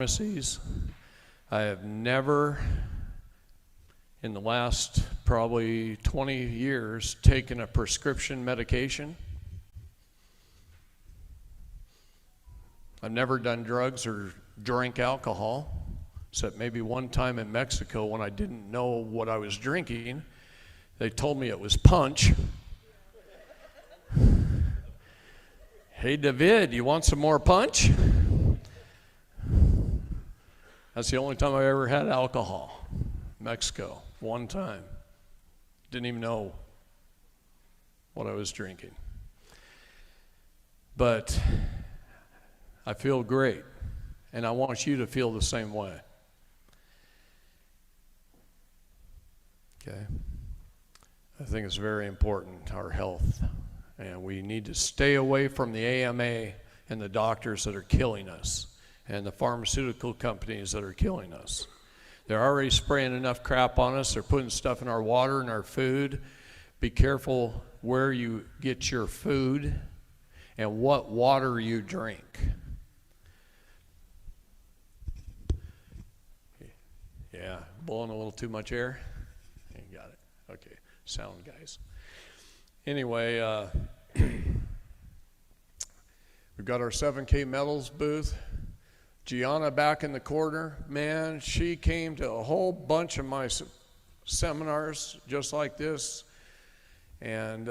pharmacies. I have never, in the last probably 20 years, taken a prescription medication. I've never done drugs or drank alcohol, except maybe one time in Mexico when I didn't know what I was drinking. They told me it was punch. Hey, David, you want some more punch? That's the only time I ever had alcohol. Mexico, one time. Didn't even know what I was drinking. But I feel great, and I want you to feel the same way. Okay? I think it's very important, our health. And we need to stay away from the AMA and the doctors that are killing us and the pharmaceutical companies that are killing us. They're already spraying enough crap on us. They're putting stuff in our water and our food. Be careful where you get your food and what water you drink. Yeah, blowing a little too much air? You got it. Okay, sound guys. Anyway, we've got our 7K Metals booth. Gianna back in the corner, man, she came to a whole bunch of my seminars just like this and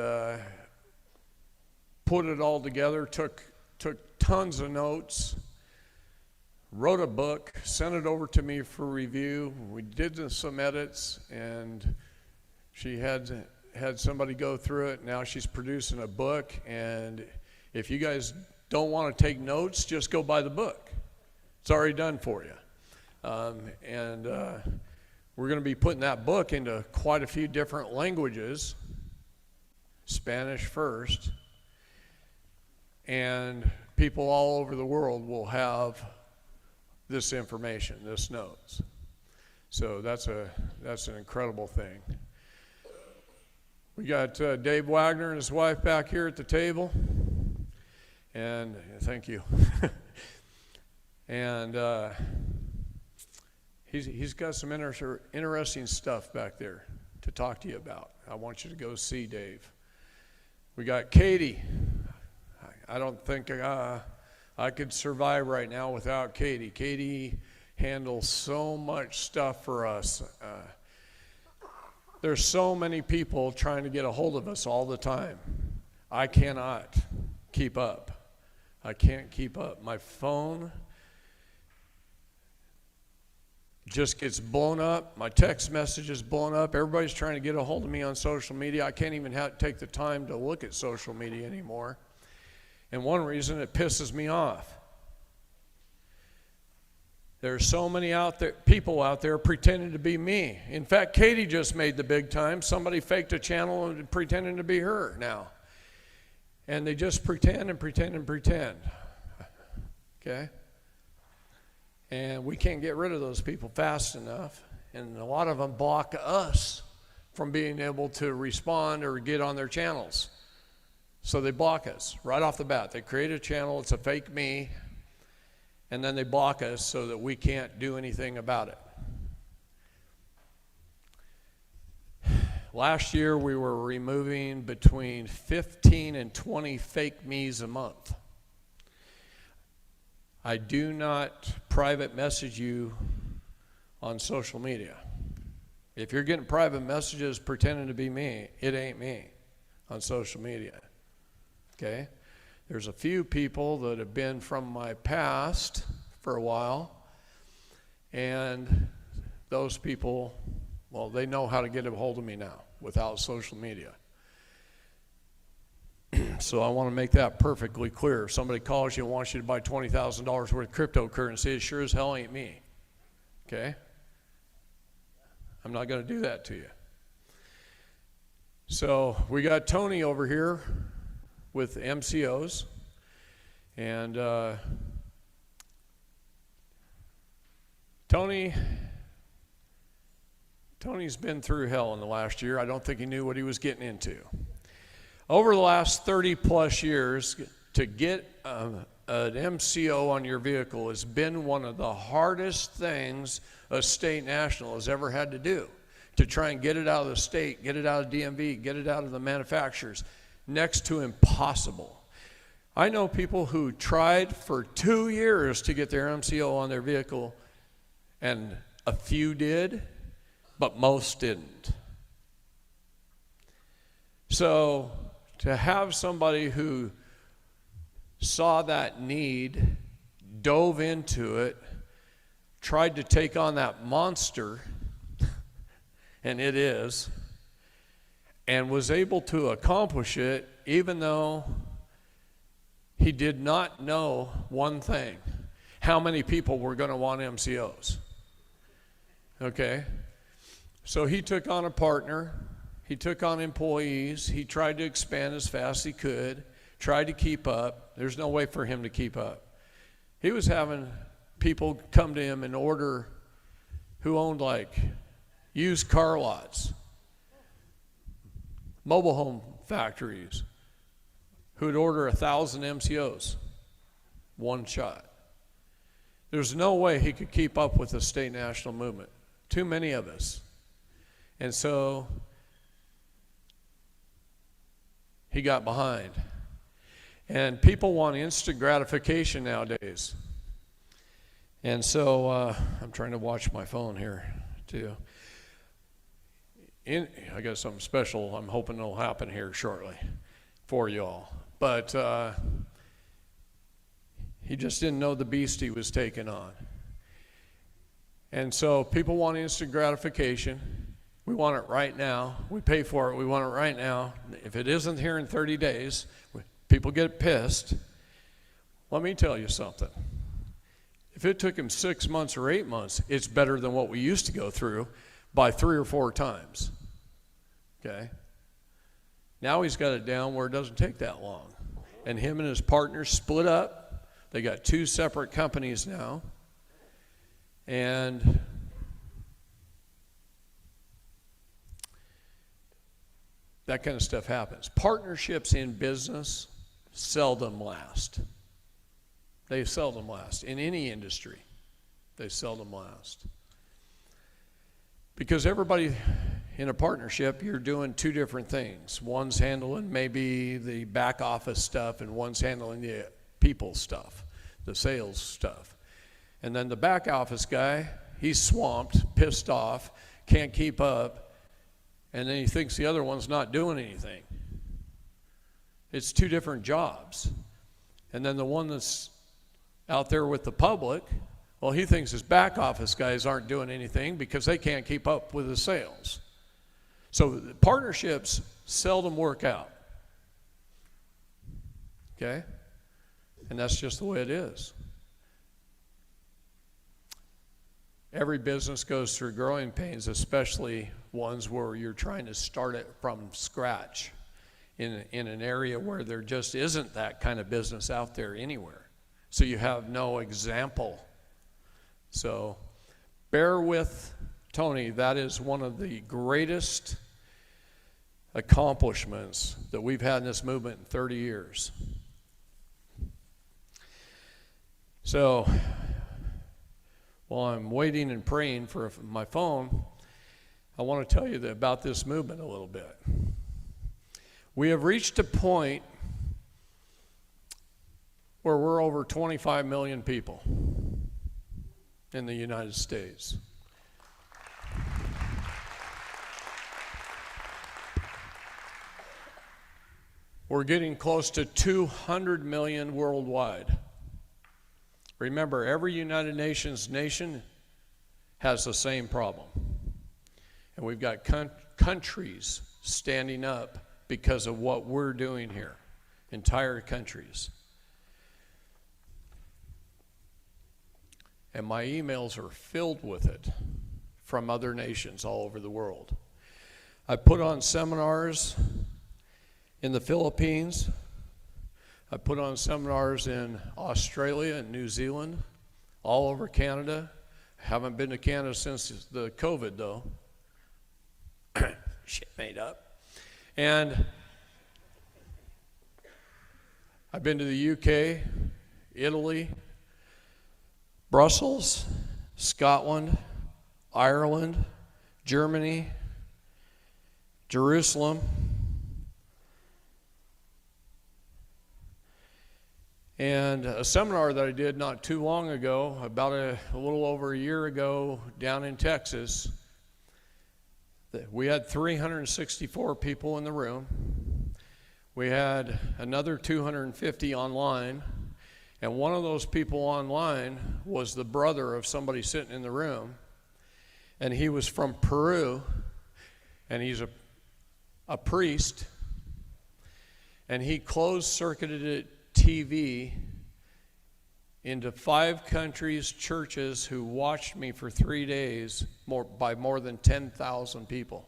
put it all together, took tons of notes, wrote a book, sent it over to me for review. We did some edits, and she had somebody go through it. Now she's producing a book, and if you guys don't want to take notes, just go buy the book. It's already done for you. We're going to be putting that book into quite a few different languages, Spanish first, and people all over the world will have this information, this notes. So that's an incredible thing. We got Dave Wagner and his wife back here at the table, and thank you. And he's got some interesting stuff back there to talk to you about. I want you to go see Dave. We got Katie. I don't think I could survive right now without Katie. Katie handles so much stuff for us. There's so many people trying to get a hold of us all the time. I cannot keep up. I can't keep up. My phone just gets blown up. My text message is blown up. Everybody's trying to get a hold of me on social media. I can't even take the time to look at social media anymore. And one reason, it pisses me off. There's so many people out there pretending to be me. In fact, Katie just made the big time. Somebody faked a channel and pretending to be her now. And they just pretend and pretend and pretend. Okay? And we can't get rid of those people fast enough. And a lot of them block us from being able to respond or get on their channels. So they block us right off the bat. They create a channel, it's a fake me, and then they block us so that we can't do anything about it. Last year we were removing between 15 and 20 fake me's a month. I do not private message you on social media. If you're getting private messages pretending to be me, it ain't me on social media. Okay? There's a few people that have been from my past for a while, and those people, well, they know how to get a hold of me now without social media. So I want to make that perfectly clear. If somebody calls you and wants you to buy $20,000 worth of cryptocurrency, it sure as hell ain't me. Okay? I'm not going to do that to you. So we got Tony over here with MCOs, and Tony's been through hell in the last year. I don't think he knew what he was getting into. Over the last 30 plus years, to get an MCO on your vehicle has been one of the hardest things a state national has ever had to do, to try and get it out of the state, get it out of DMV, get it out of the manufacturers. Next to impossible. I know people who tried for 2 years to get their MCO on their vehicle, and a few did, but most didn't. So to have somebody who saw that need, dove into it, tried to take on that monster, and it is, and was able to accomplish it even though he did not know one thing: how many people were going to want MCOs. Okay? So he took on a partner, he took on employees, he tried to expand as fast as he could, tried to keep up. There's no way for him to keep up. He was having people come to him and order, who owned like used car lots, mobile home factories, who'd order 1,000 MCOs, one shot. There's no way he could keep up with the state national movement. Too many of us. And so he got behind. And people want instant gratification nowadays. And so I'm trying to watch my phone here too. I got something special I'm hoping will happen here shortly for y'all. But he just didn't know the beast he was taking on. And so people want instant gratification. We want it right now. We pay for it. We want it right now. If it isn't here in 30 days, people get pissed. Let me tell you something. If it took him 6 months or 8 months, it's better than what we used to go through by 3 or 4 times. Okay? Now he's got it down where it doesn't take that long. And him and his partners split up. They got 2 separate companies now. And that kind of stuff happens. Partnerships in business seldom last. They seldom last. In any industry, they seldom last. Because everybody in a partnership, you're doing 2 different things. One's handling maybe the back office stuff, and one's handling the people stuff, the sales stuff. And then the back office guy, he's swamped, pissed off, can't keep up, and then he thinks the other one's not doing anything. It's 2 different jobs. And then the one that's out there with the public, well, he thinks his back office guys aren't doing anything because they can't keep up with the sales. So partnerships seldom work out. Okay? And that's just the way it is. Every business goes through growing pains, especially ones where you're trying to start it from scratch in an area where there just isn't that kind of business out there anywhere. So you have no example. So bear with Tony. That is one of the greatest accomplishments that we've had in this movement in 30 years. So while I'm waiting and praying for my phone, I want to tell you about this movement a little bit. We have reached a point where we're over 25 million people in the United States. We're getting close to 200 million worldwide. Remember, every United Nations nation has the same problem. And we've got countries standing up because of what we're doing here, entire countries. And my emails are filled with it from other nations all over the world. I put on seminars in the Philippines. I put on seminars in Australia and New Zealand, all over Canada. I haven't been to Canada since the COVID, though. Shit made up. And I've been to the UK, Italy, Brussels, Scotland, Ireland, Germany, Jerusalem, and a seminar that I did not too long ago, about a little over a year ago, down in Texas. We had 364 people in the room. We had another 250 online, and one of those people online was the brother of somebody sitting in the room, and he was from Peru, and he's a priest, and he closed-circuited TV into 5 countries, churches who watched me for 3 days, by more than 10,000 people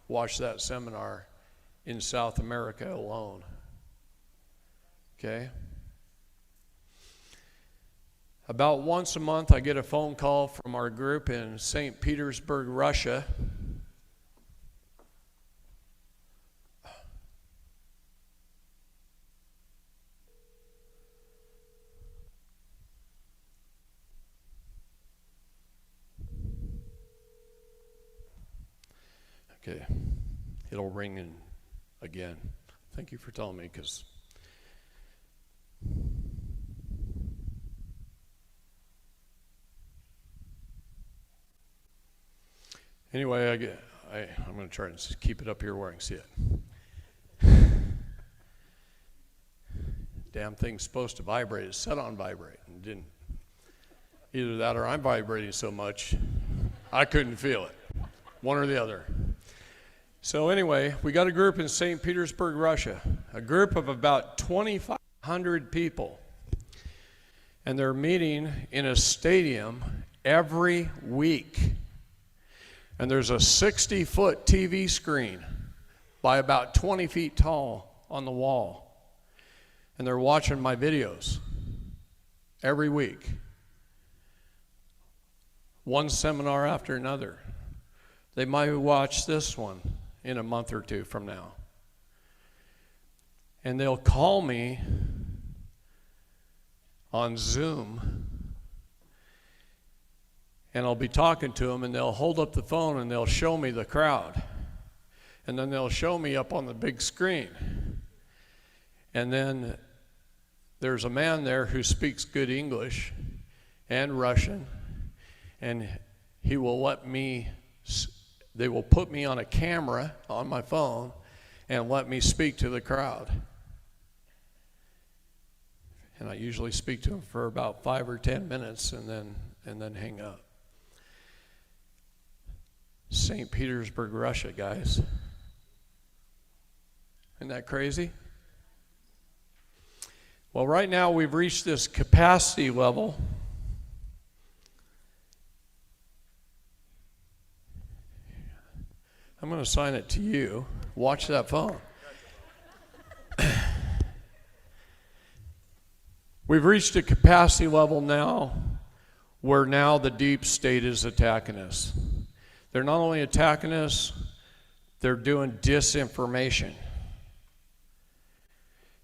watched that seminar in South America alone. Okay? About once a month, I get a phone call from our group in St. Petersburg, Russia. Okay, it'll ring in again. Thank you for telling me, because anyway, I'm going to try and keep it up here where I can see it. Damn thing's supposed to vibrate. It's set on vibrate, and didn't. Either that or I'm vibrating so much I couldn't feel it. One or the other. So anyway, we got a group in St. Petersburg, Russia, a group of about 2,500 people, and they're meeting in a stadium every week. And there's a 60-foot TV screen by about 20 feet tall on the wall, and they're watching my videos every week, one seminar after another. They might watch this one in a month or two from now. And they'll call me on Zoom, and I'll be talking to them, and they'll hold up the phone and they'll show me the crowd. And then they'll show me up on the big screen. And then there's a man there who speaks good English and Russian, and he will let me they will put me on a camera on my phone and let me speak to the crowd. And I usually speak to them for about 5 or 10 minutes and then hang up. St. Petersburg, Russia, guys. Isn't that crazy? Well, right now we've reached this capacity level. I'm going to assign it to you. Watch that phone. We've reached a capacity level now where now the deep state is attacking us. They're not only attacking us, they're doing disinformation.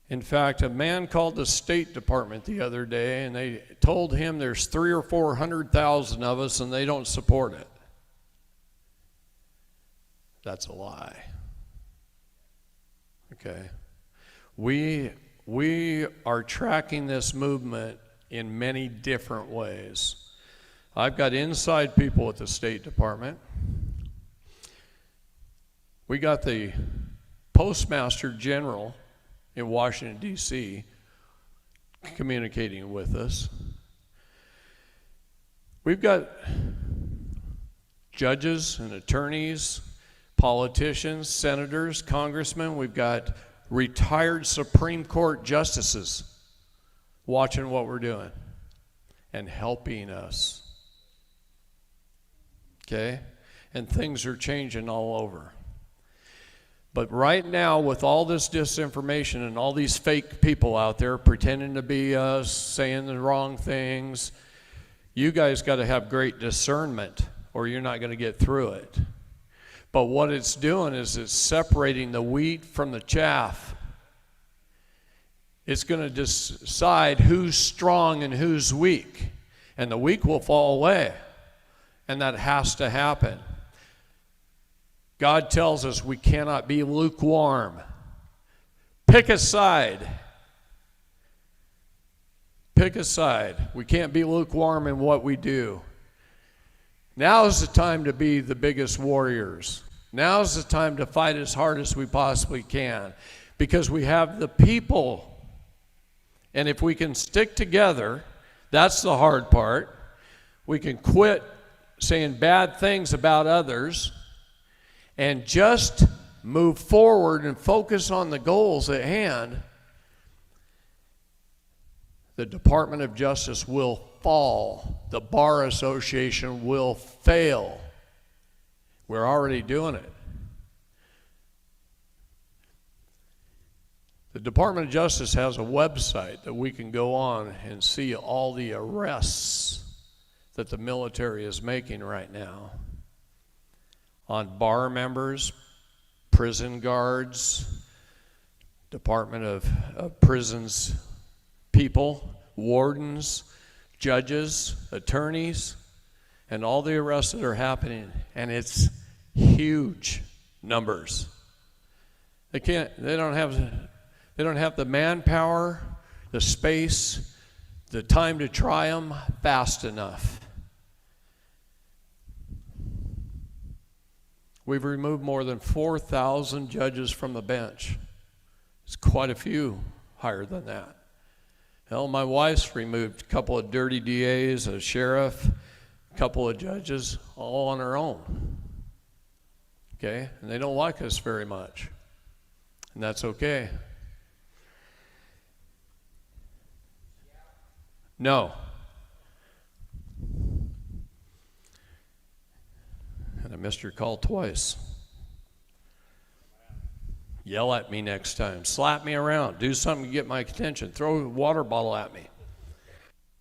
In fact, a man called the State Department the other day, and they told him there's 300,000 or 400,000 of us and they don't support it. That's a lie. Okay? We are tracking this movement in many different ways. I've got inside people at the State Department. We got the Postmaster General in Washington, D.C. communicating with us. We've got judges and attorneys, politicians, senators, congressmen. We've got retired Supreme Court justices watching what we're doing and helping us. Okay? And things are changing all over. But right now, with all this disinformation and all these fake people out there pretending to be us, saying the wrong things, you guys got to have great discernment or you're not going to get through it. But what it's doing is it's separating the wheat from the chaff. It's going to decide who's strong and who's weak. And the weak will fall away. And that has to happen. God tells us we cannot be lukewarm. Pick a side. Pick a side. We can't be lukewarm in what we do. Now is the time to be the biggest warriors. Now is the time to fight as hard as we possibly can, because we have the people. And if we can stick together, that's the hard part. We can quit saying bad things about others and just move forward and focus on the goals at hand. The Department of Justice will fall. The Bar Association will fail. We're already doing it. The Department of Justice has a website that we can go on and see all the arrests that the military is making right now on bar members, prison guards, Department of Prisons people, wardens, judges, attorneys, and all the arrests that are happening. And it's huge numbers. They don't have the manpower, the space, the time to try them fast enough. We've removed more than 4,000 judges from the bench. It's quite a few higher than that. Hell, my wife's removed a couple of dirty DAs, a sheriff, a couple of judges, all on her own. Okay? And they don't like us very much. And that's okay. No. And I missed your call twice. Yell at me next time. Slap me around. Do something to get my attention. Throw a water bottle at me.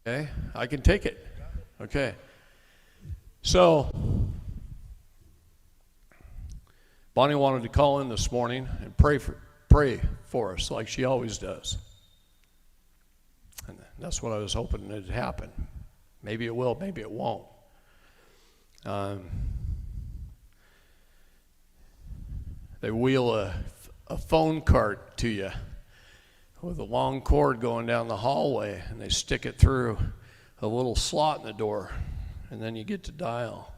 Okay? I can take it. Okay. So, Bonnie wanted to call in this morning and pray for us like she always does. And that's what I was hoping would happen. Maybe it will, maybe it won't. They wheel a phone cart to you with a long cord going down the hallway, and they stick it through a little slot in the door, and then you get to dial.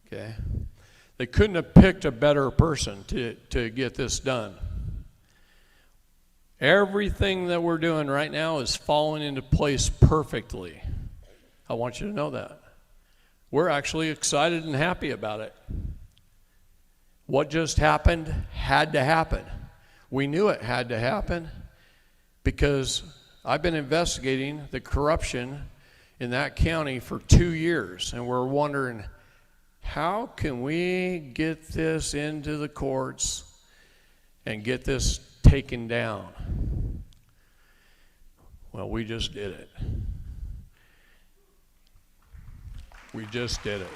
Okay? They couldn't have picked a better person to get this done. Everything that we're doing right now is falling into place perfectly. I want you to know that. We're actually excited and happy about it. What just happened had to happen. We knew it had to happen because I've been investigating the corruption in that county for 2 years, and we're wondering, how can we get this into the courts and get this taken down? Well, we just did it. We just did it.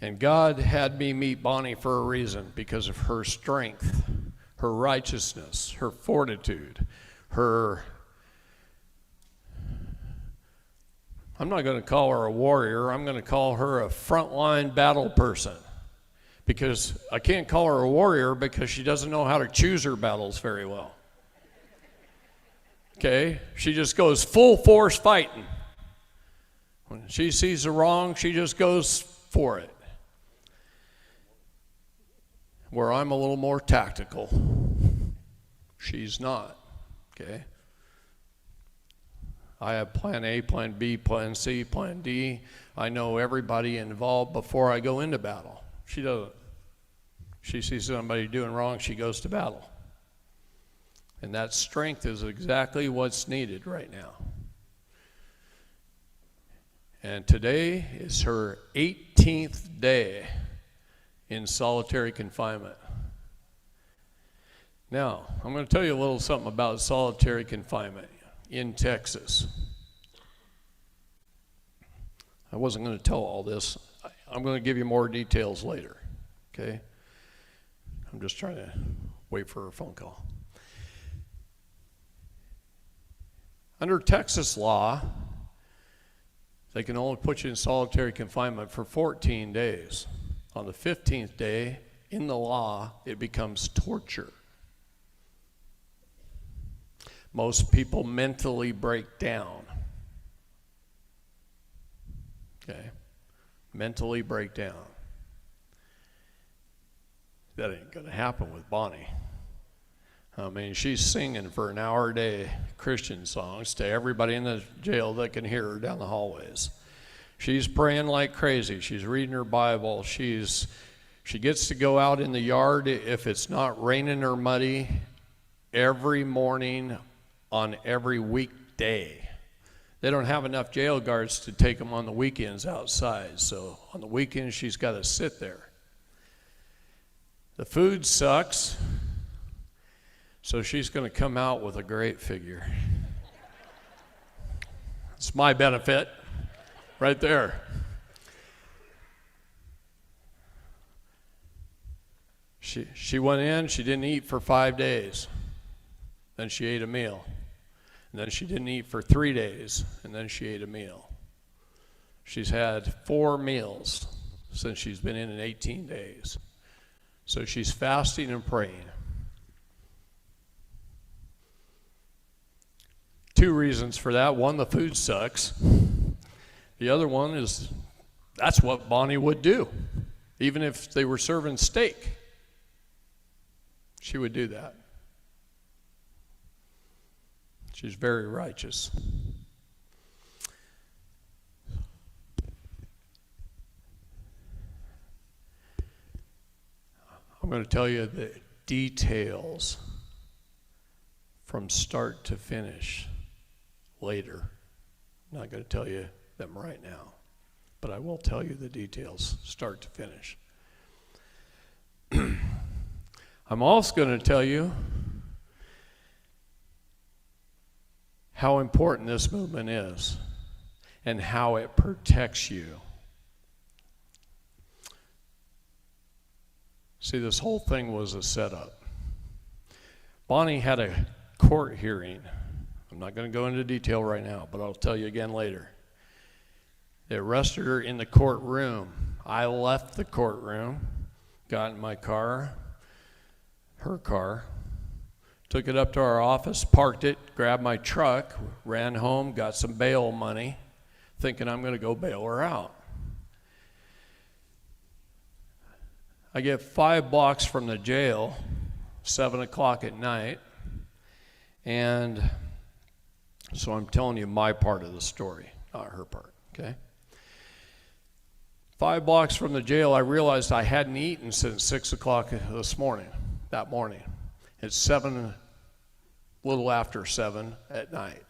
And God had me meet Bonnie for a reason, because of her strength, her righteousness, her fortitude, her... I'm not going to call her a warrior. I'm going to call her a frontline battle person. Because I can't call her a warrior because she doesn't know how to choose her battles very well. Okay? She just goes full force fighting. When she sees the wrong, she just goes for it. Where I'm a little more tactical, she's not. Okay? I have plan A, plan B, plan C, plan D. I know everybody involved before I go into battle. She doesn't. She sees somebody doing wrong, she goes to battle. And that strength is exactly what's needed right now. And today is her 18th day in solitary confinement. Now, I'm going to tell you a little something about solitary confinement in Texas. I wasn't going to tell all this. I'm going to give you more details later, okay? I'm just trying to wait for her phone call. Under Texas law, they can only put you in solitary confinement for 14 days. On the 15th day, in the law, it becomes torture. Most people mentally break down. Okay? Mentally break down. That ain't going to happen with Bonnie. I mean, she's singing for an hour a day Christian songs to everybody in the jail that can hear her down the hallways. She's praying like crazy. She's reading her Bible. She gets to go out in the yard if it's not raining or muddy every morning on every weekday. They don't have enough jail guards to take them on the weekends outside, so on the weekends she's got to sit there. The food sucks, so she's going to come out with a great figure. It's my benefit right there. She went in, she didn't eat for 5 days. Then she ate a meal. And then she didn't eat for 3 days, and then she ate a meal. She's had 4 meals since she's been in 18 days. So she's fasting and praying. 2 reasons for that. One, the food sucks. The other one is that's what Bonnie would do. Even if they were serving steak, she would do that. She's very righteous. I'm going to tell you the details from start to finish later. I'm not going to tell you them right now, but I will tell you the details start to finish. I'm also going to tell you how important this movement is and how it protects you. See, this whole thing was a setup. Bonnie had a court hearing. I'm not going to go into detail right now, but I'll tell you again later. They arrested her in the courtroom. I left the courtroom, got in my car, her car, took it up to our office, parked it, grabbed my truck, ran home, got some bail money, thinking I'm going to go bail her out. I get 5 blocks from the jail, 7 o'clock at night, and so I'm telling you my part of the story, not her part, okay? 5 blocks from the jail, I realized I hadn't eaten since 6 o'clock that morning. It's 7, little after 7 at night.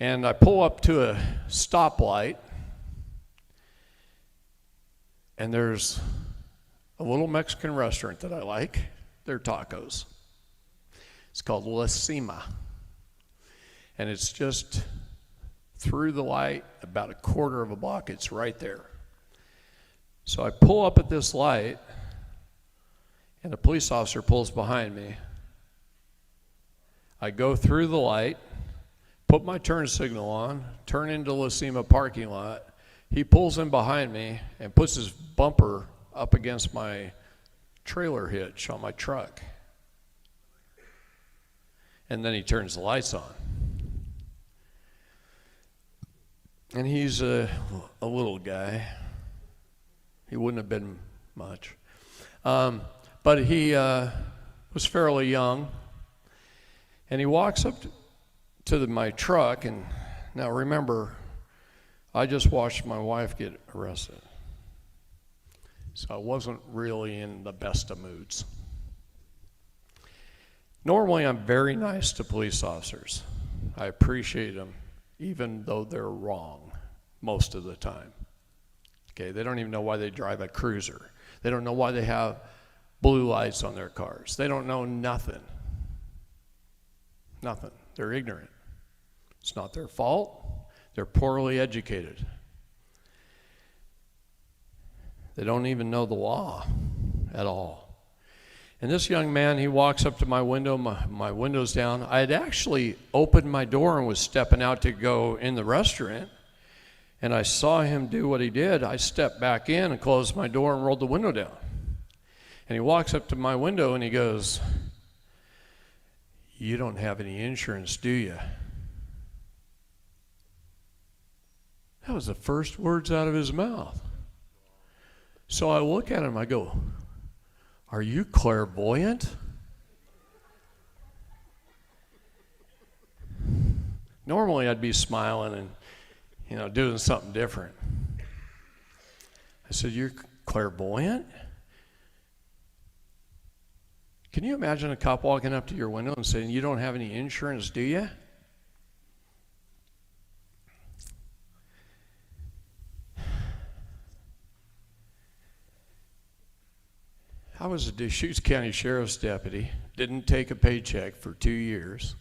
And I pull up to a stoplight, and there's a little Mexican restaurant that I like, their tacos. It's called La Cima. And it's just through the light, about a quarter of a block, it's right there. So I pull up at this light, and a police officer pulls behind me. I go through the light, put my turn signal on, turn into La Cima parking lot. He pulls in behind me and puts his bumper up against my trailer hitch on my truck. And then he turns the lights on. And he's a little guy. He wouldn't have been much. But he was fairly young. And he walks up to my truck, and now remember, I just watched my wife get arrested. So I wasn't really in the best of moods. Normally, I'm very nice to police officers. I appreciate them, even though they're wrong most of the time. Okay, they don't even know why they drive a cruiser. They don't know why they have blue lights on their cars. They don't know nothing. Nothing. They're ignorant. It's not their fault. They're poorly educated. They don't even know the law at all. And this young man, he walks up to my window, my window's down. I had actually opened my door and was stepping out to go in the restaurant, and I saw him do what he did. I stepped back in and closed my door and rolled the window down. And he walks up to my window and he goes, "You don't have any insurance, do you?" That was the first words out of his mouth. So I look at him, I go, "Are you clairvoyant?" Normally I'd be smiling and, doing something different. I said, "You're clairvoyant?" Can you imagine a cop walking up to your window and saying, "You don't have any insurance, do you?" I was a Deschutes County Sheriff's deputy, didn't take a paycheck for 2 years,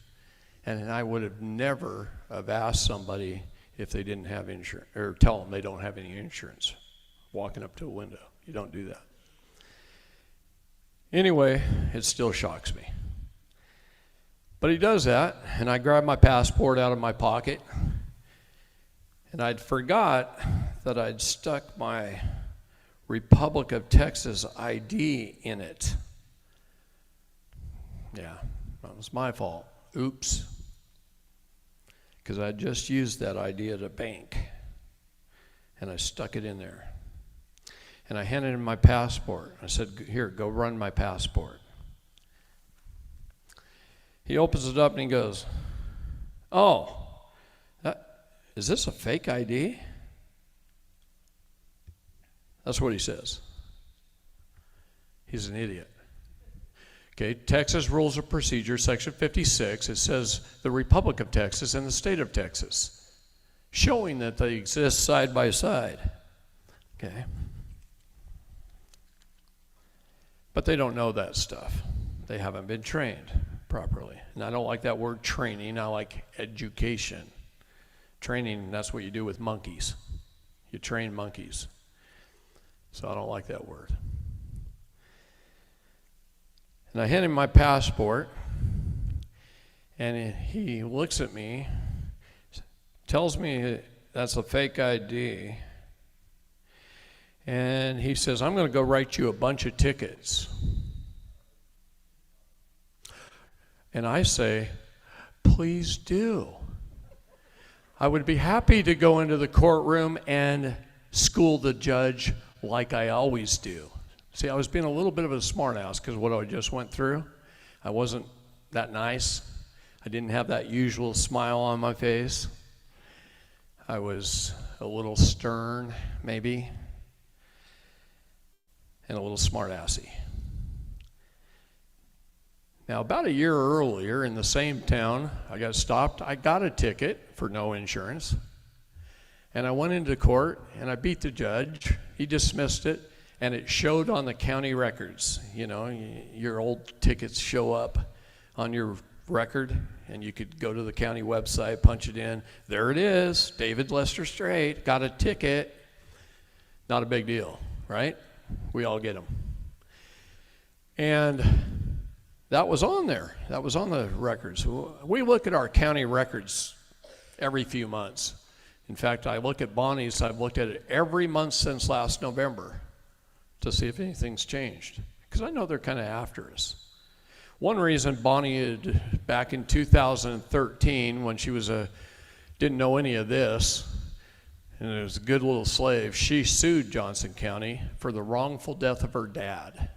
and I would have never have asked somebody if they didn't have insurance, or tell them they don't have any insurance, walking up to a window. You don't do that. Anyway, it still shocks me. But he does that, and I grab my passport out of my pocket, and I'd forgot that I'd stuck my Republic of Texas ID in it. Yeah, that was my fault. Oops. Because I just used that ID at a bank, and I stuck it in there. And I handed him my passport. I said, "Here, go run my passport." He opens it up and he goes, "Oh, is this a fake ID?" That's what he says. He's an idiot. Okay, Texas Rules of Procedure, Section 56, it says the Republic of Texas and the State of Texas, showing that they exist side by side. Okay. But they don't know that stuff. They haven't been trained properly. And I don't like that word training, I like education. Training, that's what you do with monkeys. You train monkeys. So I don't like that word. And I hand him my passport, and he looks at me, tells me that's a fake ID, and he says, "I'm going to go write you a bunch of tickets." And I say, "Please do. I would be happy to go into the courtroom and school the judge like I always do." See, I was being a little bit of a smartass because what I just went through. I wasn't that nice. I didn't have that usual smile on my face. I was a little stern, maybe, and a little smartassy. Now, about a year earlier in the same town, I got stopped. I got a ticket for no insurance. And I went into court, and I beat the judge. He dismissed it, and it showed on the county records. Your old tickets show up on your record, and you could go to the county website, punch it in. There it is, David Lester Strait, got a ticket. Not a big deal, right? We all get them. And that was on there. That was on the records. We look at our county records every few months. In fact, I look at Bonnie's, I've looked at it every month since last November to see if anything's changed, because I know they're kind of after us. One reason Bonnie had, back in 2013, when she didn't know any of this, and it was a good little slave, she sued Johnson County for the wrongful death of her dad.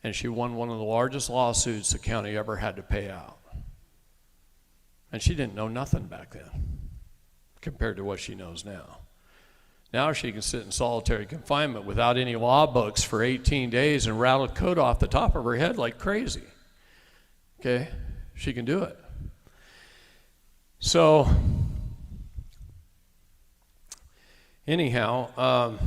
And she won one of the largest lawsuits the county ever had to pay out. And she didn't know nothing back then compared to what she knows now. Now she can sit in solitary confinement without any law books for 18 days and rattle code off the top of her head like crazy. Okay? She can do it. So, anyhow,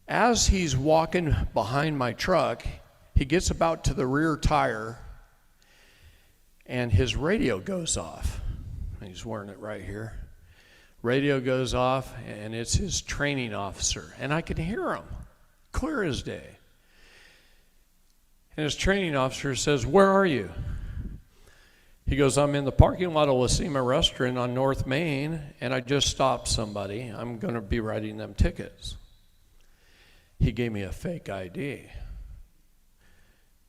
as he's walking behind my truck, he gets about to the rear tire, and his radio goes off. He's wearing it right here. Radio goes off, and it's his training officer, and I can hear him, clear as day. And his training officer says, "Where are you?" He goes, "I'm in the parking lot of Lacima Restaurant on North Main, and I just stopped somebody. I'm going to be writing them tickets." He gave me a fake ID.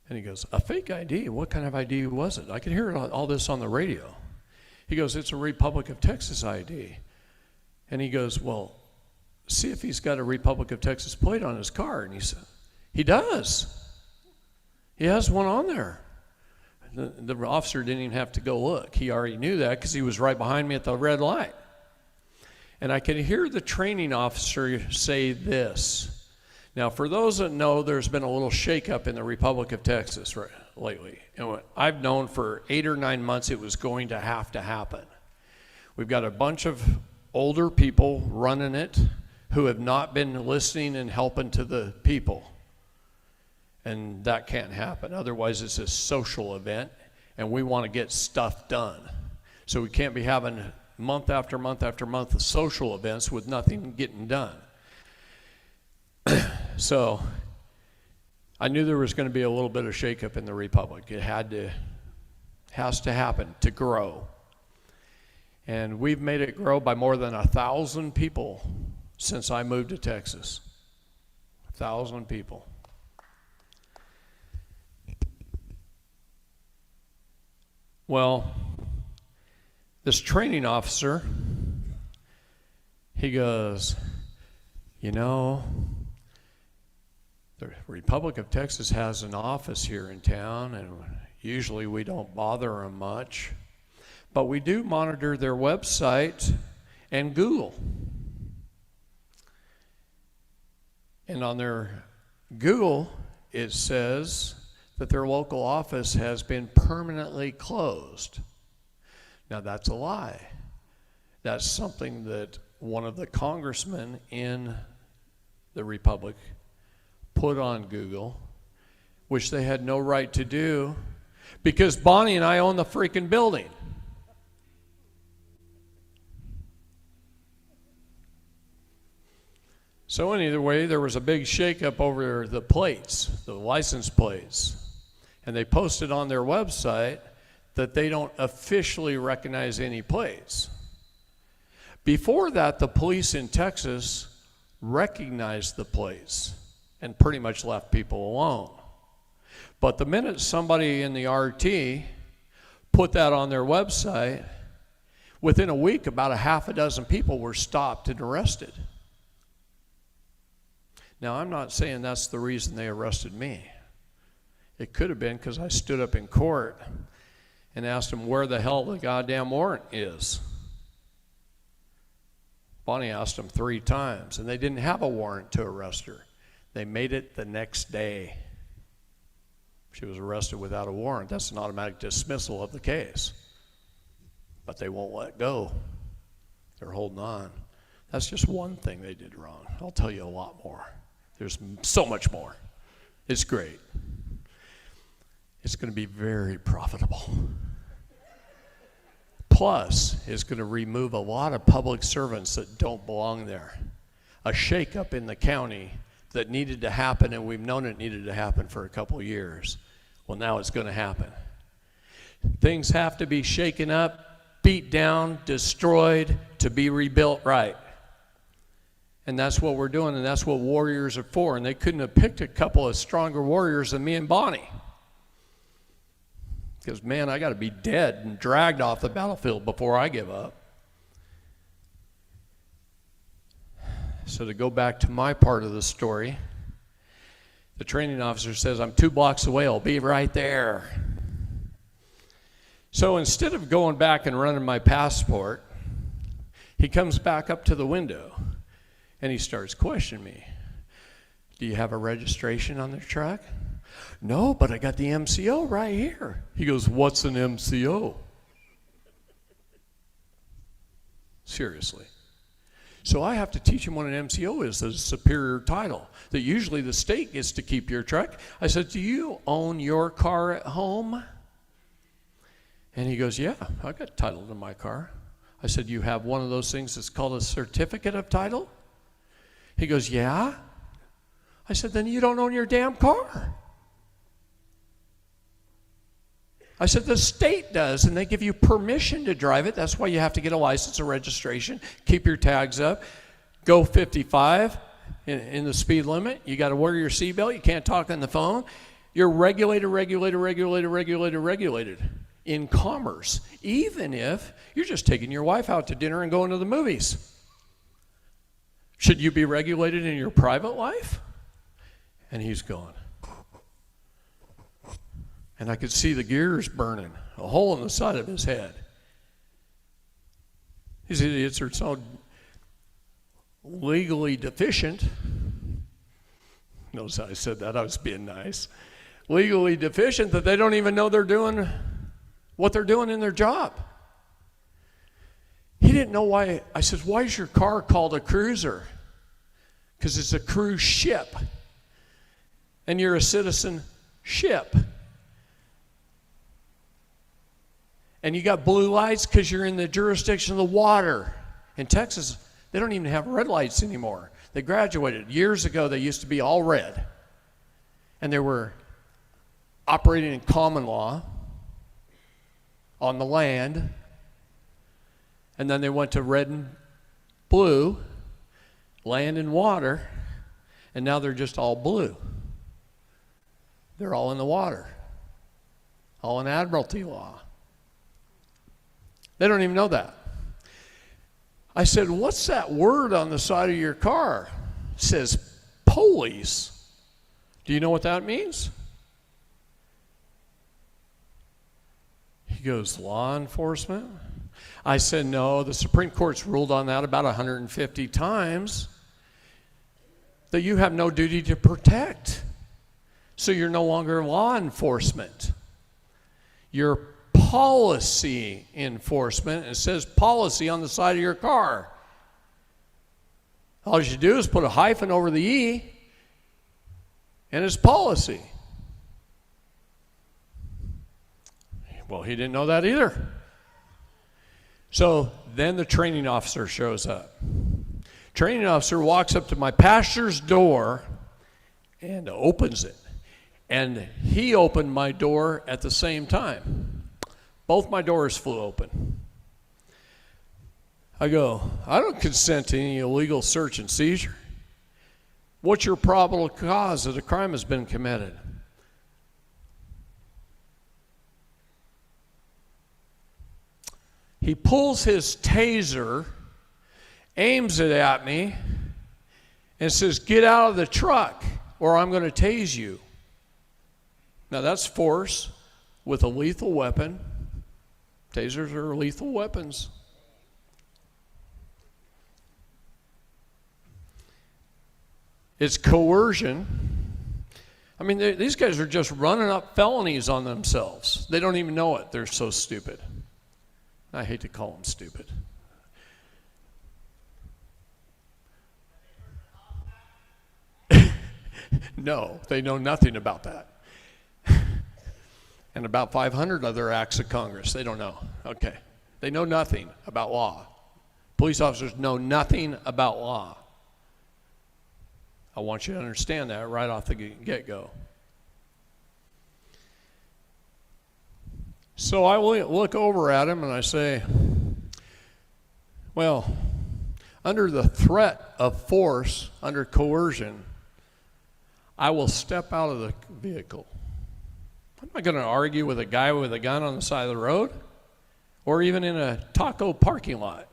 And he goes, "A fake ID? What kind of ID was it?" I could hear all this on the radio. He goes, "It's a Republic of Texas ID." And he goes, "Well, see if he's got a Republic of Texas plate on his car." And he said, "He does. He has one on there." The officer didn't even have to go look. He already knew that because he was right behind me at the red light. And I could hear the training officer say this. Now, for those that know, there's been a little shakeup in the Republic of Texas lately. And I've known for 8 or 9 months it was going to happen. We've got a bunch of older people running it who have not been listening and helping to the people. And that can't happen. Otherwise, it's a social event, and we want to get stuff done. So we can't be having month after month after month of social events with nothing getting done. So I knew there was going to be a little bit of shakeup in the Republic. It has to happen to grow. And we've made it grow by more than 1,000 people since I moved to Texas. 1,000 people. Well, this training officer, he goes, "You know, the Republic of Texas has an office here in town, and usually we don't bother them much, but we do monitor their website and Google. And on their Google, it says that their local office has been permanently closed." Now, that's a lie. That's something that one of the congressmen in the Republic put on Google, which they had no right to do, because Bonnie and I own the freaking building. So either way, there was a big shakeup over the plates, the license plates. And they posted on their website that they don't officially recognize any plates. Before that, the police in Texas recognized the plates and pretty much left people alone. But the minute somebody in the RT put that on their website, within a week, about a half a dozen people were stopped and arrested. Now, I'm not saying that's the reason they arrested me. It could have been because I stood up in court and asked them where the hell the goddamn warrant is. Bonnie asked them 3 times, and they didn't have a warrant to arrest her. They made it the next day. She was arrested without a warrant. That's an automatic dismissal of the case. But they won't let go. They're holding on. That's just one thing they did wrong. I'll tell you a lot more. There's so much more. It's great. It's going to be very profitable. Plus, it's going to remove a lot of public servants that don't belong there. A shakeup in the county that needed to happen, and we've known it needed to happen for a couple years. Well, now it's going to happen. Things have to be shaken up, beat down, destroyed to be rebuilt right. And that's what we're doing, and that's what warriors are for. And they couldn't have picked a couple of stronger warriors than me and Bonnie. Because, man, I got to be dead and dragged off the battlefield before I give up. So to go back to my part of the story, the training officer says, "I'm 2 blocks away, I'll be right there." So instead of going back and running my passport, he comes back up to the window and he starts questioning me. "Do you have a registration on the truck?" "No, but I got the MCO right here." He goes, "What's an MCO?" Seriously. So I have to teach him what an MCO is, the superior title, that usually the state gets to keep your truck. I said, "Do you own your car at home?" And he goes, "Yeah, I got title to my car." I said, you have one of those things that's called a certificate of title? He goes, yeah. I said, then you don't own your damn car. I said, the state does, and they give you permission to drive it. That's why you have to get a license or registration, keep your tags up, go 55 in the speed limit. You got to wear your seatbelt. You can't talk on the phone. You're regulated in commerce, even if you're just taking your wife out to dinner and going to the movies. Should you be regulated in your private life? And he's going. And I could see the gears burning, a hole in the side of his head. These idiots are so legally deficient. Notice how I said that, I was being nice. Legally deficient that they don't even know they're doing what they're doing in their job. He didn't know why. I said, why is your car called a cruiser? Because it's a cruise ship. And you're a citizen ship. And you got blue lights because you're in the jurisdiction of the water. In Texas, they don't even have red lights anymore. They graduated. Years ago, they used to be all red. And they were operating in common law on the land. And then they went to red and blue, land and water. And now they're just all blue. They're all in the water. All in admiralty law. They don't even know that. I said, what's that word on the side of your car? It says police. Do you know what that means? He goes, law enforcement? I said, no, the Supreme Court's ruled on that about 150 times, that you have no duty to protect. So you're no longer law enforcement. You're policy enforcement. It says policy on the side of your car. All you do is put a hyphen over the E, and it's policy. Well, he didn't know that either. So then the training officer shows up. Training officer walks up to my pastor's door and opens it. And he opened my door at the same time. Both my doors flew open. I go, I don't consent to any illegal search and seizure. What's your probable cause that a crime has been committed? He pulls his taser, aims it at me, and says, get out of the truck or I'm going to tase you. Now that's force with a lethal weapon. Tasers are lethal weapons. It's coercion. I mean, these guys are just running up felonies on themselves. They don't even know it. They're so stupid. I hate to call them stupid. No, they know nothing about that. And about 500 other acts of Congress, they don't know. Okay. They know nothing about law. Police officers know nothing about law. I want you to understand that right off the get-go. So I look over at him and I say, well, under the threat of force, under coercion, I will step out of the vehicle. I'm not going to argue with a guy with a gun on the side of the road or even in a taco parking lot.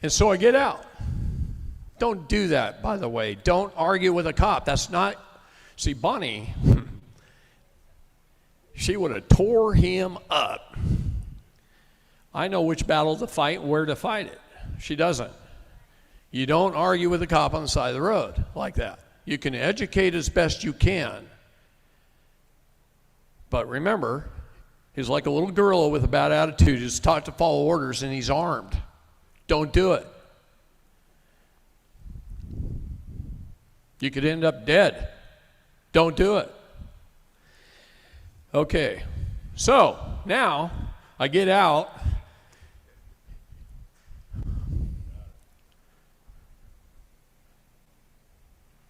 And so I get out. Don't do that, by the way. Don't argue with a cop. That's not, see, Bonnie, she would have tore him up. I know which battle to fight and where to fight it. She doesn't. You don't argue with a cop on the side of the road like that. You can educate as best you can. But remember, he's like a little gorilla with a bad attitude. He's taught to follow orders and he's armed. Don't do it. You could end up dead. Don't do it. Okay, so now I get out.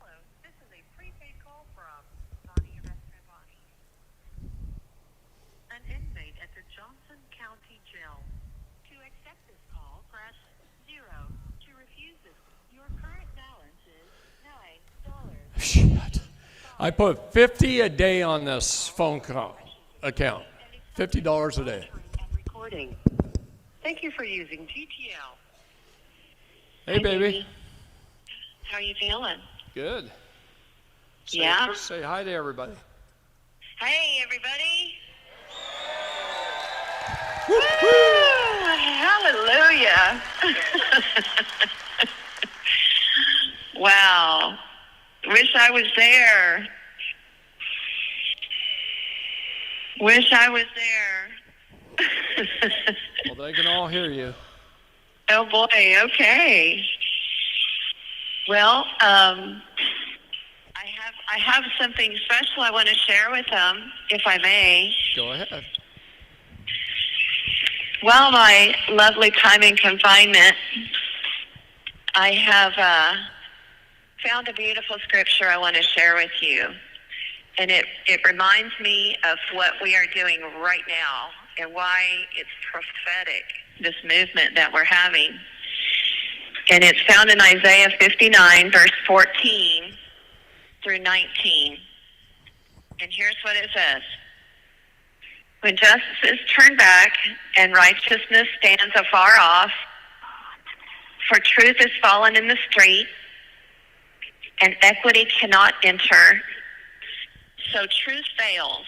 Hello, this is a prepaid call from Bonnie, your best friend Bonnie. An inmate at the Johnson County Jail. To accept this call, press 0. To refuse this, your current balance is $9. Shit. I put 50 a day on this phone call account. $50 a day. And recording. Thank you for using GTL. Hey, baby. How are you feeling? Good. Yeah? Say hi to everybody. Hey, everybody. Woo-hoo! Hallelujah. Wow. Wish I was there. Wish I was there. Well, they can all hear you. Oh boy, okay. Well, I have something special I want to share with them, if I may. Go ahead. Well, my lovely time in confinement, I have found a beautiful scripture I want to share with you. And it reminds me of what we are doing right now and why it's prophetic, this movement that we're having. And it's found in Isaiah 59, verse 14 through 19. And here's what it says. When justice is turned back and righteousness stands afar off, for truth is fallen in the street, and equity cannot enter, so truth fails,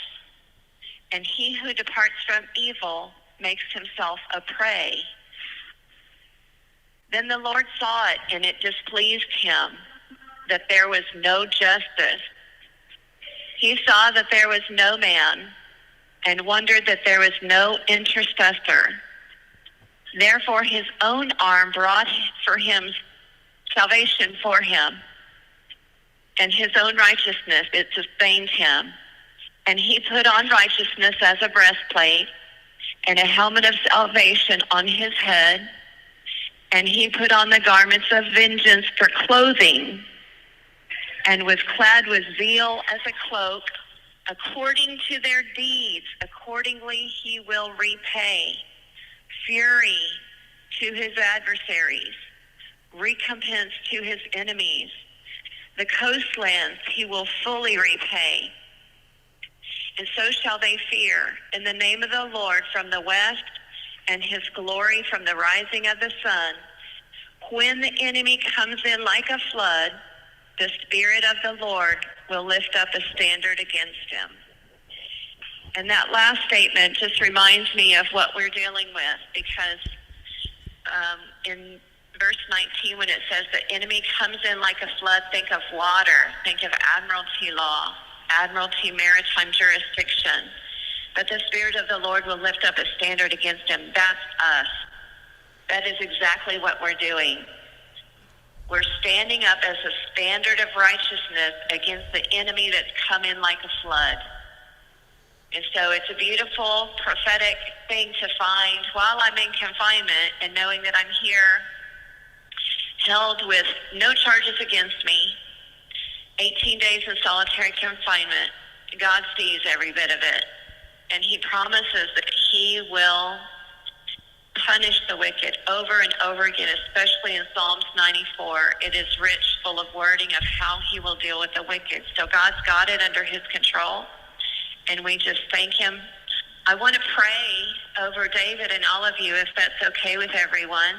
and he who departs from evil makes himself a prey. Then the Lord saw it, and it displeased him that there was no justice. He saw that there was no man, and wondered that there was no intercessor. Therefore his own arm brought for him salvation for him, and his own righteousness, it sustained him. And he put on righteousness as a breastplate, and a helmet of salvation on his head, and he put on the garments of vengeance for clothing, and was clad with zeal as a cloak. According to their deeds, accordingly he will repay. Fury to his adversaries, recompense to his enemies. The coastlands he will fully repay. And so shall they fear in the name of the Lord from the west, and his glory from the rising of the sun. When the enemy comes in like a flood, the Spirit of the Lord will lift up a standard against him. And that last statement just reminds me of what we're dealing with, because in verse 19, when it says the enemy comes in like a flood, think of water, think of admiralty law, admiralty maritime jurisdiction. But the Spirit of the Lord will lift up a standard against him. That's us. That is exactly what we're doing. We're standing up as a standard of righteousness against the enemy that's come in like a flood. And so it's a beautiful prophetic thing to find while I'm in confinement, and knowing that I'm here held with no charges against me, 18 days in solitary confinement. God sees every bit of it. And he promises that he will punish the wicked over and over again, especially in Psalms 94. It is rich, full of wording of how he will deal with the wicked. So God's got it under his control, and we just thank him. I want to pray over David and all of you, if that's okay with everyone.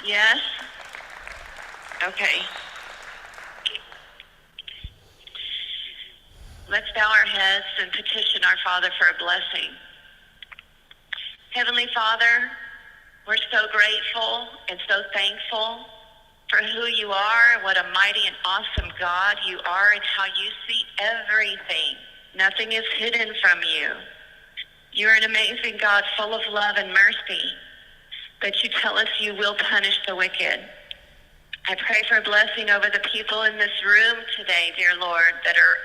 Yes? Okay. Let's bow our heads and petition our Father for a blessing. Heavenly Father, we're so grateful and so thankful for who you are, what a mighty and awesome God you are, and how you see everything. Nothing is hidden from you. You're an amazing God, full of love and mercy, but you tell us you will punish the wicked. I pray for a blessing over the people in this room today, dear Lord, that are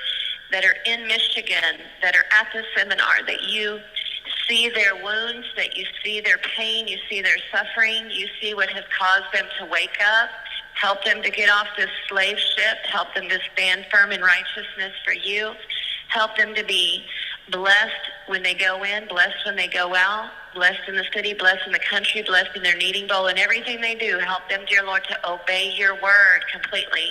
that are in Michigan, that are at the seminar, that you see their wounds, that you see their pain, you see their suffering, you see what has caused them to wake up. Help them to get off this slave ship. Help them to stand firm in righteousness for you. Help them to be blessed when they go in, blessed when they go out, blessed in the city, blessed in the country, blessed in their kneading bowl, and everything they do. Help them, dear Lord, to obey your word completely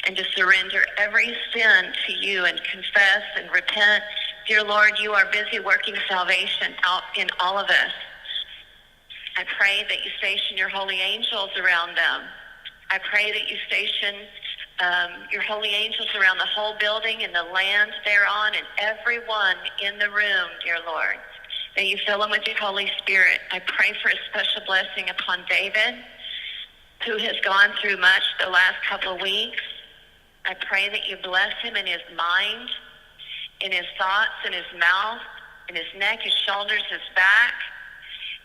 and to surrender every sin to you and confess and repent. Dear Lord, you are busy working salvation out in all of us. I pray that you station your holy angels around them. I pray that you station your holy angels around the whole building and the land thereon and everyone in the room, dear Lord, that you fill them with your Holy Spirit. I pray for a special blessing upon David, who has gone through much the last couple of weeks. I pray that you bless him in his mind, in his thoughts, in his mouth, in his neck, his shoulders, his back,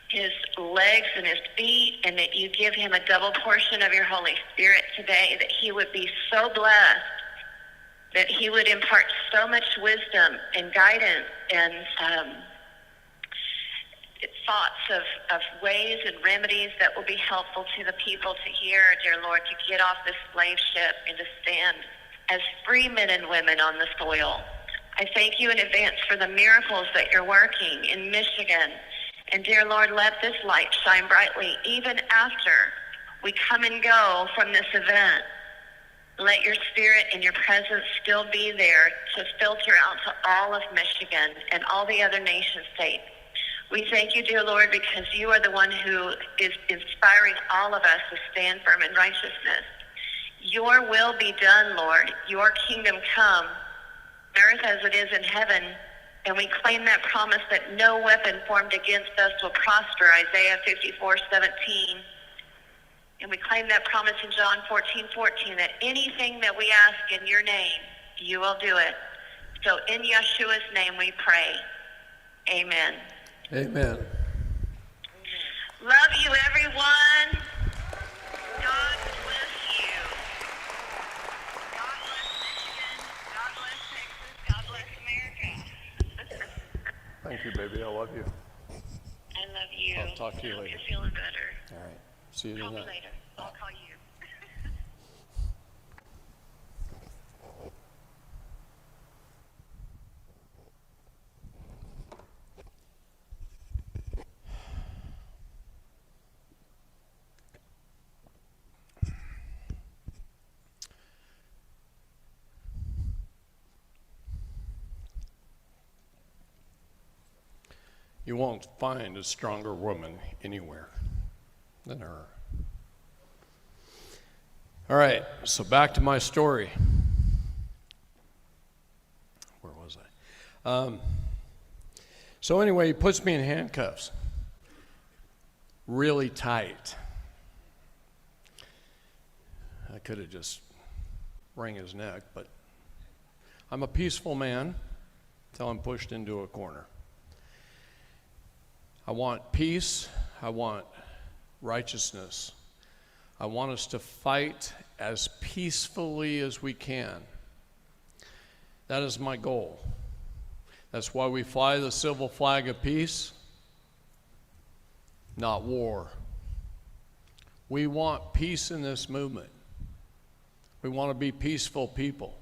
his legs and his feet, and that you give him a double portion of your Holy Spirit today, that he would be so blessed, that he would impart so much wisdom and guidance and thoughts of ways and remedies that will be helpful to the people to hear, dear Lord, to get off this slave ship and to stand as free men and women on the soil. I thank you in advance for the miracles that you're working in Michigan. And dear Lord, let this light shine brightly even after we come and go from this event. Let your spirit and your presence still be there to filter out to all of Michigan and all the other nation states. We thank you, dear Lord, because you are the one who is inspiring all of us to stand firm in righteousness. Your will be done, Lord. Your kingdom come, earth as it is in heaven. And we claim that promise that no weapon formed against us will prosper, Isaiah 54:17. And we claim that promise in John 14:14, that anything that we ask in your name, you will do it. So in Yeshua's name we pray. Amen. Amen. Love you, everyone. God bless you. God bless Michigan. God bless Texas. God bless America. Thank you, baby. I love you. I love you. I'll talk to you I hope later. you're feeling better. All right. See you Call me tonight. later. I'll call you. You won't find a stronger woman anywhere than her. All right, so back to my story. Where was I? So anyway, he puts me in handcuffs, really tight. I could have just wrung his neck, but I'm a peaceful man until I'm pushed into a corner. I want peace. I want righteousness. I want us to fight as peacefully as we can. That is my goal. That's why we fly the civil flag of peace, not war. We want peace in this movement. We want to be peaceful people.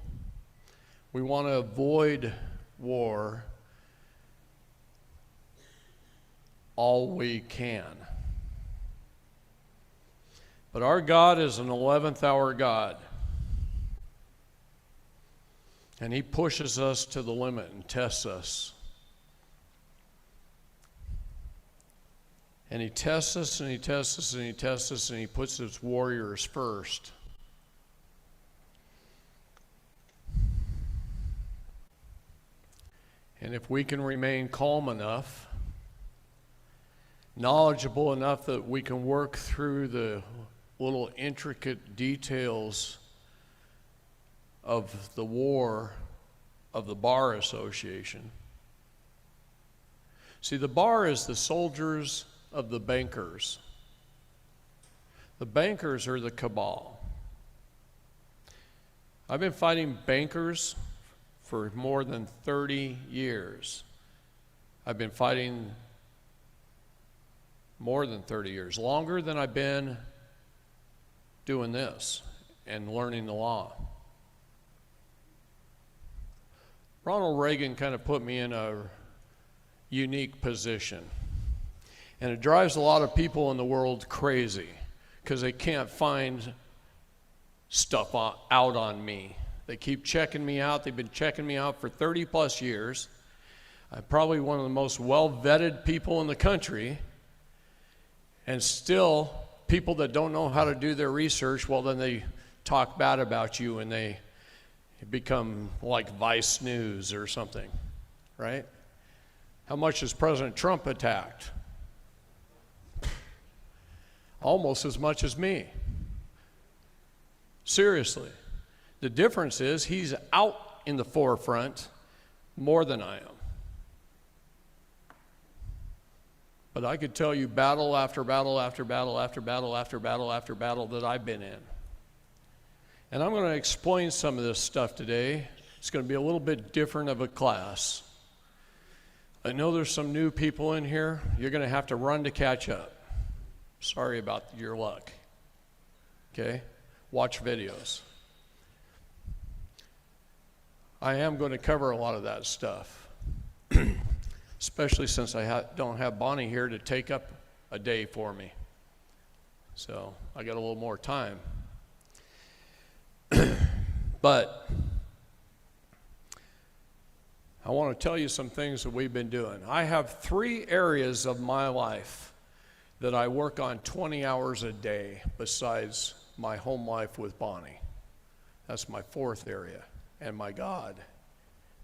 We want to avoid war all we can. But our God is an 11th hour God. And he pushes us to the limit and tests us. And he tests us and he tests us and he tests us and he puts his warriors first. And if we can remain calm enough, knowledgeable enough that we can work through the little intricate details of the war of the Bar Association. See, the bar is the soldiers of the bankers. The bankers are the cabal. I've been fighting bankers for more than 30 years. I've been fighting more than 30 years, longer than I've been doing this and learning the law. Ronald Reagan kind of put me in a unique position. And it drives a lot of people in the world crazy because they can't find stuff out on me. They keep checking me out. They've been checking me out for 30 plus years. I'm probably one of the most well-vetted people in the country. And still, people that don't know how to do their research, well, then they talk bad about you and they become like Vice News or something, right? How much is President Trump attacked? Almost as much as me. Seriously. The difference is he's out in the forefront more than I am. But I could tell you battle after battle after battle after battle after battle after battle that I've been in. And I'm going to explain some of this stuff today. It's going to be a little bit different of a class. I know there's some new people in here. You're going to have to run to catch up. Sorry about your luck. Okay? Watch videos. I am going to cover a lot of that stuff, especially since I don't have Bonnie here to take up a day for me. So I got a little more time. But I want to tell you some things that we've been doing. I have 3 areas of my life that I work on 20 hours a day besides my home life with Bonnie. That's my 4th area. And my God,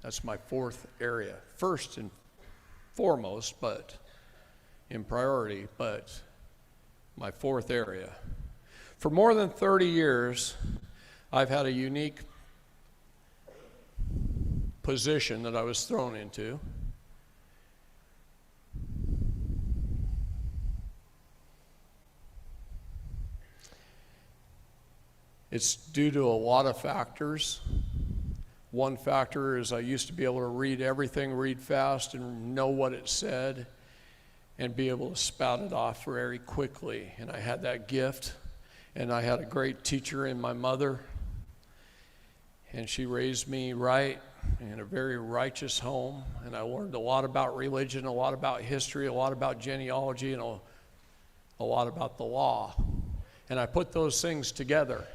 that's my 4th area. First and foremost, but in priority, but my 4th area. For more than 30 years, I've had a unique position that I was thrown into. It's due to a lot of factors. One factor is I used to be able to read everything, read fast, and know what it said, and be able to spout it off very quickly. And I had that gift, and I had a great teacher in my mother, and she raised me right in a very righteous home, and I learned a lot about religion, a lot about history, a lot about genealogy, and a lot about the law. And I put those things together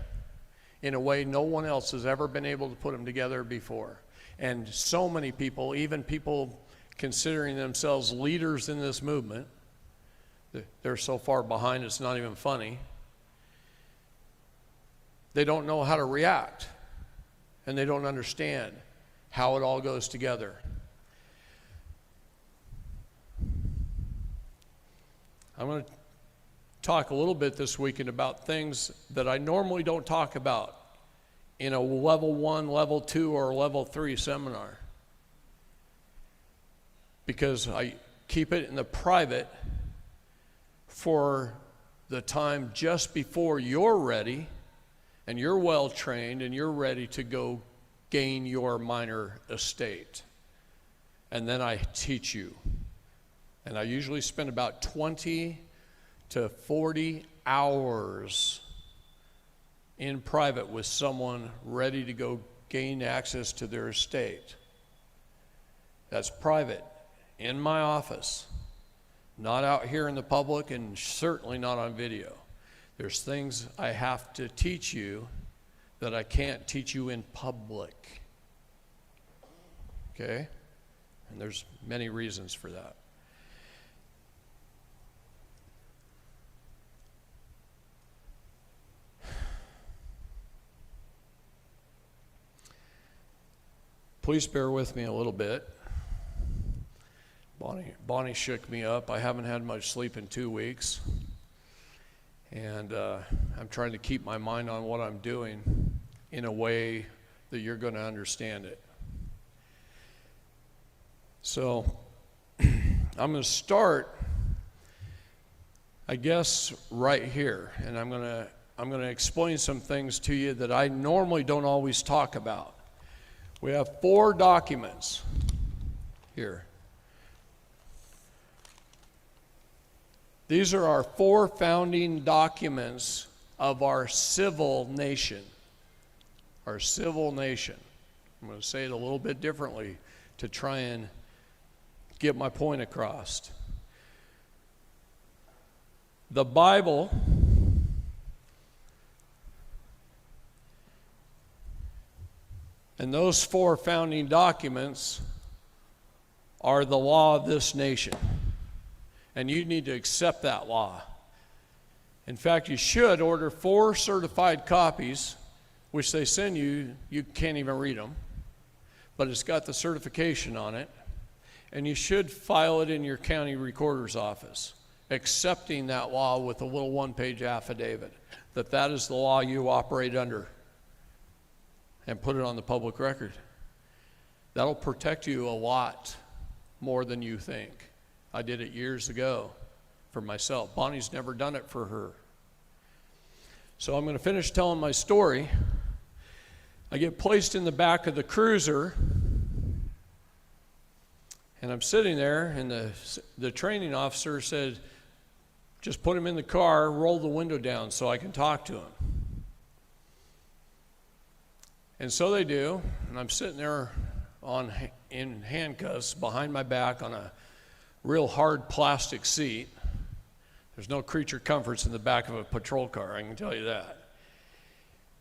in a way no one else has ever been able to put them together before. And so many people, even people considering themselves leaders in this movement, they're so far behind it's not even funny. They don't know how to react, and they don't understand how it all goes together. I'm going to talk a little bit this weekend about things that I normally don't talk about in a level 1, level 2, or level 3 seminar, because I keep it in the private for the time just before you're ready and you're well trained and you're ready to go gain your minor estate. And then I teach you. And I usually spend about 20 to 40 hours in private with someone ready to go gain access to their estate. That's private, in my office, not out here in the public, and certainly not on video. There's things I have to teach you that I can't teach you in public. Okay? And there's many reasons for that. Please bear with me a little bit. Bonnie shook me up. I haven't had much sleep in 2 weeks. And I'm trying to keep my mind on what I'm doing in a way that you're going to understand it. So I'm going to start, I guess, right here. And I'm going to explain some things to you that I normally don't always talk about. We have 4 documents here. These are our 4 founding documents of our civil nation. Our civil nation. I'm going to say it a little bit differently to try and get my point across. The Bible and those 4 founding documents are the law of this nation. And you need to accept that law. In fact, you should order 4 certified copies, which they send you. You can't even read them, but it's got the certification on it. And you should file it in your county recorder's office, accepting that law with a little 1-page affidavit that that is the law you operate under, and put it on the public record. That'll protect you a lot more than you think. I did it years ago for myself. Bonnie's never done it for her. So I'm going to finish telling my story. I get placed in the back of the cruiser, and I'm sitting there, and the training officer said, just put him in the car, roll the window down so I can talk to him. And so they do, and I'm sitting there in handcuffs behind my back on a real hard plastic seat. There's no creature comforts in the back of a patrol car, I can tell you that.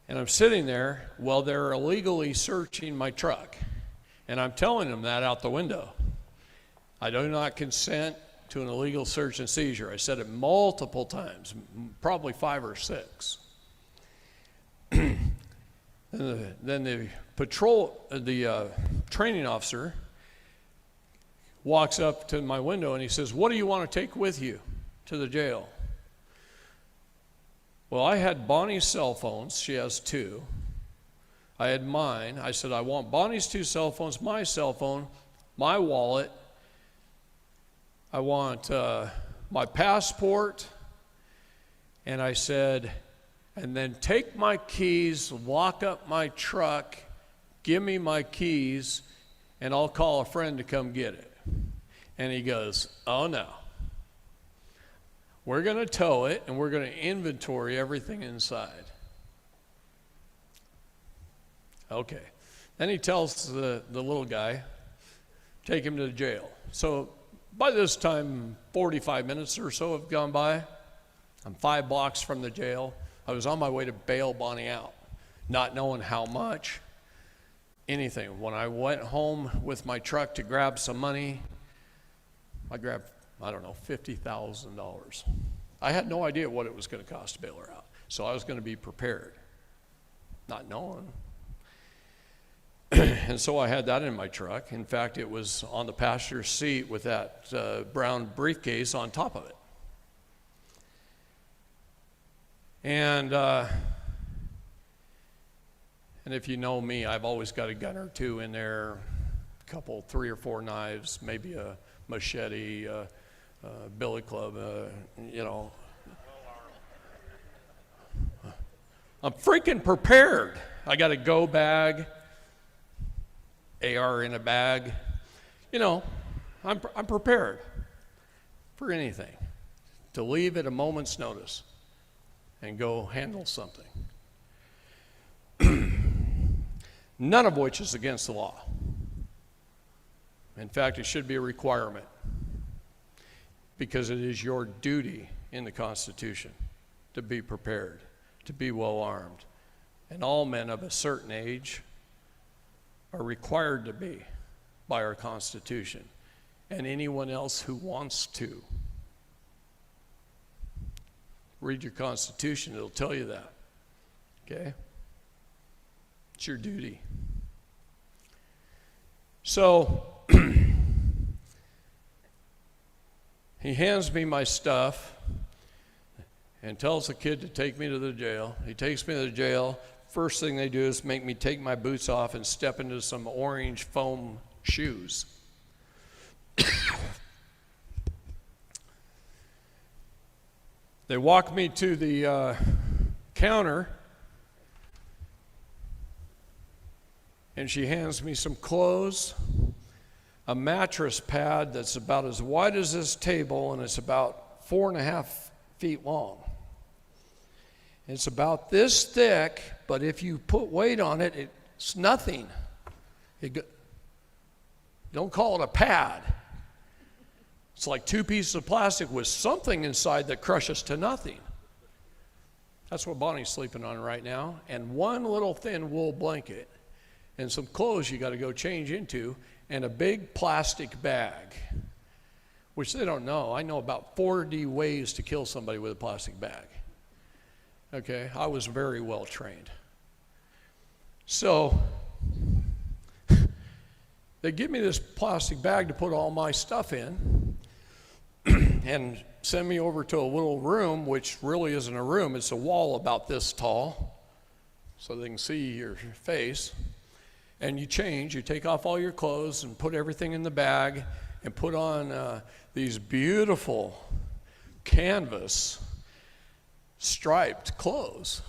And I'm sitting there while they're illegally searching my truck. And I'm telling them that out the window. I do not consent to an illegal search and seizure. I said it multiple times, probably 5 or 6. Then the training officer walks up to my window and he says, "What do you want to take with you to the jail?" Well, I had Bonnie's cell phones. She has 2. I had mine. I said, I want Bonnie's 2 cell phones, my cell phone, my wallet. I want my passport. And I said, and then take my keys, lock up my truck, give me my keys, and I'll call a friend to come get it. And he goes, oh no. We're going to tow it, and we're going to inventory everything inside. Okay. Then he tells the little guy, take him to the jail. So by this time, 45 minutes or so have gone by. I'm 5 blocks from the jail. I was on my way to bail Bonnie out, not knowing how much, anything. When I went home with my truck to grab some money, I grabbed, I don't know, $50,000. I had no idea what it was going to cost to bail her out, so I was going to be prepared, not knowing. And so I had that in my truck. In fact, it was on the passenger seat with that brown briefcase on top of it. And if you know me, I've always got a gun or 2 in there, a couple, 3 or 4 knives, maybe a machete, billy club, you know. I'm freaking prepared. I got a go bag, AR in a bag. You know, I'm prepared for anything, to leave at a moment's notice and go handle something. None of which is against the law. In fact, it should be a requirement, because it is your duty in the Constitution to be prepared, to be well armed. And all men of a certain age are required to be by our Constitution, and anyone else who wants to. Read your Constitution, it'll tell you that, okay? It's your duty. So, he hands me my stuff and tells the kid to take me to the jail. He takes me to the jail. First thing they do is make me take my boots off and step into some orange foam shoes. They walk me to the counter, and she hands me some clothes, a mattress pad that's about as wide as this table, and it's about 4.5 feet long. It's about this thick, but if you put weight on it, it's nothing. Don't call it a pad. It's like 2 pieces of plastic with something inside that crushes to nothing. That's what Bonnie's sleeping on right now, and one little thin wool blanket, and some clothes you got to go change into, and a big plastic bag, which they don't know. I know about 40 ways to kill somebody with a plastic bag. Okay, I was very well trained. So they give me this plastic bag to put all my stuff in and send me over to a little room, which really isn't a room. It's a wall about this tall, so they can see your face. And you change, you take off all your clothes and put everything in the bag and put on these beautiful canvas striped clothes.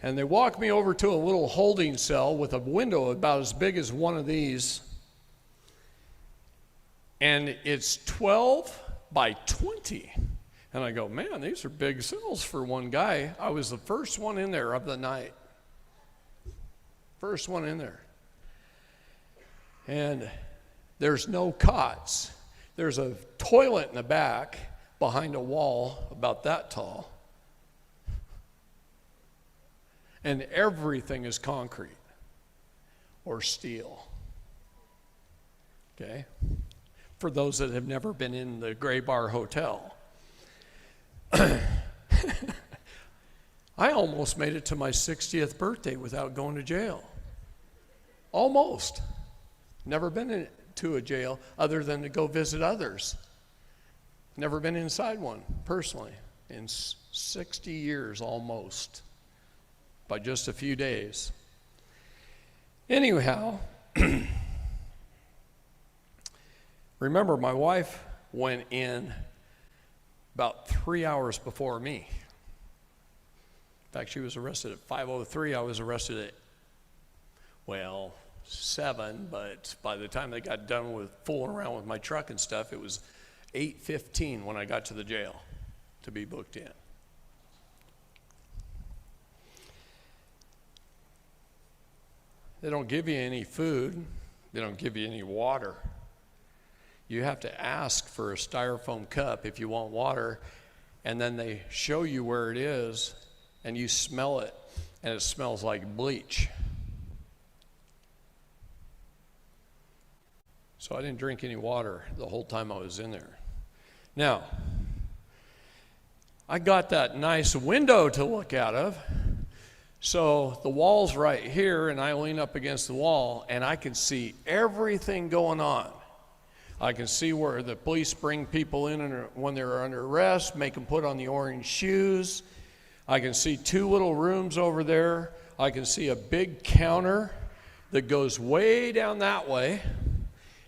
And they walk me over to a little holding cell with a window about as big as one of these. And it's 12 by 20. And I go, man, these are big cells for one guy. I was the first one in there of the night. First one in there. And there's no cots. There's a toilet in the back behind a wall about that tall. And everything is concrete or steel. Okay? For those that have never been in the Gray Bar Hotel. I almost made it to my 60th birthday without going to jail. Almost. Never been to a jail other than to go visit others. Never been inside one, personally, in 60 years almost, by just a few days. Anyhow, remember my wife went in about 3 hours before me. In fact, she was arrested at 5:03. I was arrested at, 7, but by the time they got done with fooling around with my truck and stuff, it was 8:15 when I got to the jail to be booked in. They don't give you any food. They don't give you any water. You have to ask for a styrofoam cup if you want water, and then they show you where it is, and you smell it, and it smells like bleach. So I didn't drink any water the whole time I was in there. Now, I got that nice window to look out of. So the wall's right here, and I lean up against the wall, and I can see everything going on. I can see where the police bring people in when they're under arrest, make them put on the orange shoes. I can see 2 little rooms over there. I can see a big counter that goes way down that way,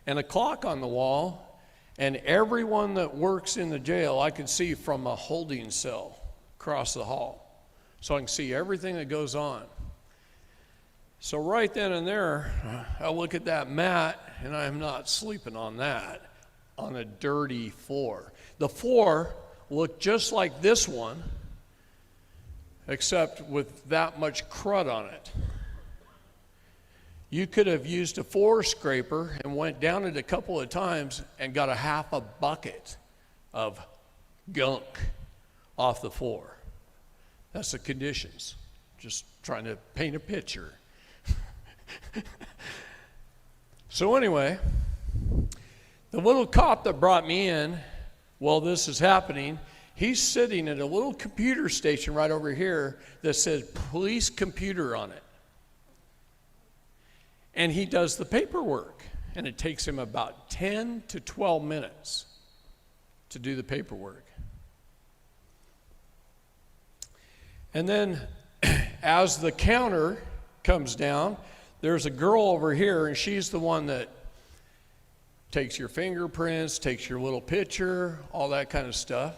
and a clock on the wall, and everyone that works in the jail I can see from a holding cell across the hall. So I can see everything that goes on. So right then and there, I look at that mat, and I'm not sleeping on that, on a dirty floor. The floor looked just like this one, except with that much crud on it. You could have used a floor scraper and went down it a couple of times and got a half a bucket of gunk off the floor. That's the conditions. Just trying to paint a picture. So anyway, the little cop that brought me in while this is happening, he's sitting at a little computer station right over here that says police computer on it. And he does the paperwork, and it takes him about 10 to 12 minutes to do the paperwork. And then as the counter comes down, there's a girl over here, and she's the one that takes your fingerprints, takes your little picture, all that kind of stuff.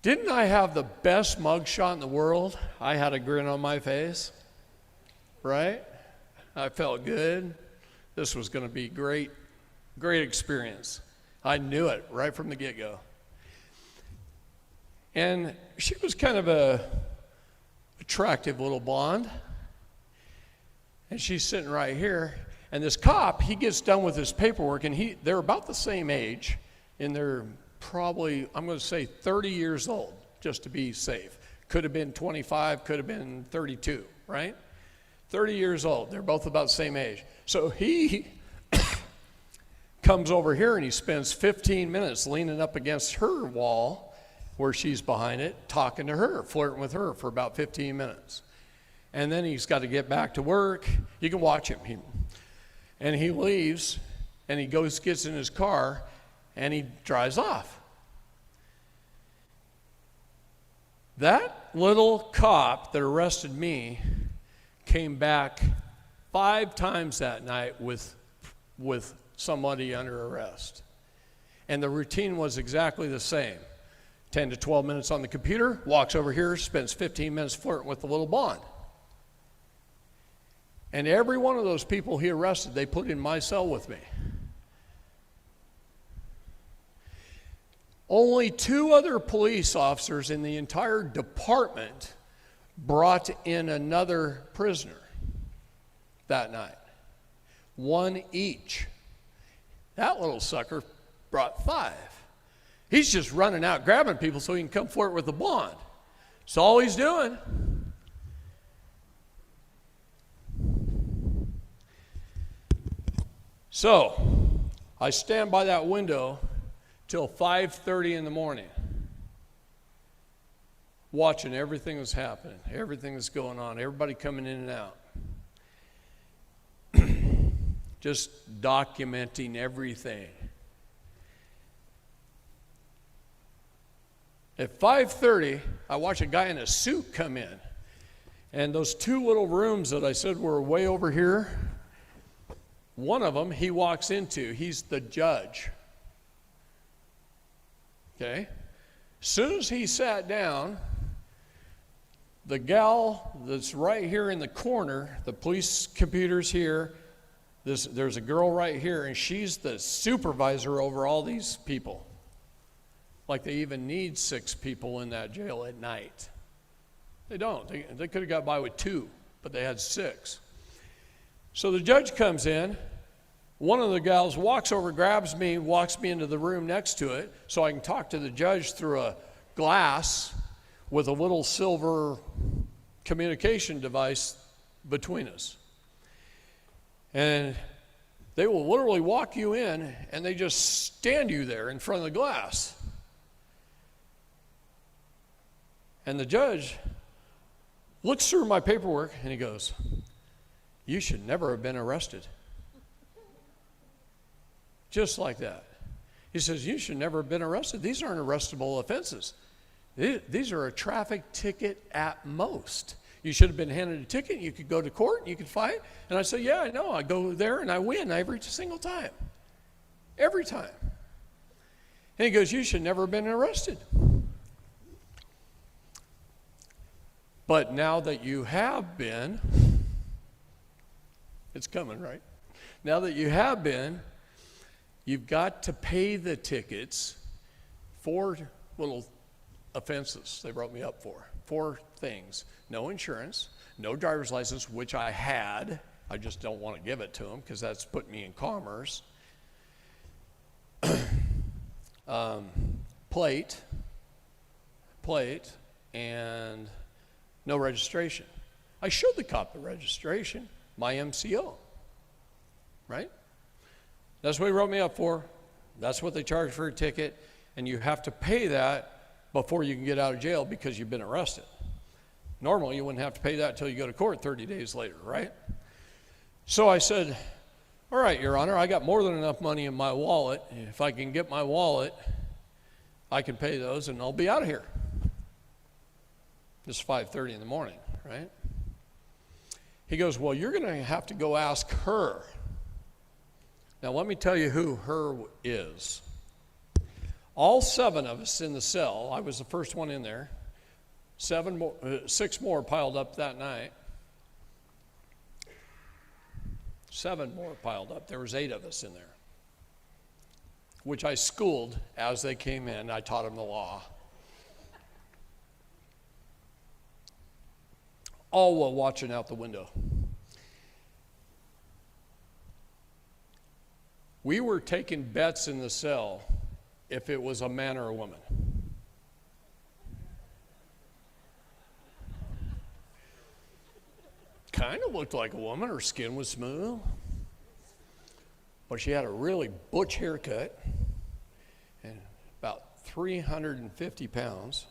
Didn't I have the best mugshot in the world? I had a grin on my face, right? I felt good. This was going to be great experience. I knew it right from the get-go. And she was kind of a attractive little blonde. And she's sitting right here. And this cop, he gets done with his paperwork, and they're about the same age, and they're probably, I'm going to say 30 years old, just to be safe. Could have been 25, could have been 32, right? 30 years old. They're both about the same age. So he comes over here, and he spends 15 minutes leaning up against her wall where she's behind it, talking to her, flirting with her for about 15 minutes. And then he's got to get back to work. You can watch him. And he leaves, and he gets in his car, and he drives off. That little cop that arrested me came back 5 times that night with somebody under arrest. And the routine was exactly the same. 10 to 12 minutes on the computer, walks over here, spends 15 minutes flirting with the little blonde. And every one of those people he arrested, they put in my cell with me. Only 2 other police officers in the entire department brought in another prisoner that night. 1 each. That little sucker brought 5. He's just running out grabbing people so he can come flirt with the blonde. That's all he's doing. So, I stand by that window till 5:30 in the morning, watching everything that's happening, everything that's going on, everybody coming in and out. Just documenting everything. At 5:30, I watch a guy in a suit come in. And those 2 little rooms that I said were way over here, one of them he walks into. He's the judge. Okay? As soon as he sat down, the gal that's right here in the corner, the police computer's here, there's a girl right here, and she's the supervisor over all these people. Like they even need 6 people in that jail at night. They don't. They could have got by with 2, but they had 6. So the judge comes in. One of the gals walks over, grabs me, walks me into the room next to it so I can talk to the judge through a glass with a little silver communication device between us. And they will literally walk you in, and they just stand you there in front of the glass. And the judge looks through my paperwork, and he goes, "You should never have been arrested." Just like that. He says, "You should never have been arrested. These aren't arrestable offenses. These are a traffic ticket at most. You should have been handed a ticket. You could go to court. You could fight." And I said, "Yeah, I know. I go there and I win every single time. Every time." And he goes, "You should never have been arrested. But now that you have been," it's coming, right? "Now that you have been, you've got to pay the tickets, 4 little offenses they brought me up for. 4 things. No insurance, no driver's license, which I had. I just don't want to give it to them because that's putting me in commerce. Plate, and no registration. I showed the cop the registration, my MCO, right? That's what he wrote me up for. That's what they charge for a ticket, and you have to pay that before you can get out of jail because you've been arrested. Normally, you wouldn't have to pay that until you go to court 30 days later, right? So I said, "All right, Your Honor, I got more than enough money in my wallet. If I can get my wallet, I can pay those, and I'll be out of here." This is 5:30 in the morning, right? He goes, "Well, you're going to have to go ask her." Now, let me tell you who her is. All 7 of us in the cell. I was the first one in there. 6 more piled up that night. 7 more piled up. There was 8 of us in there, which I schooled as they came in. I taught them the law. All while watching out the window. We were taking bets in the cell if it was a man or a woman. Kind of looked like a woman. Her skin was smooth. But she had a really butch haircut and about 350 pounds.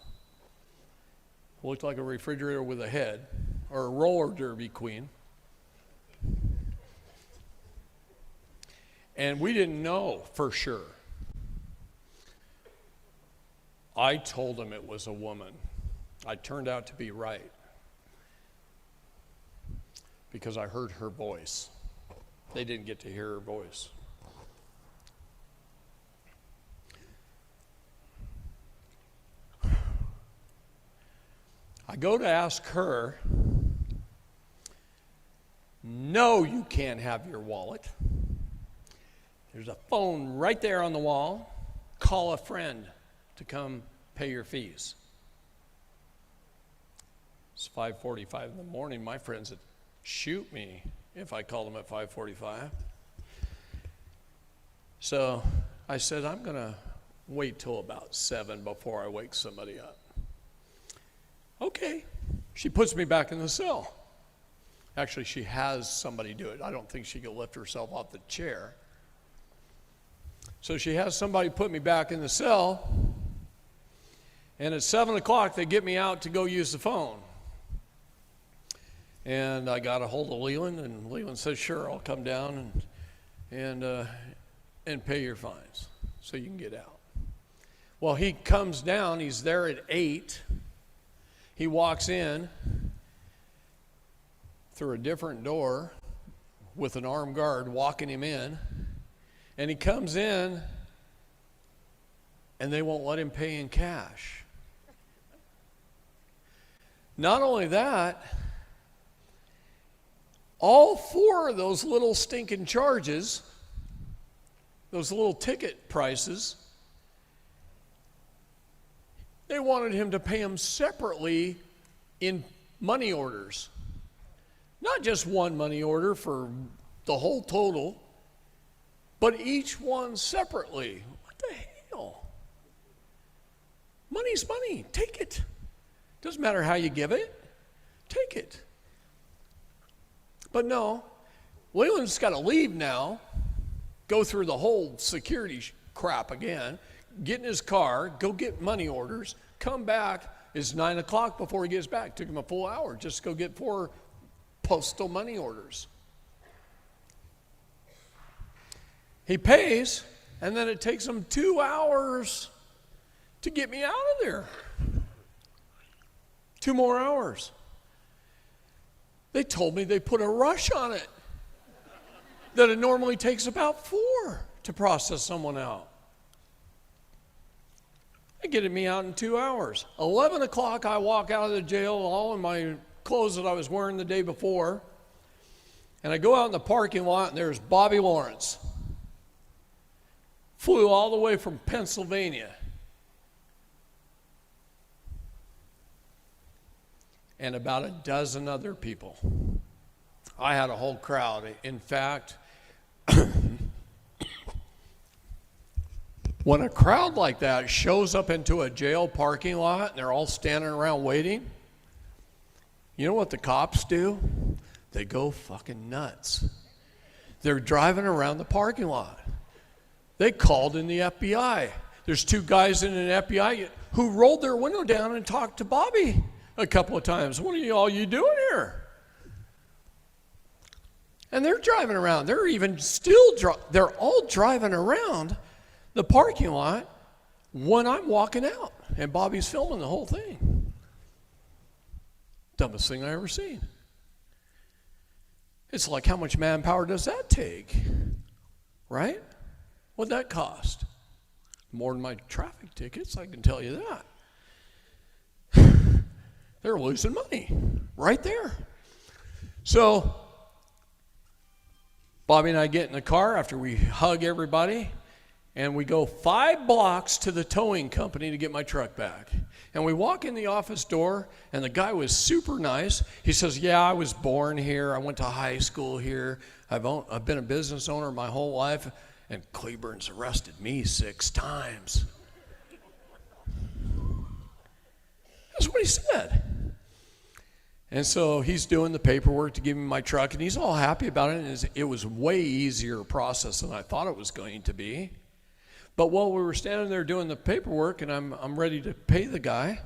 Looked like a refrigerator with a head, or a roller derby queen. And we didn't know for sure. I told them it was a woman. I turned out to be right because I heard her voice. They didn't get to hear her voice. I go to ask her, no, you can't have your wallet. There's a phone right there on the wall. Call a friend to come pay your fees. It's 5:45 in the morning. My friends would shoot me if I called them at 5:45. So I said, I'm going to wait till about 7 before I wake somebody up. Okay. She puts me back in the cell. Actually, she has somebody do it. I don't think she can lift herself off the chair. So she has somebody put me back in the cell. And at 7 o'clock, they get me out to go use the phone. And I got a hold of Leland, and Leland says, sure, I'll come down and pay your fines so you can get out. Well, he comes down. He's there at 8. He walks in through a different door with an armed guard walking him in. And he comes in, and they won't let him pay in cash. Not only that, all 4 of those little stinking charges, those little ticket prices, they wanted him to pay them separately in money orders. Not just one money order for the whole total, but each one separately. What the hell? Money's money. Take it. Doesn't matter how you give it. Take it. But no, Leland's got to leave now, go through the whole security crap again, get in his car, go get money orders, come back. It's 9 o'clock before he gets back. Took him a full hour just to go get 4 postal money orders. He pays, and then it takes him 2 hours to get me out of there. 2 more hours. They told me they put a rush on it, that it normally takes about 4 to process someone out. They get me out in 2 hours. 11 o'clock, I walk out of the jail, all in my clothes that I was wearing the day before, and I go out in the parking lot, and there's Bobby Lawrence. Flew all the way from Pennsylvania. And about a dozen other people. I had a whole crowd. In fact, when a crowd like that shows up into a jail parking lot and they're all standing around waiting, you know what the cops do? They go fucking nuts. They're driving around the parking lot. They called in the FBI. There's 2 guys in an FBI who rolled their window down and talked to Bobby a couple of times. What are all you doing here? And they're driving around. They're even still, they're all driving around the parking lot when I'm walking out. And Bobby's filming the whole thing. Dumbest thing I ever seen. It's like, how much manpower does that take? Right? What'd that cost? More than my traffic tickets, I can tell you that. They're losing money right there. So Bobby and I get in the car after we hug everybody, and we go 5 blocks to the towing company to get my truck back. And we walk in the office door, and the guy was super nice. He says, yeah, I was born here. I went to high school here. I've been a business owner my whole life, and Cleburne's arrested me 6 times. That's what he said. And so he's doing the paperwork to give me my truck, and he's all happy about it, and it was way easier process than I thought it was going to be. But while we were standing there doing the paperwork and I'm ready to pay the guy,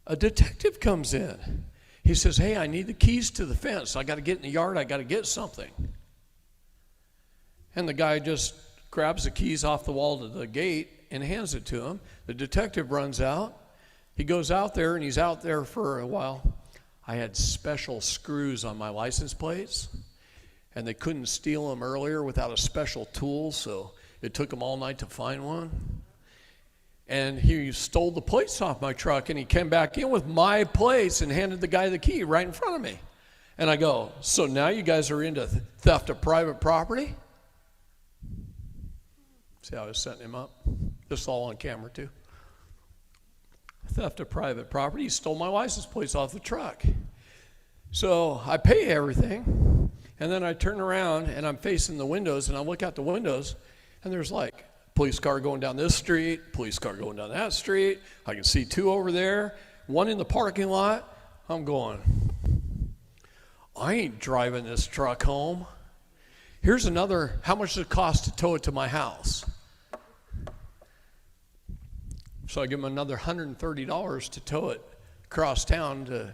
a detective comes in. He says, hey, I need the keys to the fence. I got to get in the yard. I got to get something. And the guy just grabs the keys off the wall to the gate and hands it to him. The detective runs out. He goes out there, and he's out there for a while. I had special screws on my license plates, and they couldn't steal them earlier without a special tool, so it took them all night to find one. And he stole the plates off my truck, and he came back in with my plates and handed the guy the key right in front of me. And I go, so now you guys are into theft of private property? See how I was setting him up? This is all on camera too. Theft of private property. He stole my license plates off the truck. So I pay everything, and then I turn around, and I'm facing the windows, and I look out the windows, and there's like police car going down this street, police car going down that street. I can see 2 over there, 1 in the parking lot. I'm going, I ain't driving this truck home. Here's another, how much does it cost to tow it to my house? So I give him another $130 to tow it across town to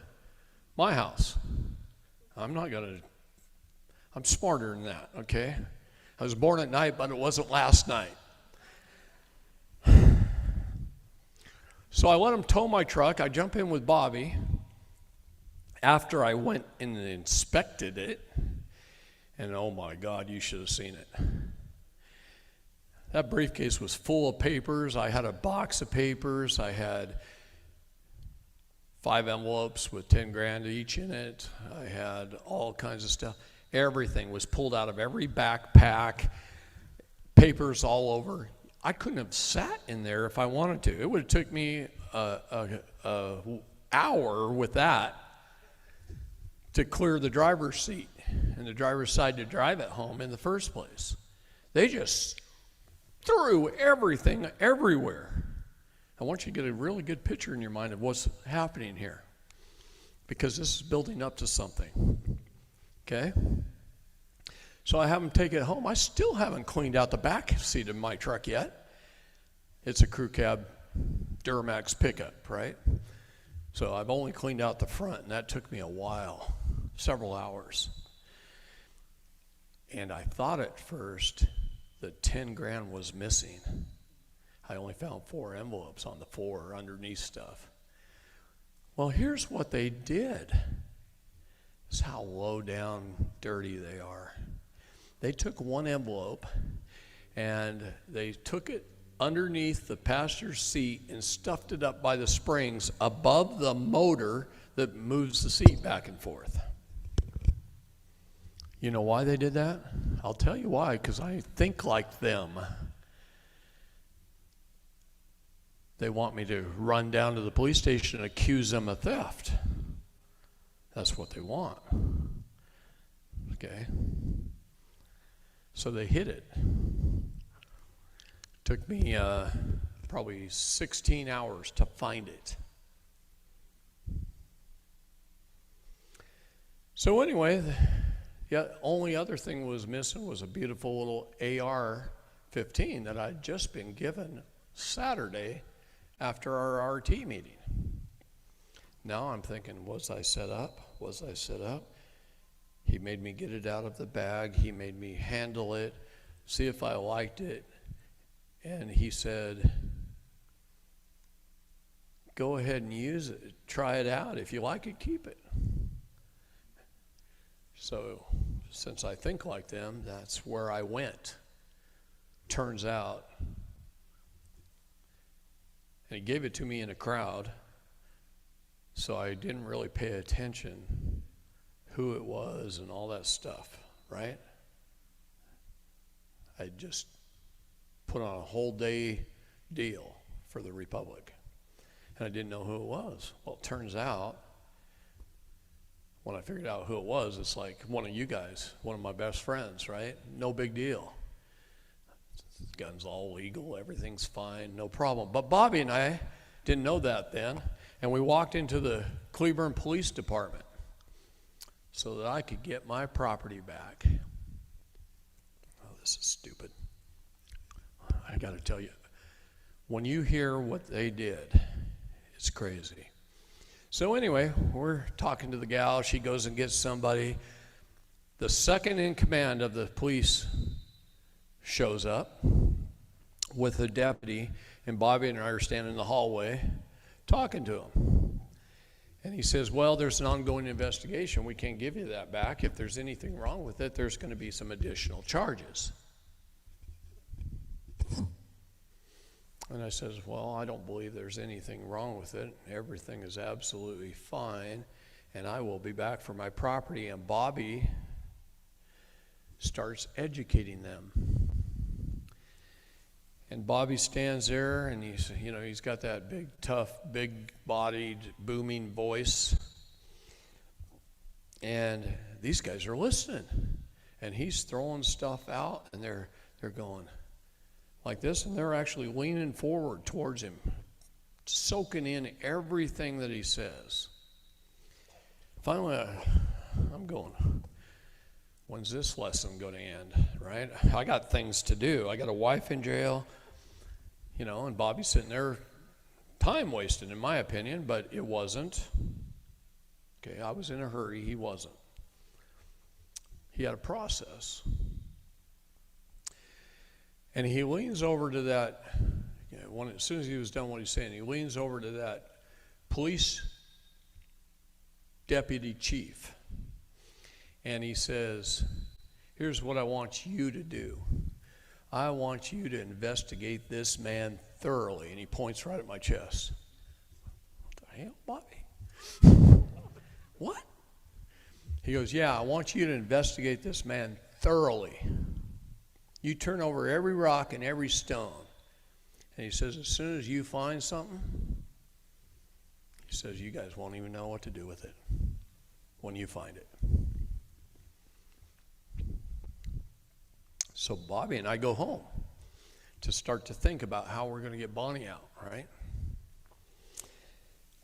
my house. I'm smarter than that, okay? I was born at night, but it wasn't last night. So I let him tow my truck. I jump in with Bobby after I went and inspected it. And oh my God, you should have seen it. That briefcase was full of papers. I had a box of papers. I had 5 envelopes with 10 grand each in it. I had all kinds of stuff. Everything was pulled out of every backpack, papers all over. I couldn't have sat in there if I wanted to. It would have took me an hour with that to clear the driver's seat and the driver's side to drive it home in the first place. They just threw everything everywhere. I want you to get a really good picture in your mind of what's happening here, because this is building up to something. Okay? So I have them take it home. I still haven't cleaned out the back seat of my truck yet. It's a crew cab Duramax pickup, right? So I've only cleaned out the front, and that took me a while, several hours. And I thought at first that 10 grand was missing. I only found 4 envelopes on the floor underneath stuff. Well, here's what they did. This is how low down dirty they are. They took 1 envelope and they took it underneath the passenger seat and stuffed it up by the springs above the motor that moves the seat back and forth. You know why they did that? I'll tell you why, because I think like them. They want me to run down to the police station and accuse them of theft. That's what they want. Okay? So they hid it. Took me probably 16 hours to find it. So anyway, the only other thing was missing was a beautiful little AR-15 that I'd just been given Saturday after our RT meeting. Now I'm thinking, was I set up? Was I set up? He made me get it out of the bag. He made me handle it, see if I liked it. And he said, go ahead and use it. Try it out. If you like it, keep it. So since I think like them, that's where I went. Turns out And he gave it to me in a crowd, so I didn't really pay attention who it was and all that stuff, right? I just put on a whole day deal for the Republic, and I didn't know who it was. Well, it turns out, when I figured out who it was, it's like one of you guys, one of my best friends, right? No big deal. The gun's all legal, everything's fine, no problem. But Bobby and I didn't know that then, and we walked into the Cleburne Police Department so that I could get my property back. Oh, this is stupid. I got to tell you, when you hear what they did, it's crazy. So anyway, we're talking to the gal. She goes and gets somebody. The second in command of the police shows up with a deputy, and Bobby and I are standing in the hallway talking to him. And he says, well, there's an ongoing investigation. We can't give you that back. If there's anything wrong with it, there's going to be some additional charges. And I says, well, I don't believe there's anything wrong with it. Everything is absolutely fine, and I will be back for my property. And Bobby starts educating them. And Bobby stands there, and he's got that big, tough, big-bodied, booming voice. And these guys are listening. And he's throwing stuff out, and they're going like this, and they're actually leaning forward towards him, soaking in everything that he says. Finally, I'm going, when's this lesson going to end, right? I got things to do. I got a wife in jail, and Bobby's sitting there, time wasting in my opinion, but it wasn't. Okay, I was in a hurry. He wasn't. He had a process. And he leans over to that, as soon as he was done what he's saying, he leans over to that police deputy chief. And he says, here's what I want you to do. I want you to investigate this man thoroughly. And he points right at my chest. What the hell, Bobby? What? He goes, yeah, I want you to investigate this man thoroughly. You turn over every rock and every stone. And he says, as soon as you find something, he says, you guys won't even know what to do with it when you find it. So Bobby and I go home to start to think about how we're going to get Bonnie out, right?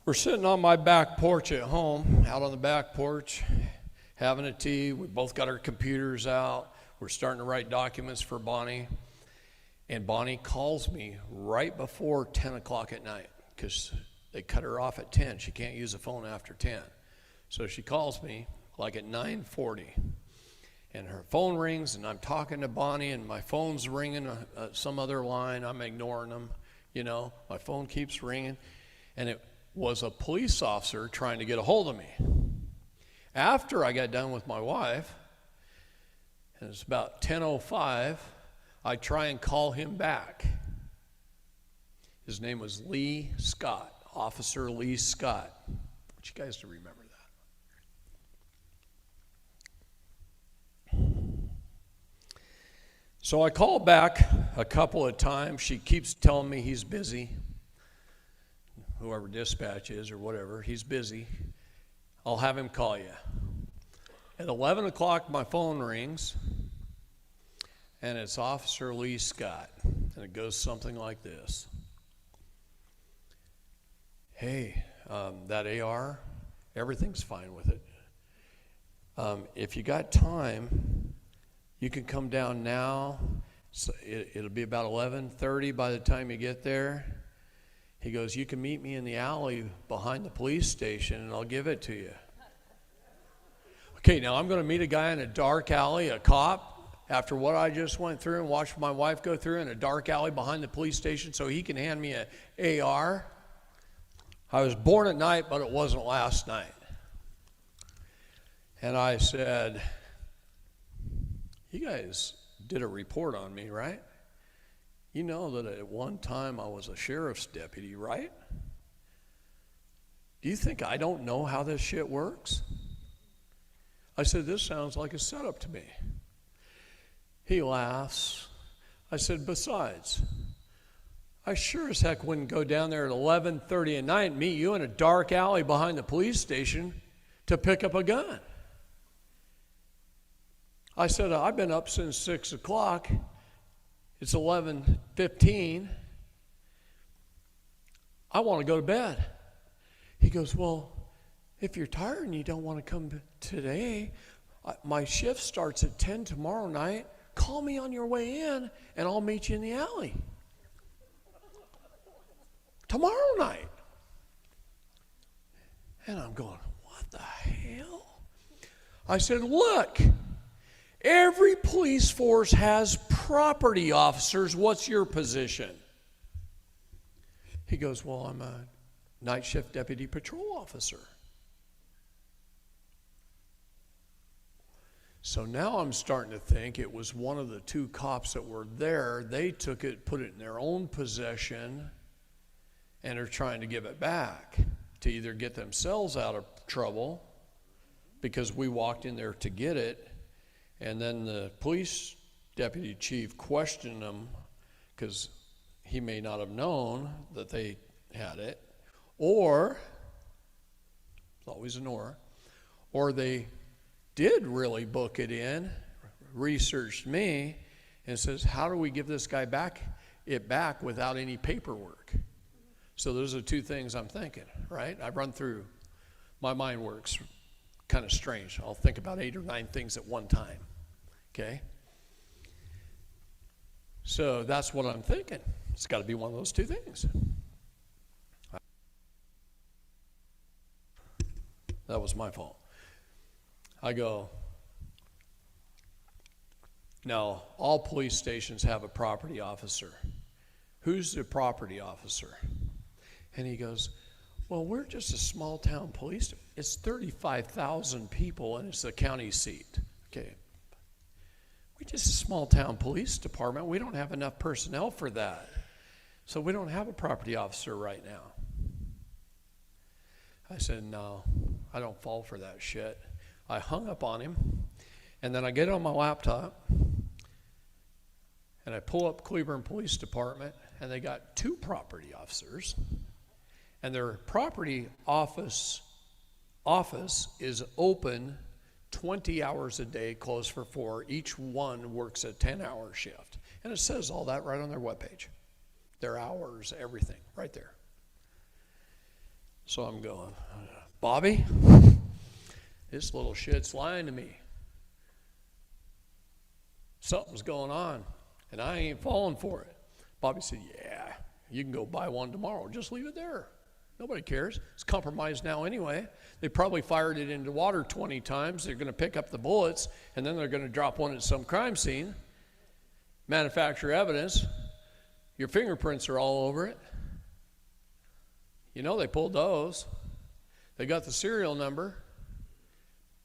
We're sitting on my back porch at home, out on the back porch, having a tea. We both got our computers out. We're starting to write documents for Bonnie. And Bonnie calls me right before 10 o'clock at night because they cut her off at 10. She can't use the phone after 10. So she calls me like at 9:40. And her phone rings, and I'm talking to Bonnie, and my phone's ringing some other line. I'm ignoring them. My phone keeps ringing. And it was a police officer trying to get a hold of me. After I got done with my wife, and it's about 10:05, I try and call him back. His name was Lee Scott, Officer Lee Scott. I want you guys to remember that. So I call back a couple of times. She keeps telling me he's busy. Whoever dispatch is or whatever, he's busy. I'll have him call you. At 11 o'clock, my phone rings, and it's Officer Lee Scott, and it goes something like this. Hey, that AR, everything's fine with it. If you got time, you can come down now. So it'll be about 11:30 by the time you get there. He goes, you can meet me in the alley behind the police station, and I'll give it to you. Okay, now I'm going to meet a guy in a dark alley, a cop, after what I just went through and watched my wife go through in a dark alley behind the police station so he can hand me an AR. I was born at night, but it wasn't last night. And I said, you guys did a report on me, right? You know that at one time I was a sheriff's deputy, right? Do you think I don't know how this shit works? I said, this sounds like a setup to me. He laughs. I said, besides, I sure as heck wouldn't go down there at 11:30 at night and meet you in a dark alley behind the police station to pick up a gun. I said, I've been up since 6 o'clock. It's 11:15. I want to go to bed. He goes, well, if you're tired and you don't want to come today, my shift starts at 10 tomorrow night. Call me on your way in and I'll meet you in the alley. Tomorrow night. And I'm going, what the hell? I said, look, every police force has property officers. What's your position? He goes, well, I'm a night shift deputy patrol officer. So now I'm starting to think it was one of the two cops that were there. They took it, put it in their own possession, and are trying to give it back to either get themselves out of trouble because we walked in there to get it, and then the police deputy chief questioned them because he may not have known that they had it, or, it's always an or they did really book it in, researched me, and says, how do we give this guy it back without any paperwork? So those are two things I'm thinking, right? I run through, my mind works kind of strange. I'll think about 8 or 9 things at one time, okay? So that's what I'm thinking. It's got to be one of those two things. That was my fault. I go, now, all police stations have a property officer. Who's the property officer? And he goes, well, we're just a small town police. It's 35,000 people and it's the county seat. Okay. We're just a small town police department. We don't have enough personnel for that. So we don't have a property officer right now. I said, no, I don't fall for that shit. I hung up on him, and then I get on my laptop, and I pull up Cleburne Police Department, and they got 2 property officers, and their property office is open 20 hours a day, closed for 4. Each one works a 10-hour shift. And it says all that right on their webpage. Their hours, everything, right there. So I'm going, Bobby, this little shit's lying to me. Something's going on, and I ain't falling for it. Bobby said, yeah, you can go buy one tomorrow. Just leave it there. Nobody cares. It's compromised now anyway. They probably fired it into water 20 times. They're going to pick up the bullets, and then they're going to drop one at some crime scene, manufacture evidence. Your fingerprints are all over it. You know they pulled those. They got the serial number.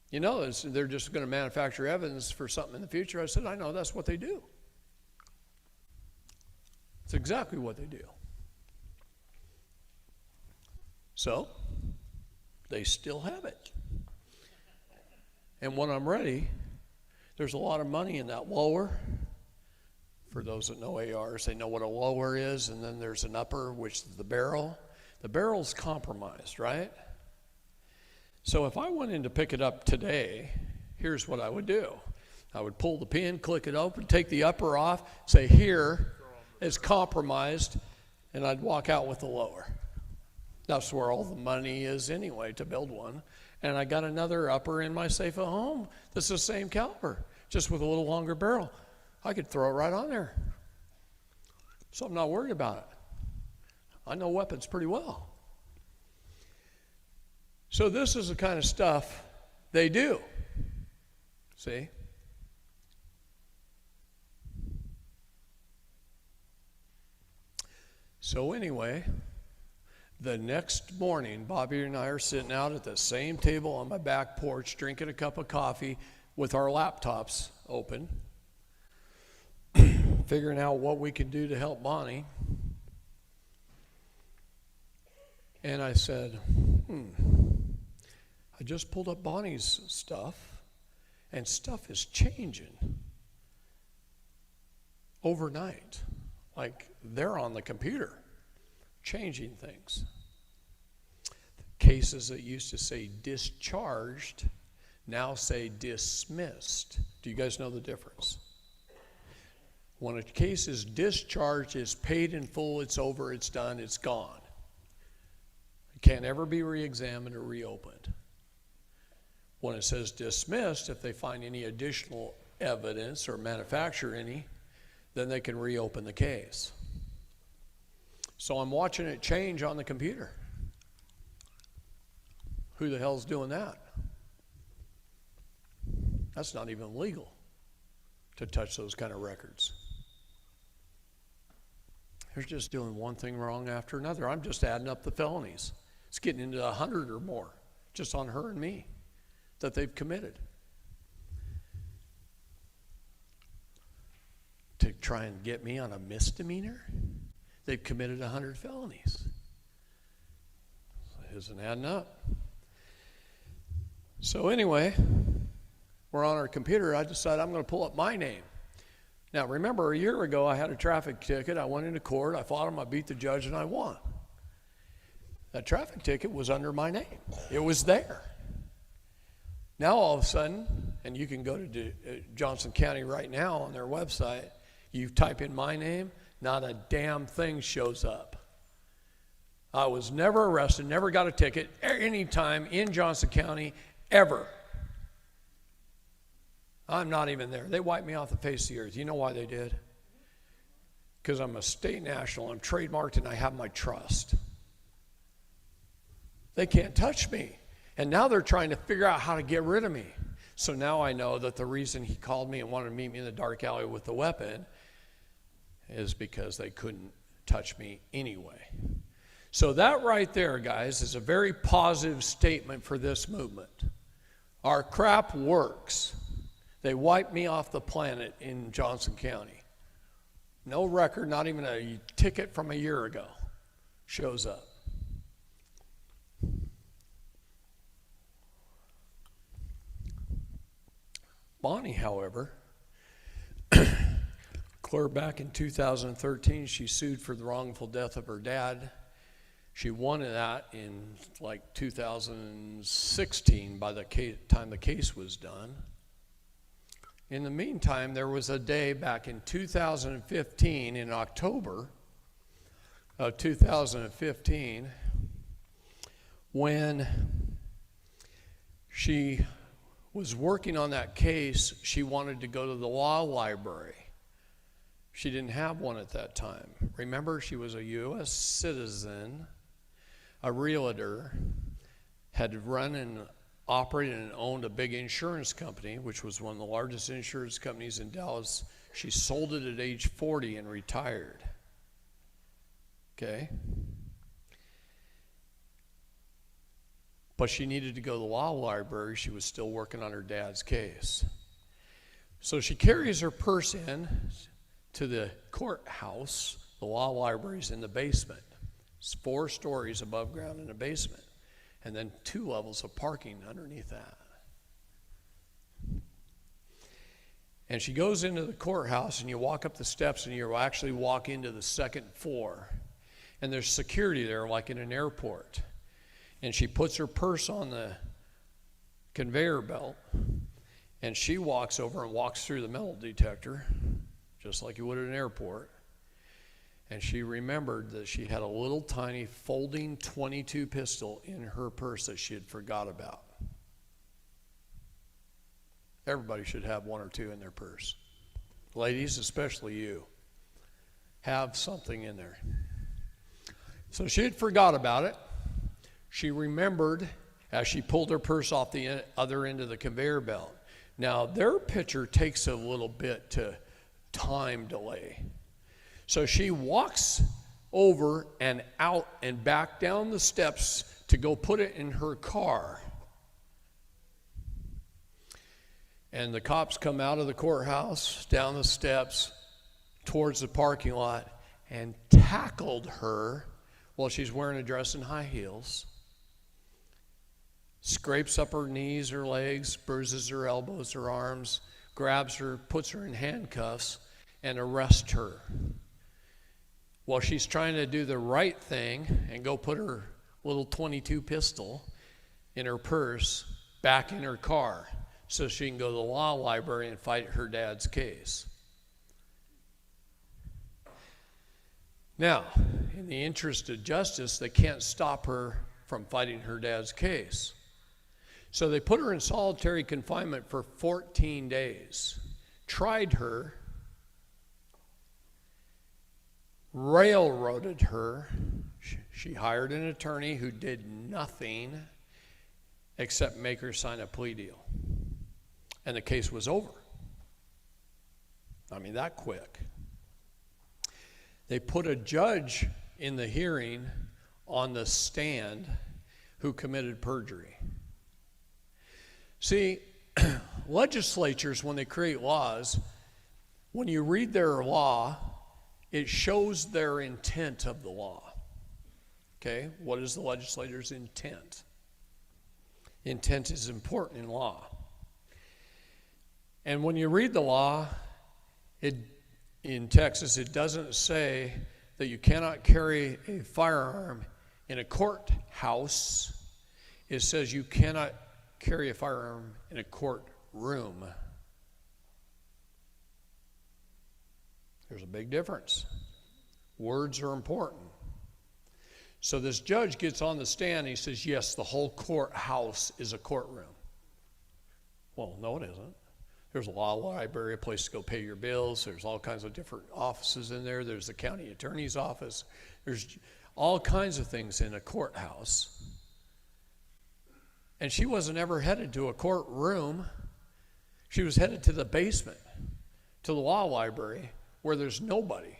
You know they're just going to manufacture evidence for something in the future. I said, I know, that's what they do. It's exactly what they do. So, they still have it. And when I'm ready, there's a lot of money in that lower. For those that know ARs, they know what a lower is, and then there's an upper, which is the barrel. The barrel's compromised, right? So if I went in to pick it up today, here's what I would do. I would pull the pin, click it open, take the upper off, say here, it's compromised, and I'd walk out with the lower. That's where all the money is anyway to build one. And I got another upper in my safe at home that's the same caliber, just with a little longer barrel. I could throw it right on there. So I'm not worried about it. I know weapons pretty well. So this is the kind of stuff they do. See? So anyway, the next morning, Bobby and I are sitting out at the same table on my back porch, drinking a cup of coffee with our laptops open, figuring out what we can do to help Bonnie. And I said, I just pulled up Bonnie's stuff, and stuff is changing overnight. Like they're on the computer, changing things. Cases that used to say discharged now say dismissed. Do you guys know the difference? When a case is discharged, it's paid in full, it's over, it's done, it's gone. It can't ever be re-examined or reopened. When it says dismissed, if they find any additional evidence or manufacture any, then they can reopen the case. So I'm watching it change on the computer. Who the hell's doing that? That's not even legal to touch those kind of records. They're just doing one thing wrong after another. I'm just adding up the felonies. It's getting into 100 or more just on her and me that they've committed. To try and get me on a misdemeanor, they've committed 100 felonies. It isn't adding up. So anyway, we're on our computer. I decided I'm going to pull up my name. Now remember, a year ago I had a traffic ticket. I went into court. I fought him. I beat the judge and I won. That traffic ticket was under my name. It was there. Now all of a sudden, and you can go to Johnson County right now on their website, you type in my name, not a damn thing shows up. I was never arrested, never got a ticket any time in Johnson County, ever. I'm not even there. They wiped me off the face of the earth. You know why they did? Because I'm a state national, I'm trademarked, and I have my trust. They can't touch me. And now they're trying to figure out how to get rid of me. So now I know that the reason he called me and wanted to meet me in the dark alley with the weapon is because they couldn't touch me anyway. So that right there, guys, is a very positive statement for this movement. Our crap works. They wiped me off the planet in Johnson County. No record, not even a ticket from a year ago shows up. Bonnie, however, clear back in 2013, she sued for the wrongful death of her dad. She won that in like 2016 by the time the case was done. In the meantime, there was a day back in 2015, in October of 2015, when she was working on that case. She wanted to go to the law library. She didn't have one at that time. Remember, she was a U.S. citizen, a realtor, had run and operated and owned a big insurance company, which was one of the largest insurance companies in Dallas. She sold it at age 40 and retired. Okay? But she needed to go to the law library. She was still working on her dad's case. So she carries her purse in to the courthouse. The law library's in the basement. It's 4 stories above ground in the basement. And then 2 levels of parking underneath that. And she goes into the courthouse, and you walk up the steps, and you actually walk into the 2nd floor. And there's security there like in an airport. And she puts her purse on the conveyor belt, and she walks over and walks through the metal detector, just like you would at an airport. And she remembered that she had a little tiny folding .22 pistol in her purse that she had forgot about. Everybody should have 1 or 2 in their purse. Ladies, especially you, have something in there. So she had forgot about it. She remembered as she pulled her purse off the other end of the conveyor belt. Now, their picture takes a little bit to time delay. So she walks over and out and back down the steps to go put it in her car. And the cops come out of the courthouse, down the steps, towards the parking lot and tackled her while she's wearing a dress and high heels, scrapes up her knees, her legs, bruises her elbows, her arms, grabs her, puts her in handcuffs, and arrests her. While she's trying to do the right thing and go put her little .22 pistol in her purse back in her car so she can go to the law library and fight her dad's case. Now, in the interest of justice, they can't stop her from fighting her dad's case. So they put her in solitary confinement for 14 days, tried her, railroaded her. She hired an attorney who did nothing except make her sign a plea deal. And the case was over. I mean, that quick. They put a judge in the hearing on the stand who committed perjury. See, legislatures, when they create laws, when you read their law, it shows their intent of the law. Okay? What is the legislator's intent? Intent is important in law. And when you read the law, in Texas, it doesn't say that you cannot carry a firearm in a courthouse. It says you cannot carry a firearm in a courtroom. There's a big difference. Words are important. So this judge gets on the stand and he says, yes, the whole courthouse is a courtroom. Well, no, it isn't. There's a law library, a place to go pay your bills. There's all kinds of different offices in there. There's the county attorney's office. There's all kinds of things in a courthouse. And she wasn't ever headed to a courtroom. She was headed to the basement, to the law library, where there's nobody.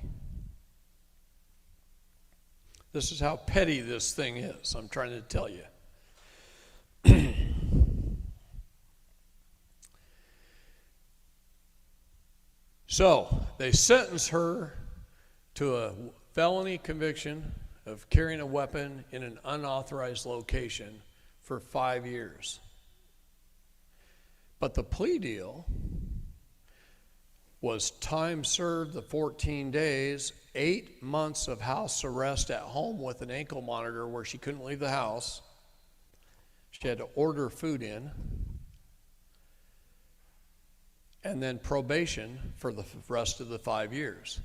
This is how petty this thing is, I'm trying to tell you. So, they sentence her to a felony conviction of carrying a weapon in an unauthorized location for 5 years. But the plea deal was time served, the 14 days, 8 months of house arrest at home with an ankle monitor where she couldn't leave the house. She had to order food in. And then probation for the rest of the 5 years.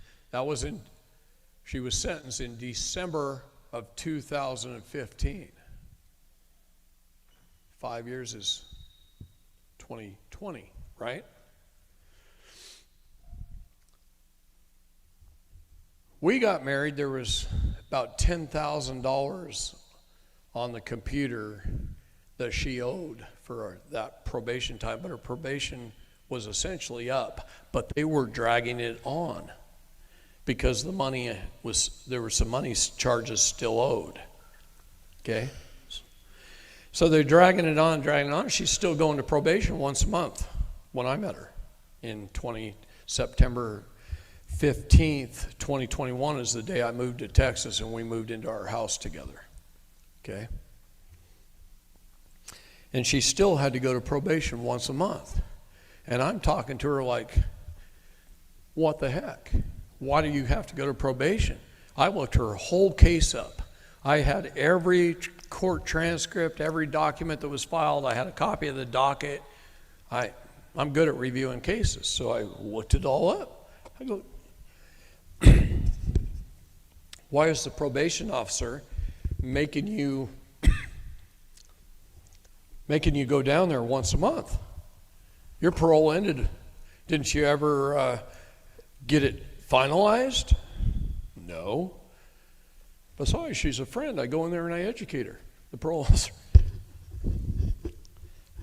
She was sentenced in December of 2015. 5 years is 2020, right? We got married, there was about $10,000 on the computer that she owed for that probation time, but her probation was essentially up, but they were dragging it on because there were some money charges still owed. Okay? So they're dragging it on. She's still going to probation once a month when I met her in September 15th, 2021 is the day I moved to Texas and we moved into our house together. Okay? And she still had to go to probation once a month. And I'm talking to her like, what the heck? Why do you have to go to probation? I looked her whole case up. I had every court transcript, every document that was filed. I had a copy of the docket. I'm good at reviewing cases, so I looked it all up. I go, why is the probation officer making you go down there once a month? Your parole ended. Didn't you ever get it finalized? No. Besides, she's a friend. I go in there and I educate her. The parole officer.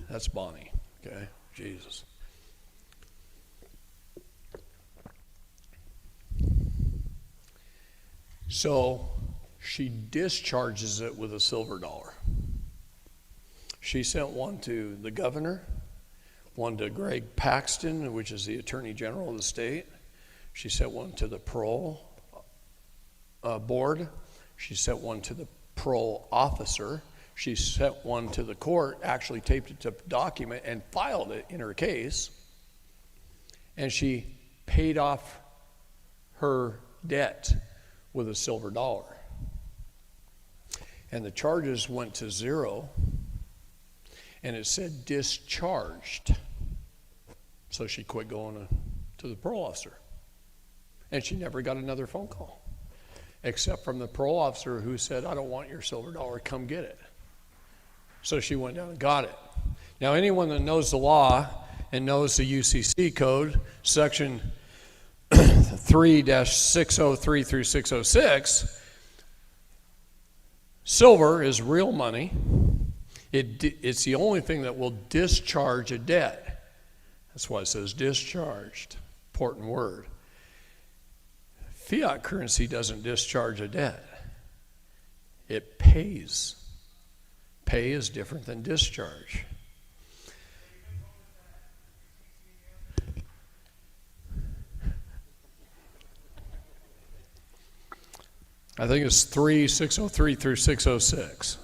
That's Bonnie. Okay? Jesus. So she discharges it with a silver dollar. She sent one to the governor, one to Greg Paxton, which is the Attorney General of the state. She sent one to the parole board. She sent one to the parole officer. She sent one to the court, actually taped it to document and filed it in her case. And she paid off her debt with a silver dollar. And the charges went to 0, and it said discharged. So she quit going to the parole officer. And she never got another phone call, except from the parole officer who said, I don't want your silver dollar, come get it. So she went down and got it. Now, anyone that knows the law and knows the UCC code, section 3-603 through 606, silver is real money. It's the only thing that will discharge a debt. That's why it says discharged. Important word. Fiat currency doesn't discharge a debt. It pays. Pay is different than discharge. I think it's 603 through 606.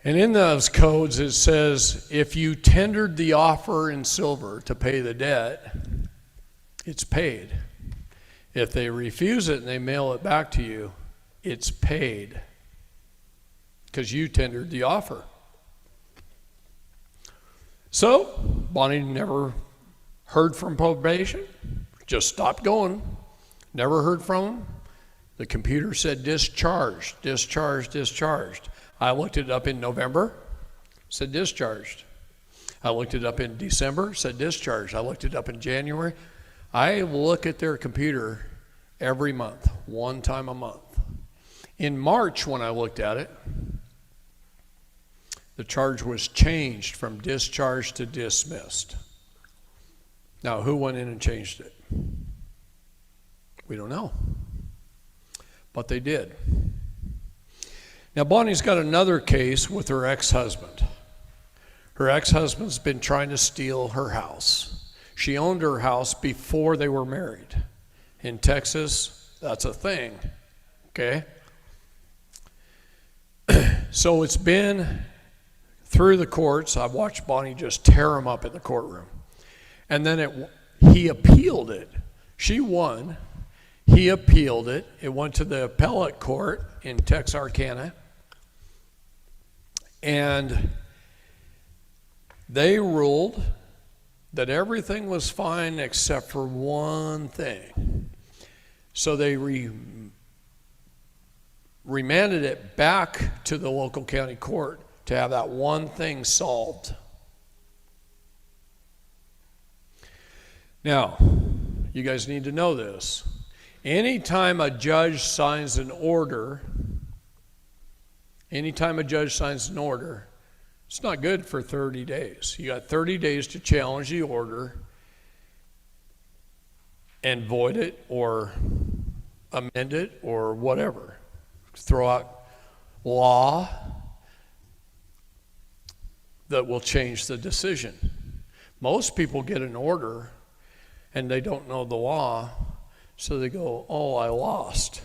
And in those codes it says, if you tendered the offer in silver to pay the debt, it's paid. If they refuse it and they mail it back to you, it's paid. Because you tendered the offer. So, Bonnie never heard from probation. Just stopped going. Never heard from him. The computer said discharged, discharged, discharged. I looked it up in November, said discharged. I looked it up in December, said discharged. I looked it up in January. I look at their computer every month, one time a month. In March, when I looked at it, the charge was changed from discharged to dismissed. Now, who went in and changed it? We don't know. But they did. Now, Bonnie's got another case with her ex-husband. Her ex-husband's been trying to steal her house. She owned her house before they were married. In Texas, that's a thing, okay? So it's been through the courts. I've watched Bonnie just tear them up in the courtroom. And then he appealed it. She won. He appealed it. It went to the appellate court in Texarkana. And they ruled that everything was fine except for one thing. So they remanded it back to the local county court to have that one thing solved. Now, you guys need to know this. Anytime a judge signs an order, it's not good for 30 days. You got 30 days to challenge the order and void it or amend it or whatever. Throw out law that will change the decision. Most people get an order and they don't know the law, so they go, oh, I lost,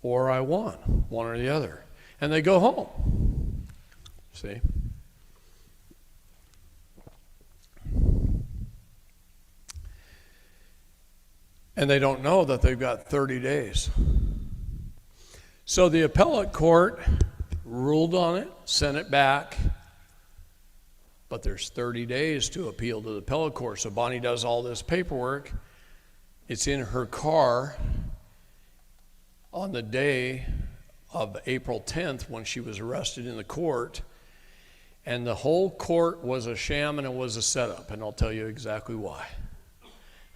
or I won, one or the other. And they go home. See? And they don't know that they've got 30 days. So the appellate court ruled on it, sent it back, but there's 30 days to appeal to the appellate court. So Bonnie does all this paperwork. It's in her car on the day of April 10th when she was arrested in the court. And the whole court was a sham and it was a setup. And I'll tell you exactly why.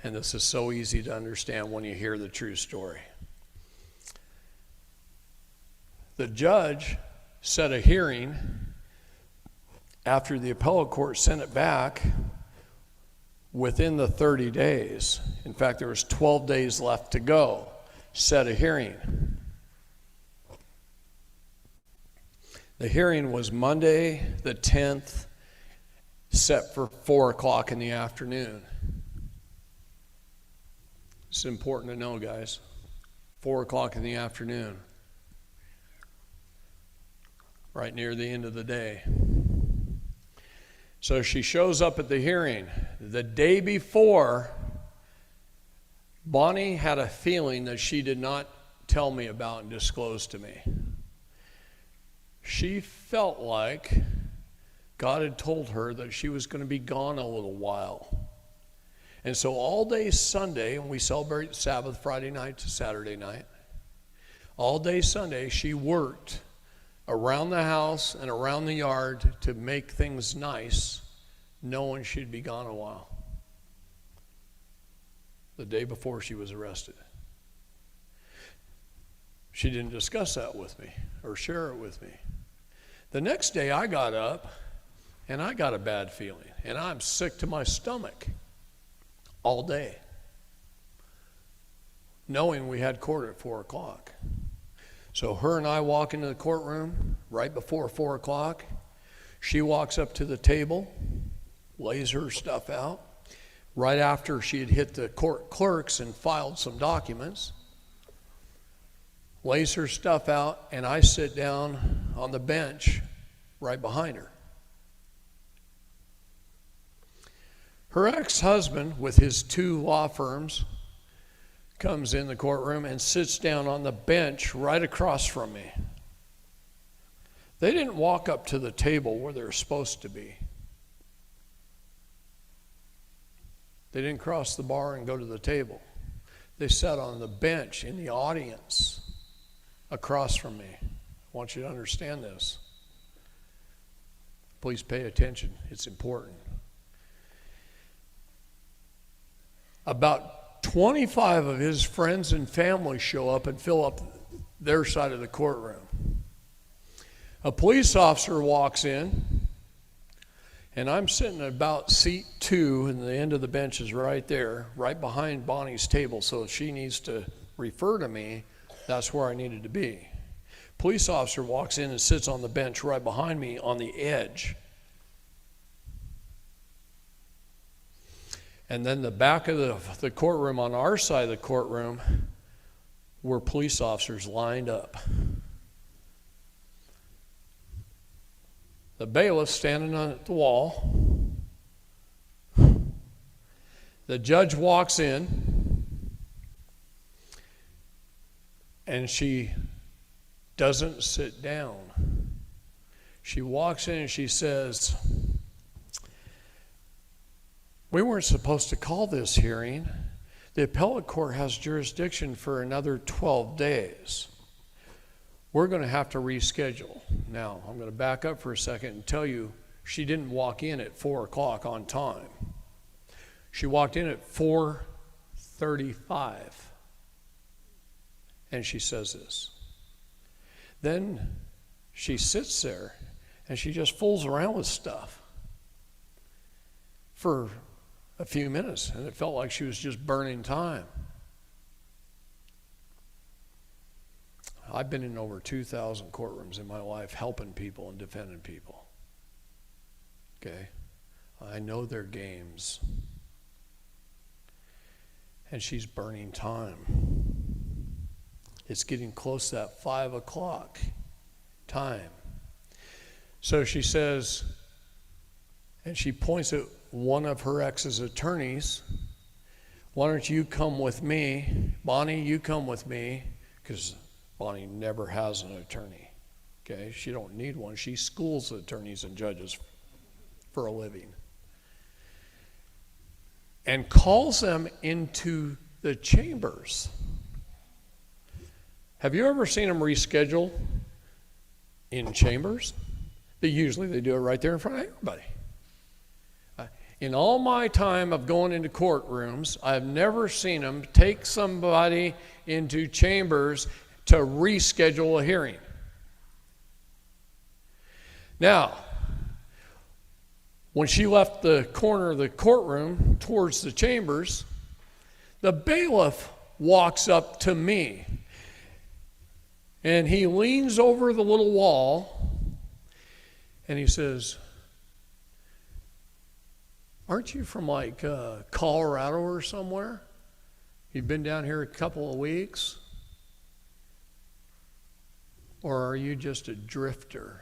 And this is so easy to understand when you hear the true story. The judge set a hearing after the appellate court sent it back within the 30 days. In fact, there was 12 days left to go. Set a hearing. The hearing was Monday the 10th, set for 4 o'clock in the afternoon. It's important to know, guys. 4 o'clock in the afternoon, right near the end of the day. So she shows up at the hearing. The day before, Bonnie had a feeling that she did not tell me about and disclose to me. She felt like God had told her that she was going to be gone a little while. And so all day Sunday, and we celebrate Sabbath Friday night to Saturday night, all day Sunday she worked around the house and around the yard to make things nice, knowing she'd be gone a while. The day before she was arrested. She didn't discuss that with me or share it with me. The next day I got up and I got a bad feeling and I'm sick to my stomach all day, knowing we had court at 4 o'clock. So her and I walk into the courtroom right before 4 o'clock. She walks up to the table, lays her stuff out. Right after she had hit the court clerks and filed some documents, lays her stuff out, and I sit down on the bench right behind her. Her ex-husband, with his 2 law firms, comes in the courtroom and sits down on the bench right across from me. They didn't walk up to the table where they're supposed to be. They didn't cross the bar and go to the table. They sat on the bench in the audience across from me. I want you to understand this. Please pay attention. It's important. About 25 of his friends and family show up and fill up their side of the courtroom. A police officer walks in, and I'm sitting at about seat 2, and the end of the bench is right there, right behind Bonnie's table. So if she needs to refer to me, that's where I needed to be. Police officer walks in and sits on the bench right behind me on the edge. And then the back of the courtroom, on our side of the courtroom, were police officers lined up. The bailiff standing on the wall. The judge walks in, and she doesn't sit down. She walks in and she says, "We weren't supposed to call this hearing. The appellate court has jurisdiction for another 12 days. We're going to have to reschedule." Now, I'm going to back up for a second and tell you she didn't walk in at 4 o'clock on time. She walked in at 4:35. And she says this. Then she sits there and she just fools around with stuff for a few minutes, and it felt like she was just burning time. I've been in over 2,000 courtrooms in my life helping people and defending people. Okay? I know their games. And she's burning time. It's getting close to that 5 o'clock time. So she says, and she points at one of her ex's attorneys, "Why don't you come with me? Bonnie, you come with me," because Bonnie never has an attorney. Okay? She don't need one. She schools attorneys and judges for a living. And calls them into the chambers. Have you ever seen them reschedule in chambers? They do it right there in front of everybody. In all my time of going into courtrooms, I've never seen them take somebody into chambers to reschedule a hearing. Now, when she left the corner of the courtroom towards the chambers, the bailiff walks up to me. And he leans over the little wall and he says, Aren't you from like Colorado or somewhere? You've been down here a couple of weeks? Or are you just a drifter?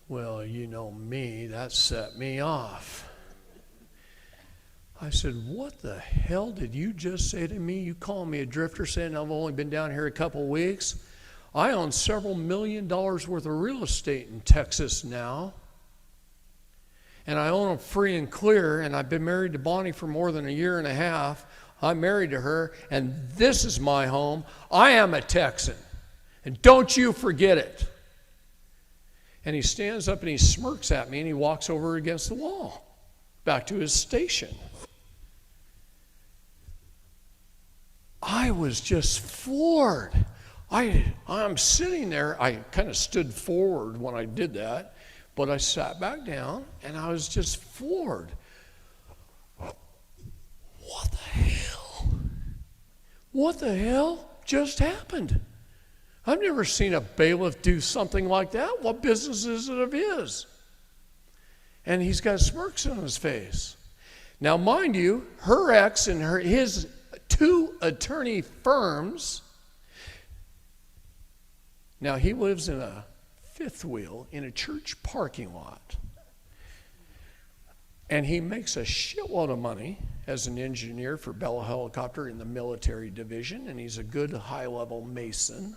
Well, you know me, that set me off. I said, what the hell did you just say to me? You calling me a drifter saying I've only been down here a couple of weeks? I own several $1 million worth of real estate in Texas now. And I own them free and clear, and I've been married to Bonnie for more than a year and a half. I'm married to her, and this is my home. I am a Texan, and don't you forget it. And he stands up and he smirks at me, and he walks over against the wall, back to his station. I was just floored. I'm sitting there. I kind of stood forward when I did that, but I sat back down, and I was just floored. What the hell? What the hell just happened? I've never seen a bailiff do something like that. What business is it of his? And he's got smirks on his face. Now, mind you, her ex and his 2 attorney firms. Now, he lives in a fifth wheel in a church parking lot. And he makes a shitload of money as an engineer for Bell Helicopter in the military division, and he's a good high-level mason.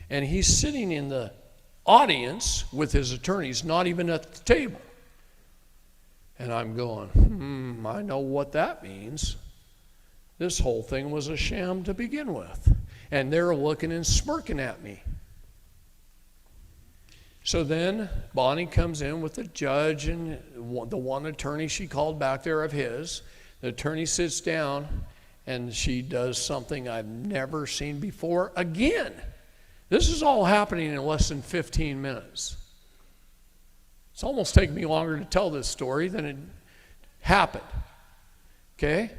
And he's sitting in the audience with his attorneys, not even at the table. And I'm going, I know what that means. This whole thing was a sham to begin with. And they're looking and smirking at me. So then Bonnie comes in with the judge and the one attorney she called back there of his. The attorney sits down, and she does something I've never seen before again. This is all happening in less than 15 minutes. It's almost taken me longer to tell this story than it happened. Okay?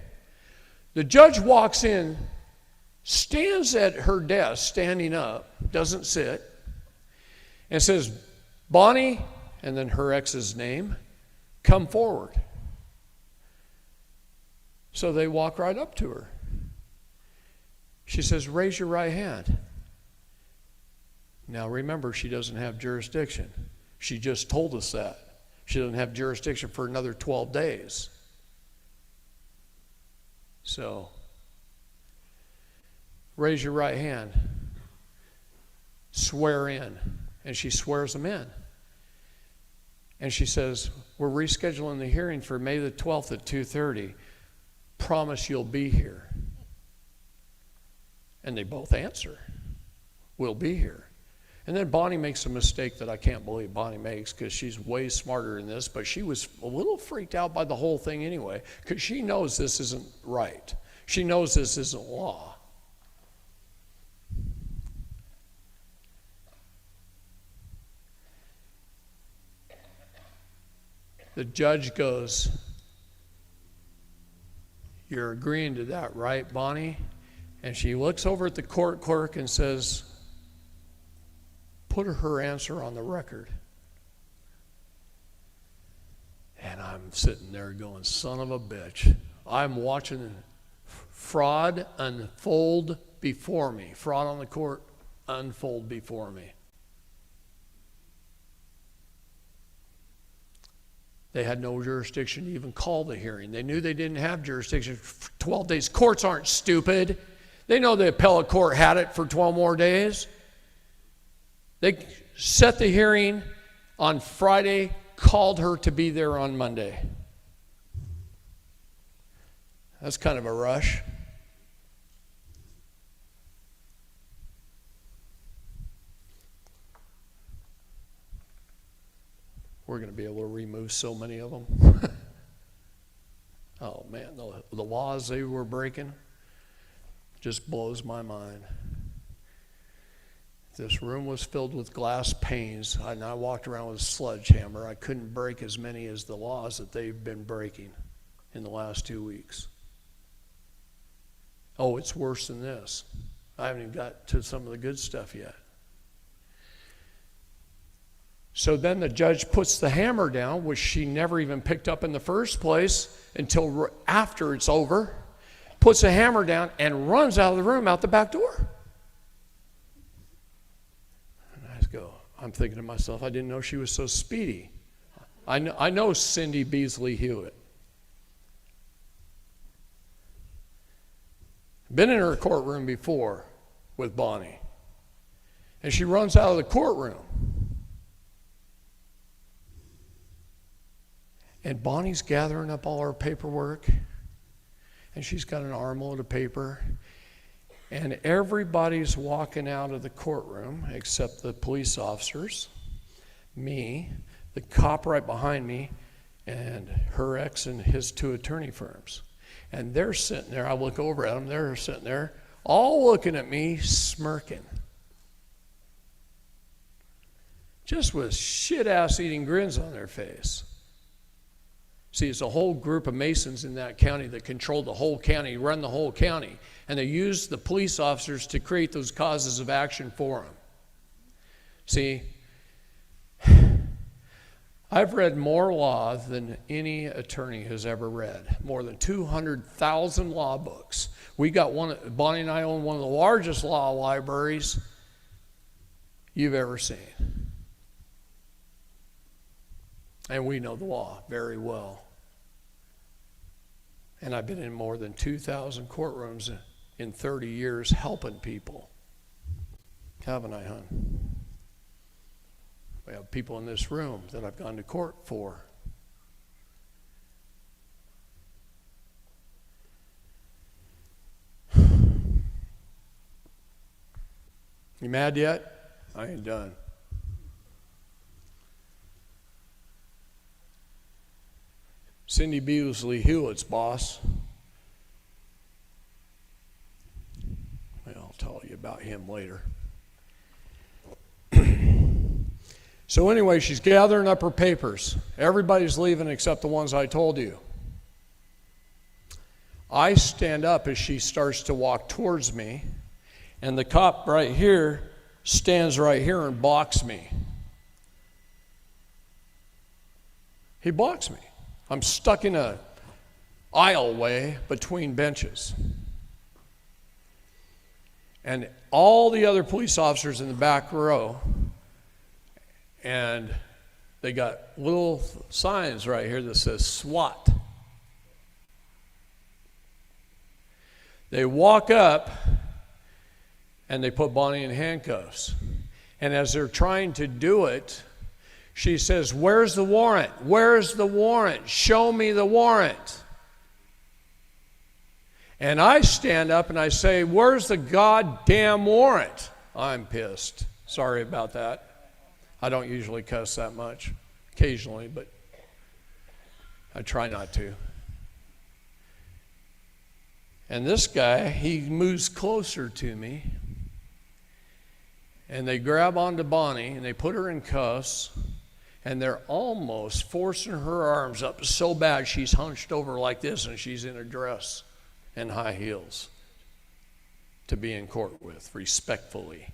The judge walks in, stands at her desk, standing up, doesn't sit, and says, Bonnie, and then her ex's name, come forward. So they walk right up to her. She says, raise your right hand. Now remember, she doesn't have jurisdiction. She just told us that. She doesn't have jurisdiction for another 12 days. So, raise your right hand. Swear in. And she swears them in. And she says, we're rescheduling the hearing for May the 12th at 2:30. Promise you'll be here. And they both answer, we'll be here. And then Bonnie makes a mistake that I can't believe Bonnie makes, because she's way smarter than this, but she was a little freaked out by the whole thing anyway, because she knows this isn't right. She knows this isn't law. The judge goes, you're agreeing to that, right, Bonnie? And she looks over at the court clerk and says, put her answer on the record. And I'm sitting there going, son of a bitch. I'm watching fraud unfold before me. Fraud on the court unfold before me. They had no jurisdiction to even call the hearing. They knew they didn't have jurisdiction for 12 days. Courts aren't stupid. They know the appellate court had it for 12 more days. They set the hearing on Friday, called her to be there on Monday. That's kind of a rush. We're going to be able to remove so many of them. Oh man, the laws they were breaking just blows my mind. This room was filled with glass panes, and I walked around with a sledgehammer. I couldn't break as many as the laws that they've been breaking in the last 2 weeks. Oh, it's worse than this. I haven't even got to some of the good stuff yet. So then the judge puts the hammer down, which she never even picked up in the first place until after it's over, puts the hammer down and runs out of the room out the back door. And I'm thinking to myself, I didn't know she was so speedy. I know Cindy Beasley Hewitt. Been in her courtroom before with Bonnie. And she runs out of the courtroom. And Bonnie's gathering up all her paperwork. And she's got an armload of paper. And everybody's walking out of the courtroom except the police officers, me, the cop right behind me, and her ex and his 2 attorney firms. And they're sitting there. I look over at them. They're sitting there, all looking at me, smirking. Just with shit-ass eating grins on their face. See, it's a whole group of Masons in that county that control the whole county, run the whole county. And they use the police officers to create those causes of action for them. See, I've read more law than any attorney has ever read. More than 200,000 law books. We got one, Bonnie and I own one of the largest law libraries you've ever seen. And we know the law very well. And I've been in more than 2,000 courtrooms in 30 years helping people. Haven't I, hon? We have people in this room that I've gone to court for. You mad yet? I ain't done. Cindy Beasley Hewitt's boss. Well, I'll tell you about him later. So anyway, she's gathering up her papers. Everybody's leaving except the ones I told you. I stand up as she starts to walk towards me, and the cop right here stands right here and blocks me. He blocks me. I'm stuck in a aisleway between benches. And all the other police officers in the back row, and they got little signs right here that says SWAT. They walk up and they put Bonnie in handcuffs. And as they're trying to do it, she says, "Where's the warrant? Where's the warrant? Show me the warrant." And I stand up and I say, "Where's the goddamn warrant?" I'm pissed. Sorry about that. I don't usually cuss that much. Occasionally, but I try not to. And this guy, he moves closer to me. And they grab onto Bonnie and they put her in cuffs. And they're almost forcing her arms up so bad she's hunched over like this and she's in a dress and high heels to be in court with, respectfully.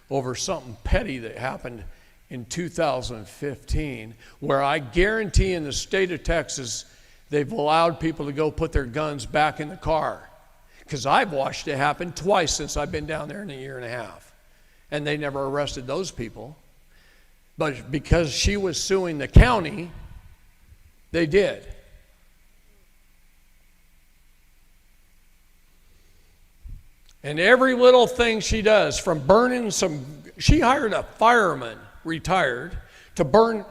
Over something petty that happened in 2015, where I guarantee in the state of Texas, they've allowed people to go put their guns back in the car. Because I've watched it happen twice since I've been down there in a year and a half. And they never arrested those people. But because she was suing the county, they did. And every little thing she does, from burning she hired a fireman, retired, to burn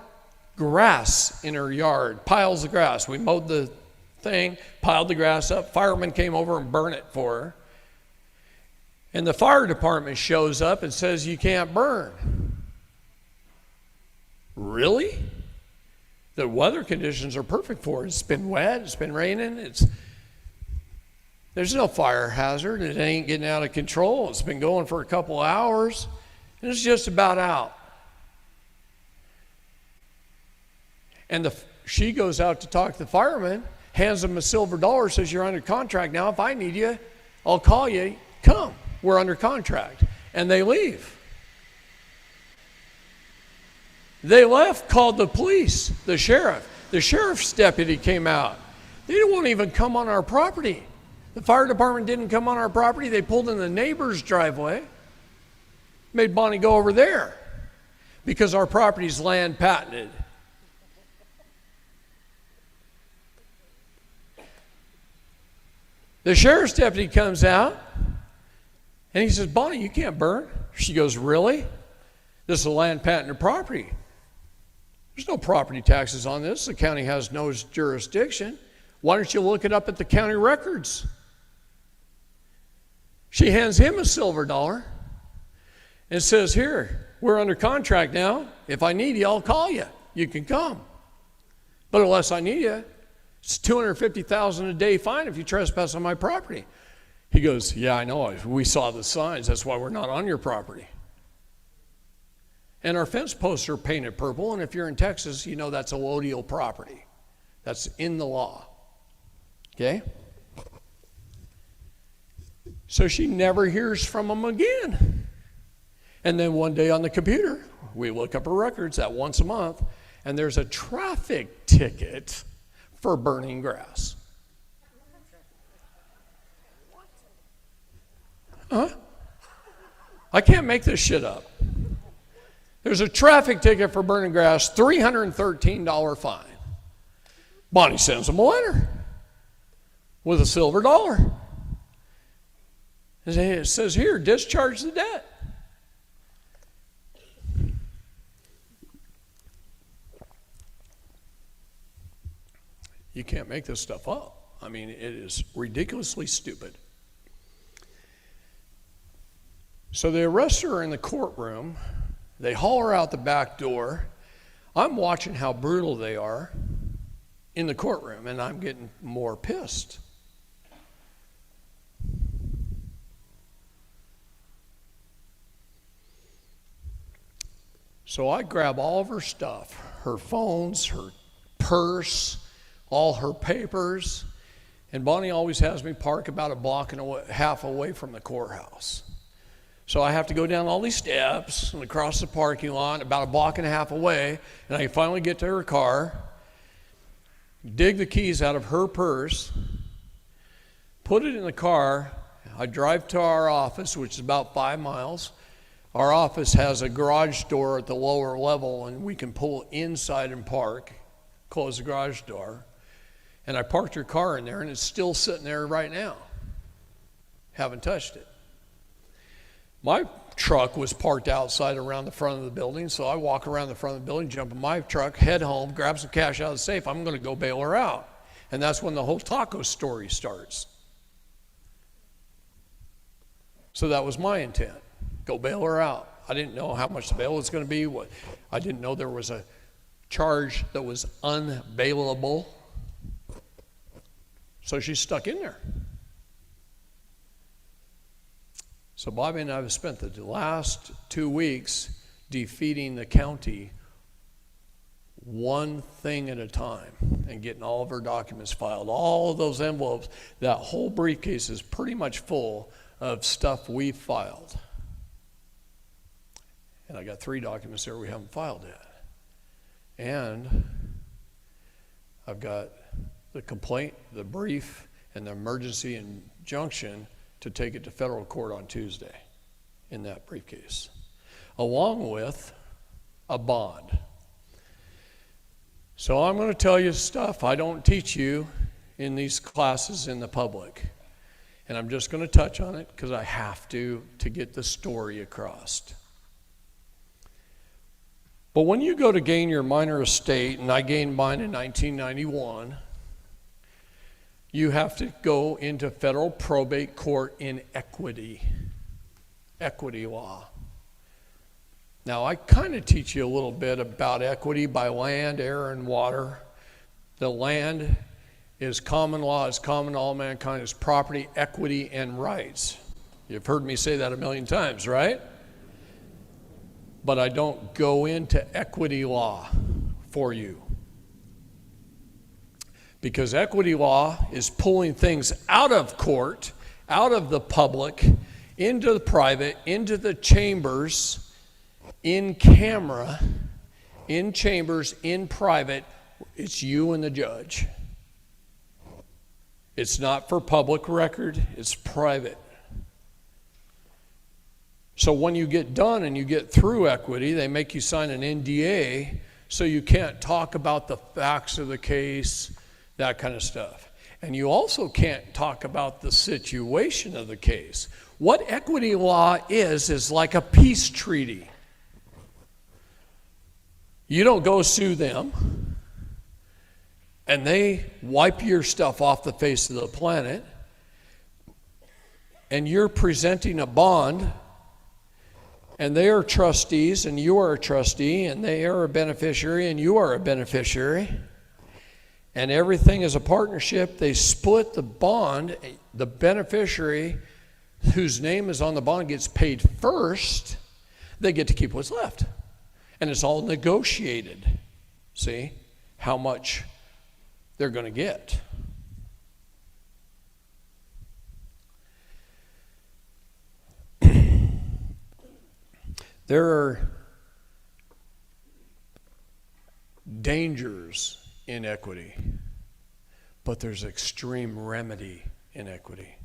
grass in her yard, piles of grass. We mowed the thing, piled the grass up. Fireman came over and burned it for her. And the fire department shows up and says, "You can't burn." Really? The weather conditions are perfect for it. It's been wet, it's been raining, there's no fire hazard, it ain't getting out of control. It's been going for a couple hours, and it's just about out. And she goes out to talk to the fireman, hands him a silver dollar, says, "You're under contract now. If I need you, I'll call you. Come. We're under contract." And they leave. They left, called the police, the sheriff. The sheriff's deputy came out. They won't even come on our property. The fire department didn't come on our property. They pulled in the neighbor's driveway. Made Bonnie go over there because our property's land patented. The sheriff's deputy comes out and he says, Bonnie, you can't burn. She goes, really? This is a land patented property. There's no property taxes on this. The county has no jurisdiction. Why don't you look it up at the county records? She hands him a silver dollar and says, here, we're under contract now. If I need you, I'll call you. You can come. But unless I need you, it's $250,000 a day fine if you trespass on my property. He goes, yeah, I know. We saw the signs. That's why we're not on your property. And our fence posts are painted purple, and if you're in Texas, you know that's allodial property. That's in the law. Okay? So she never hears from him again. And then one day on the computer, we look up her records at once a month, and there's a traffic ticket for burning grass. Huh? I can't make this shit up. There's a traffic ticket for burning grass, $313 fine. Bonnie sends him a letter with a silver dollar. It says here, discharge the debt. You can't make this stuff up. I mean, it is ridiculously stupid. So they arrest her in the courtroom. They haul her out the back door. I'm watching how brutal they are in the courtroom, and I'm getting more pissed. So I grab all of her stuff, her phones, her purse, all her papers, and Bonnie always has me park about a block and a half away from the courthouse. So I have to go down all these steps and across the parking lot about a block and a half away, and I finally get to her car, dig the keys out of her purse, put it in the car. I drive to our office, which is about 5 miles. Our office has a garage door at the lower level, and we can pull inside and park, close the garage door. And I parked her car in there, and it's still sitting there right now. Haven't touched it. My truck was parked outside around the front of the building, so I walk around the front of the building, jump in my truck, head home, grab some cash out of the safe. I'm going to go bail her out. And that's when the whole taco story starts. So that was my intent. Go bail her out. I didn't know how much the bail was going to be. I didn't know there was a charge that was unbailable. So she's stuck in there. So Bobby and I have spent the last 2 weeks defeating the county one thing at a time and getting all of her documents filed. All of those envelopes, that whole briefcase is pretty much full of stuff we filed. And I got 3 documents there we haven't filed yet. And I've got the complaint, the brief, and the emergency injunction to take it to federal court on Tuesday in that briefcase, along with a bond. So I'm going to tell you stuff I don't teach you in these classes in the public. And I'm just going to touch on it because I have to get the story across. But when you go to gain your minor estate, and I gained mine in 1991, you have to go into federal probate court in equity law. Now, I kind of teach you a little bit about equity by land, air, and water. The land is common law, is common to all mankind, is property, equity, and rights. You've heard me say that a million times, right? But I don't go into equity law for you. Because equity law is pulling things out of court, out of the public, into the private, into the chambers, in camera, in chambers, in private. It's you and the judge. It's not for public record, it's private. So when you get done and you get through equity, they make you sign an NDA, so you can't talk about the facts of the case, that kind of stuff. And you also can't talk about the situation of the case. What equity law is like a peace treaty. You don't go sue them, and they wipe your stuff off the face of the planet, and you're presenting a bond, and they are trustees, and you are a trustee, and they are a beneficiary, and you are a beneficiary, and everything is a partnership. They split the bond. The beneficiary whose name is on the bond gets paid first. They get to keep what's left. And it's all negotiated. See how much they're going to get. There are dangers in equity, but there's extreme remedy in equity.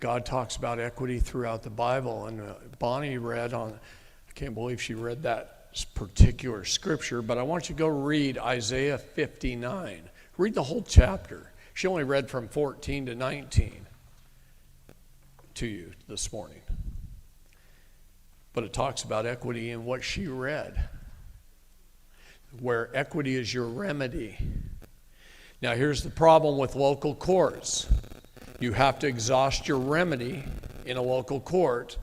God talks about equity throughout the Bible, and Bonnie read on, I can't believe she read that particular scripture, but I want you to go read Isaiah 59. Read the whole chapter. She only read from 14 to 19 to you this morning. But it talks about equity in what she read, where equity is your remedy. Now here's the problem with local courts. You have to exhaust your remedy in a local court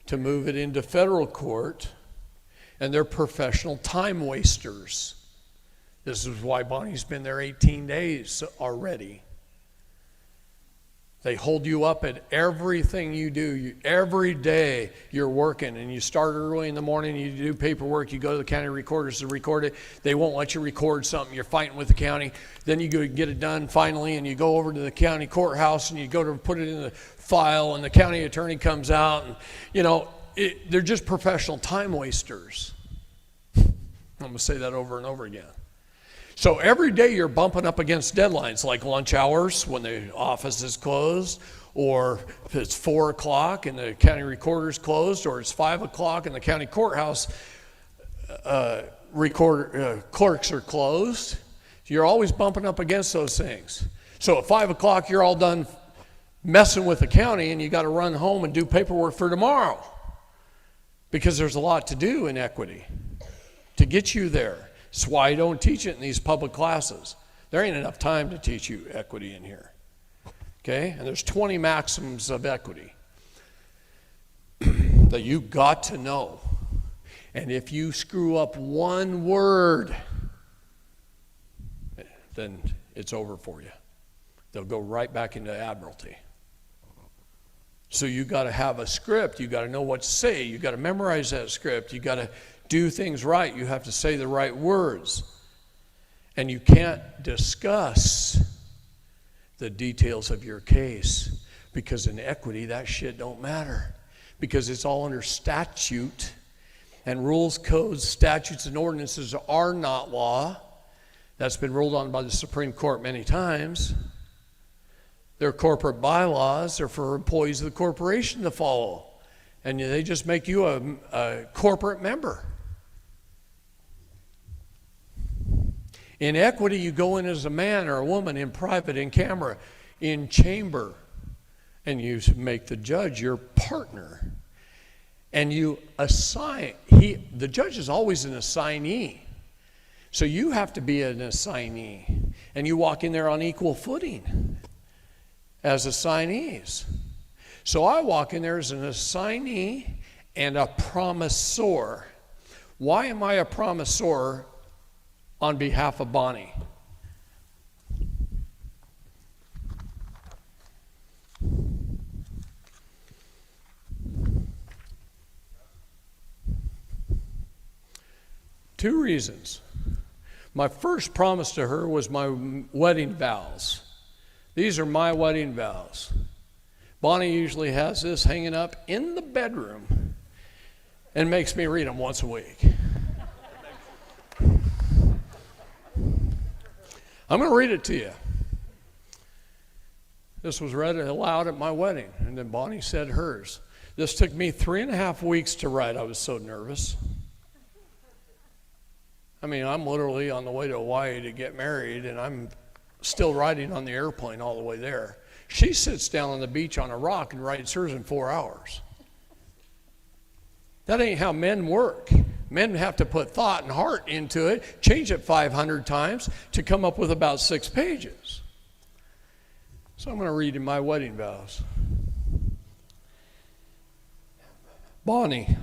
to move it into federal court, and they're professional time wasters. This is why Bonnie's been there 18 days already. They hold you up at everything you do. Every day you're working, and you start early in the morning, you do paperwork, you go to the county recorders to record it. They won't let you record something. You're fighting with the county. Then you go get it done finally, and you go over to the county courthouse, and you go to put it in the file, and the county attorney comes out, and they're just professional time wasters. I'm going to say that over and over again. So every day you're bumping up against deadlines, like lunch hours when the office is closed, or if it's 4 o'clock and the county recorder's closed, or it's 5 o'clock and the county courthouse clerks are closed. You're always bumping up against those things. So at 5 o'clock you're all done messing with the county, and you got to run home and do paperwork for tomorrow, because there's a lot to do in equity to get you there. That's why I don't teach it in these public classes. There ain't enough time to teach you equity in here. Okay? And there's 20 maxims of equity that you got to know. And if you screw up one word, then it's over for you. They'll go right back into admiralty. So you got to have a script. You got to know what to say. You got to memorize that script. You got to do things right. You have to say the right words. And you can't discuss the details of your case, because in equity that shit don't matter, because it's all under statute, and rules, codes, statutes, and ordinances are not law. That's been ruled on by the Supreme Court many times. They're corporate bylaws. They're for employees of the corporation to follow, and they just make you a corporate member. In equity, you go in as a man or a woman, in private, in camera, in chamber, and you make the judge your partner. And you assign, the judge is always an assignee. So you have to be an assignee. And you walk in there on equal footing as assignees. So I walk in there as an assignee and a promissor. Why am I a promissor on behalf of Bonnie? Two reasons. My first promise to her was my wedding vows. These are my wedding vows. Bonnie usually has this hanging up in the bedroom and makes me read them once a week. I'm going to read it to you. This was read aloud at my wedding, and then Bonnie said hers. This took me 3.5 weeks to write. I was so nervous. I mean, I'm literally on the way to Hawaii to get married, and I'm still riding on the airplane all the way there. She sits down on the beach on a rock and writes hers in 4 hours. That ain't how men work. Men have to put thought and heart into it, change it 500 times to come up with about 6 pages. So I'm going to read you my wedding vows. Bonnie.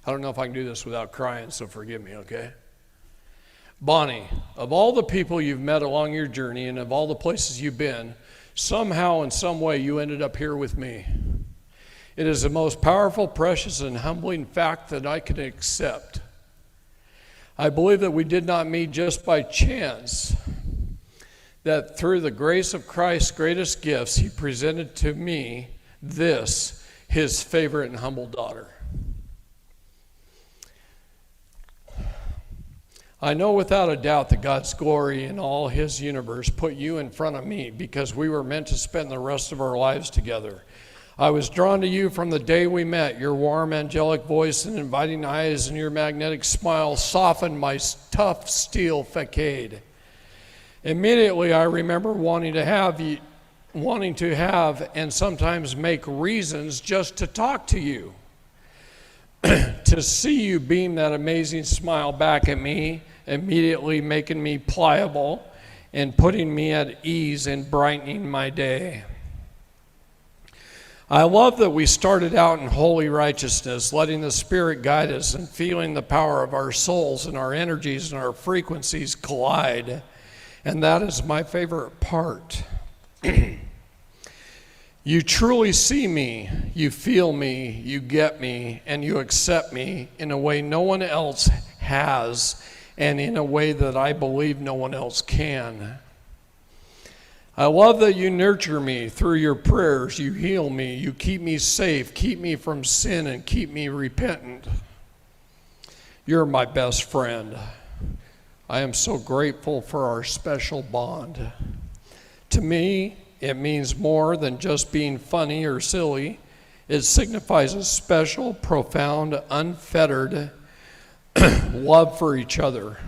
I don't know if I can do this without crying, so forgive me, okay? Bonnie, of all the people you've met along your journey and of all the places you've been, somehow in some way you ended up here with me. It is the most powerful, precious, and humbling fact that I can accept. I believe that we did not meet just by chance, that through the grace of Christ's greatest gifts, he presented to me this, his favorite and humble daughter. I know without a doubt that God's glory in all his universe put you in front of me because we were meant to spend the rest of our lives together. I was drawn to you from the day we met. Your warm, angelic voice and inviting eyes and your magnetic smile softened my tough steel facade. Immediately, I remember wanting to have and sometimes make reasons just to talk to you. To see you beam that amazing smile back at me, immediately making me pliable and putting me at ease and brightening my day. I love that we started out in holy righteousness, letting the Spirit guide us and feeling the power of our souls and our energies and our frequencies collide. And that is my favorite part. You truly see me, you feel me, you get me, and you accept me in a way no one else has, and in a way that I believe no one else can. I love that you nurture me through your prayers, you heal me, you keep me safe, keep me from sin, and keep me repentant. You're my best friend. I am so grateful for our special bond. To me, it means more than just being funny or silly. It signifies a special, profound, unfettered love for each other.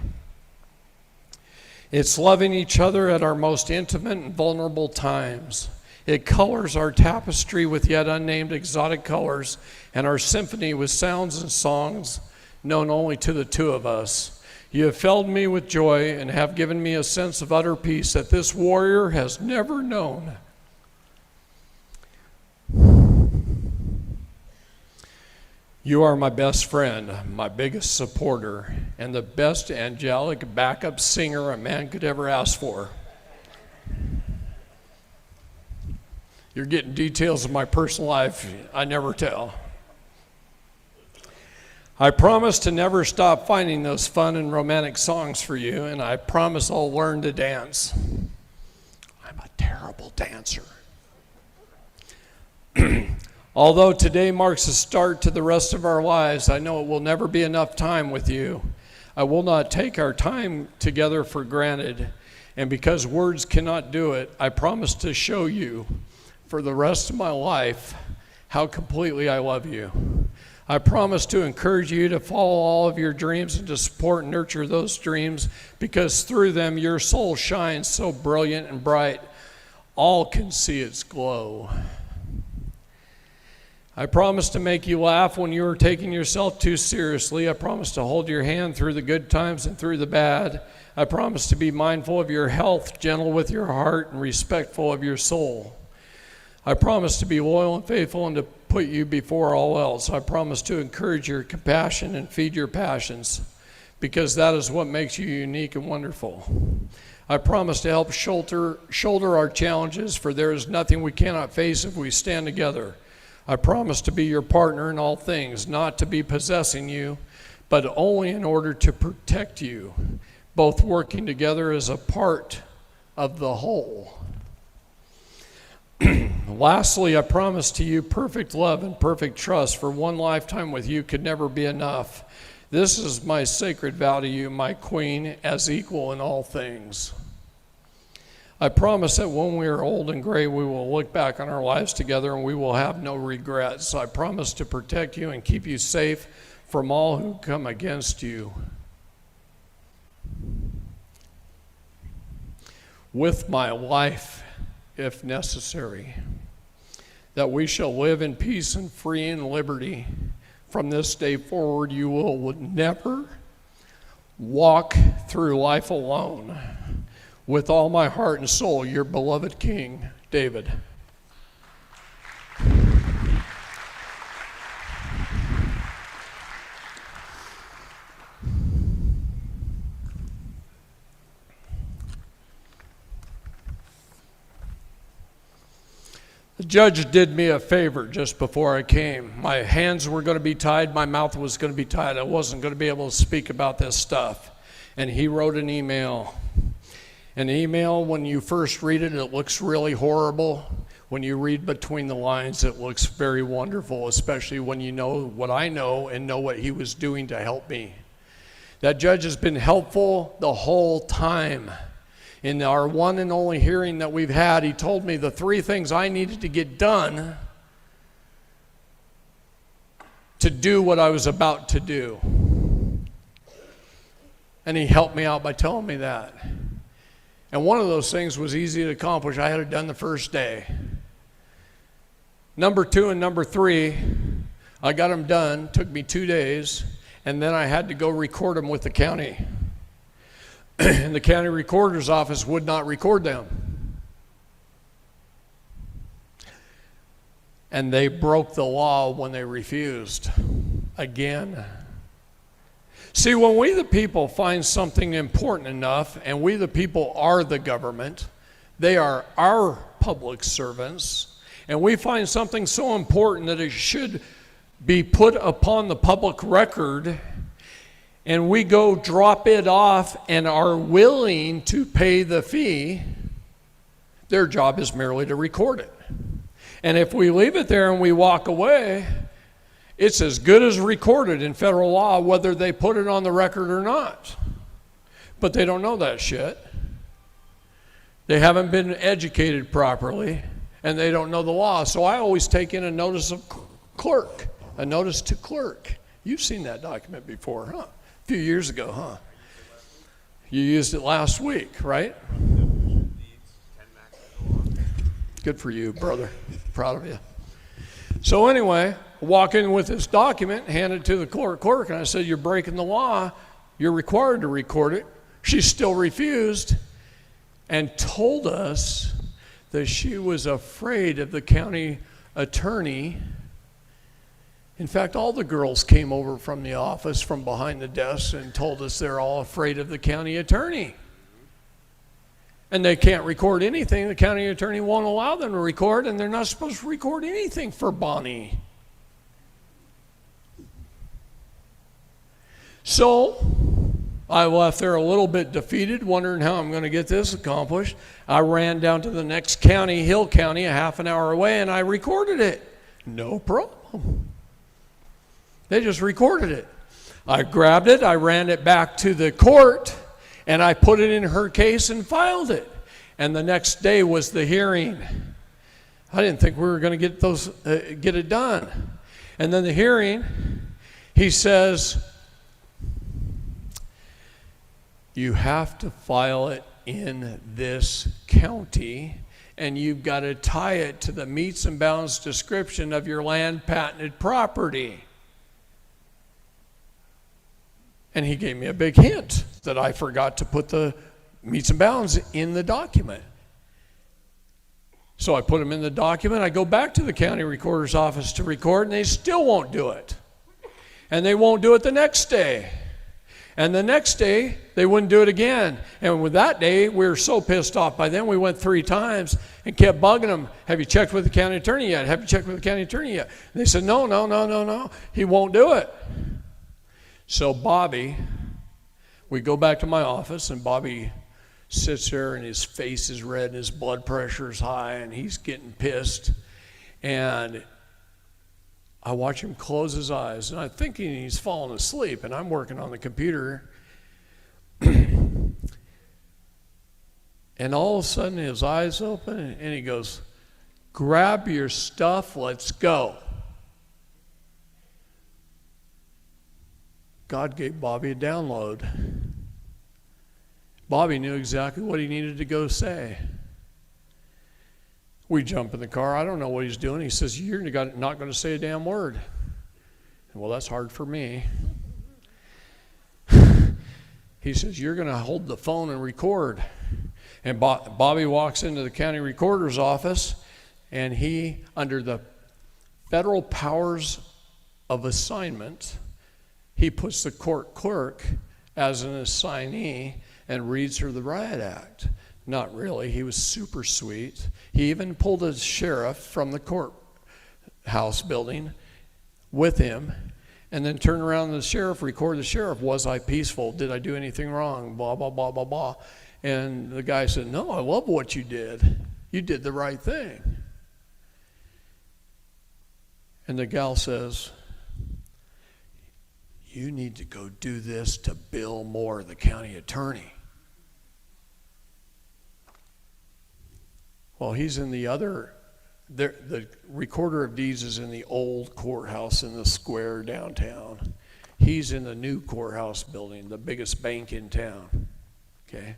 It's loving each other at our most intimate and vulnerable times. It colors our tapestry with yet unnamed exotic colors and our symphony with sounds and songs known only to the two of us. You have filled me with joy and have given me a sense of utter peace that this warrior has never known. You are my best friend, my biggest supporter, and the best angelic backup singer a man could ever ask for. You're getting details of my personal life I never tell. I promise to never stop finding those fun and romantic songs for you, and I promise I'll learn to dance. I'm a terrible dancer. Although today marks a start to the rest of our lives, I know it will never be enough time with you. I will not take our time together for granted, and because words cannot do it, I promise to show you for the rest of my life how completely I love you. I promise to encourage you to follow all of your dreams and to support and nurture those dreams because through them your soul shines so brilliant and bright, all can see its glow. I promise to make you laugh when you are taking yourself too seriously. I promise to hold your hand through the good times and through the bad. I promise to be mindful of your health, gentle with your heart, and respectful of your soul. I promise to be loyal and faithful and to put you before all else. I promise to encourage your compassion and feed your passions because that is what makes you unique and wonderful. I promise to help shoulder our challenges, for there is nothing we cannot face if we stand together. I promise to be your partner in all things, not to be possessing you, but only in order to protect you, both working together as a part of the whole. Lastly, I promise to you perfect love and perfect trust, for one lifetime with you could never be enough. This is my sacred vow to you, my queen, as equal in all things. I promise that when we are old and gray, we will look back on our lives together and we will have no regrets. I promise to protect you and keep you safe from all who come against you. With my life, if necessary, that we shall live in peace and free and liberty. From this day forward, you will never walk through life alone. With all my heart and soul, your beloved King, David. The judge did me a favor just before I came. My hands were going to be tied. My mouth was going to be tied. I wasn't going to be able to speak about this stuff. And he wrote an email. An email, when you first read it, it looks really horrible. When you read between the lines, it looks very wonderful, especially when you know what I know and know what he was doing to help me. That judge has been helpful the whole time. In our one and only hearing that we've had, he told me the 3 things I needed to get done to do what I was about to do. And he helped me out by telling me that. And one of those things was easy to accomplish. I had it done the first day. Number 2 and number 3, I got them done. Took me 2 days. And then I had to go record them with the county. And the county recorder's office would not record them. And they broke the law when they refused. Again. See, when we the people find something important enough, and we the people are the government, they are our public servants, and we find something so important that it should be put upon the public record, and we go drop it off and are willing to pay the fee, their job is merely to record it. And if we leave it there and we walk away, it's as good as recorded in federal law, whether they put it on the record or not. But they don't know that shit. They haven't been educated properly, and they don't know the law. So I always take in a notice of clerk, a notice to clerk. You've seen that document before, huh? A few years ago, huh? You used it last week, right? Good for you, brother. Proud of you. So anyway, walk in with this document, hand it to the clerk, and I said, you're breaking the law. You're required to record it. She still refused and told us that she was afraid of the county attorney. In fact, all the girls came over from the office from behind the desk and told us they're all afraid of the county attorney. And they can't record anything. The county attorney won't allow them to record, and they're not supposed to record anything for Bonnie. So I left there a little bit defeated, wondering how I'm going to get this accomplished. I ran down to the next county, Hill County, a half an hour away, and I recorded it. No problem. They just recorded it. I grabbed it, I ran it back to the court, and I put it in her case and filed it. And the next day was the hearing. I didn't think we were going to get it done. And then the hearing, he says, you have to file it in this county, and you've got to tie it to the metes and bounds description of your land patented property. And he gave me a big hint that I forgot to put the metes and bounds in the document. So I put them in the document. I go back to the county recorder's office to record, and they still won't do it. And they won't do it the next day. And the next day, they wouldn't do it again. And with that day, we were so pissed off by then, we went 3 times and kept bugging them. Have you checked with the county attorney yet? Have you checked with the county attorney yet? And they said, no. He won't do it. So Bobby, we go back to my office, and Bobby sits there, and his face is red, and his blood pressure is high, and he's getting pissed. And I watch him close his eyes, and I'm thinking he's falling asleep, and I'm working on the computer. And all of a sudden his eyes open, and he goes, "Grab your stuff, let's go." God gave Bobby a download. Bobby knew exactly what he needed to go say. We jump in the car. I don't know what he's doing. He says, "You're not going to say a damn word." Well, that's hard for me. He says, "You're going to hold the phone and record." And Bobby walks into the county recorder's office, and he, under the federal powers of assignment, he puts the court clerk as an assignee and reads her the riot act. Not really. He was super sweet. He even pulled a sheriff from the courthouse building with him, and then turned around to the sheriff, record the sheriff. "Was I peaceful? Did I do anything wrong? Blah, blah, blah, blah, blah." And the guy said, "No, I love what you did. You did the right thing." And the gal says, "You need to go do this to Bill Moore, the county attorney." Well, he's in the recorder of deeds is in the old courthouse in the square downtown. He's in the new courthouse building, the biggest bank in town. Okay?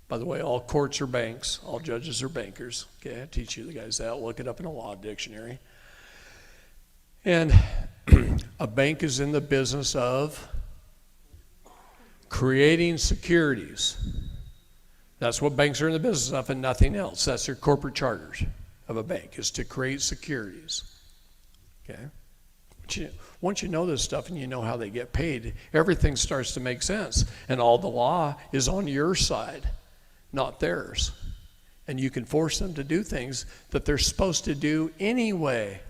By the way, all courts are banks, all judges are bankers. Okay, I teach you the guys that. Look it up in a law dictionary. And a bank is in the business of creating securities. That's what banks are in the business of, and nothing else. That's their corporate charters of a bank, is to create securities. Okay? Once you know this stuff and you know how they get paid, everything starts to make sense. And all the law is on your side, not theirs. And you can force them to do things that they're supposed to do anyway.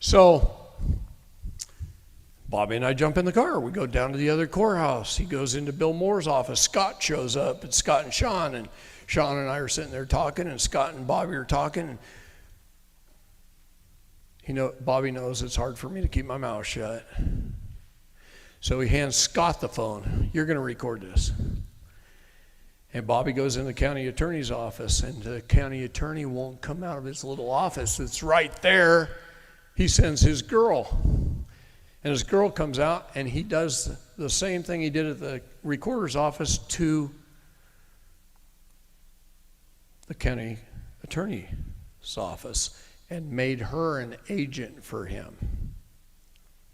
So Bobby and I jump in the car. We go down to the other courthouse. He goes into Bill Moore's office. Scott shows up. It's Scott and Sean and I are sitting there talking, and Scott and Bobby are talking. Bobby knows it's hard for me to keep my mouth shut. So he hands Scott the phone. "You're going to record this." And Bobby goes in the county attorney's office, and the county attorney won't come out of his little office. It's right there. He sends his girl. And his girl comes out, and he does the same thing he did at the recorder's office to the county attorney's office, and made her an agent for him.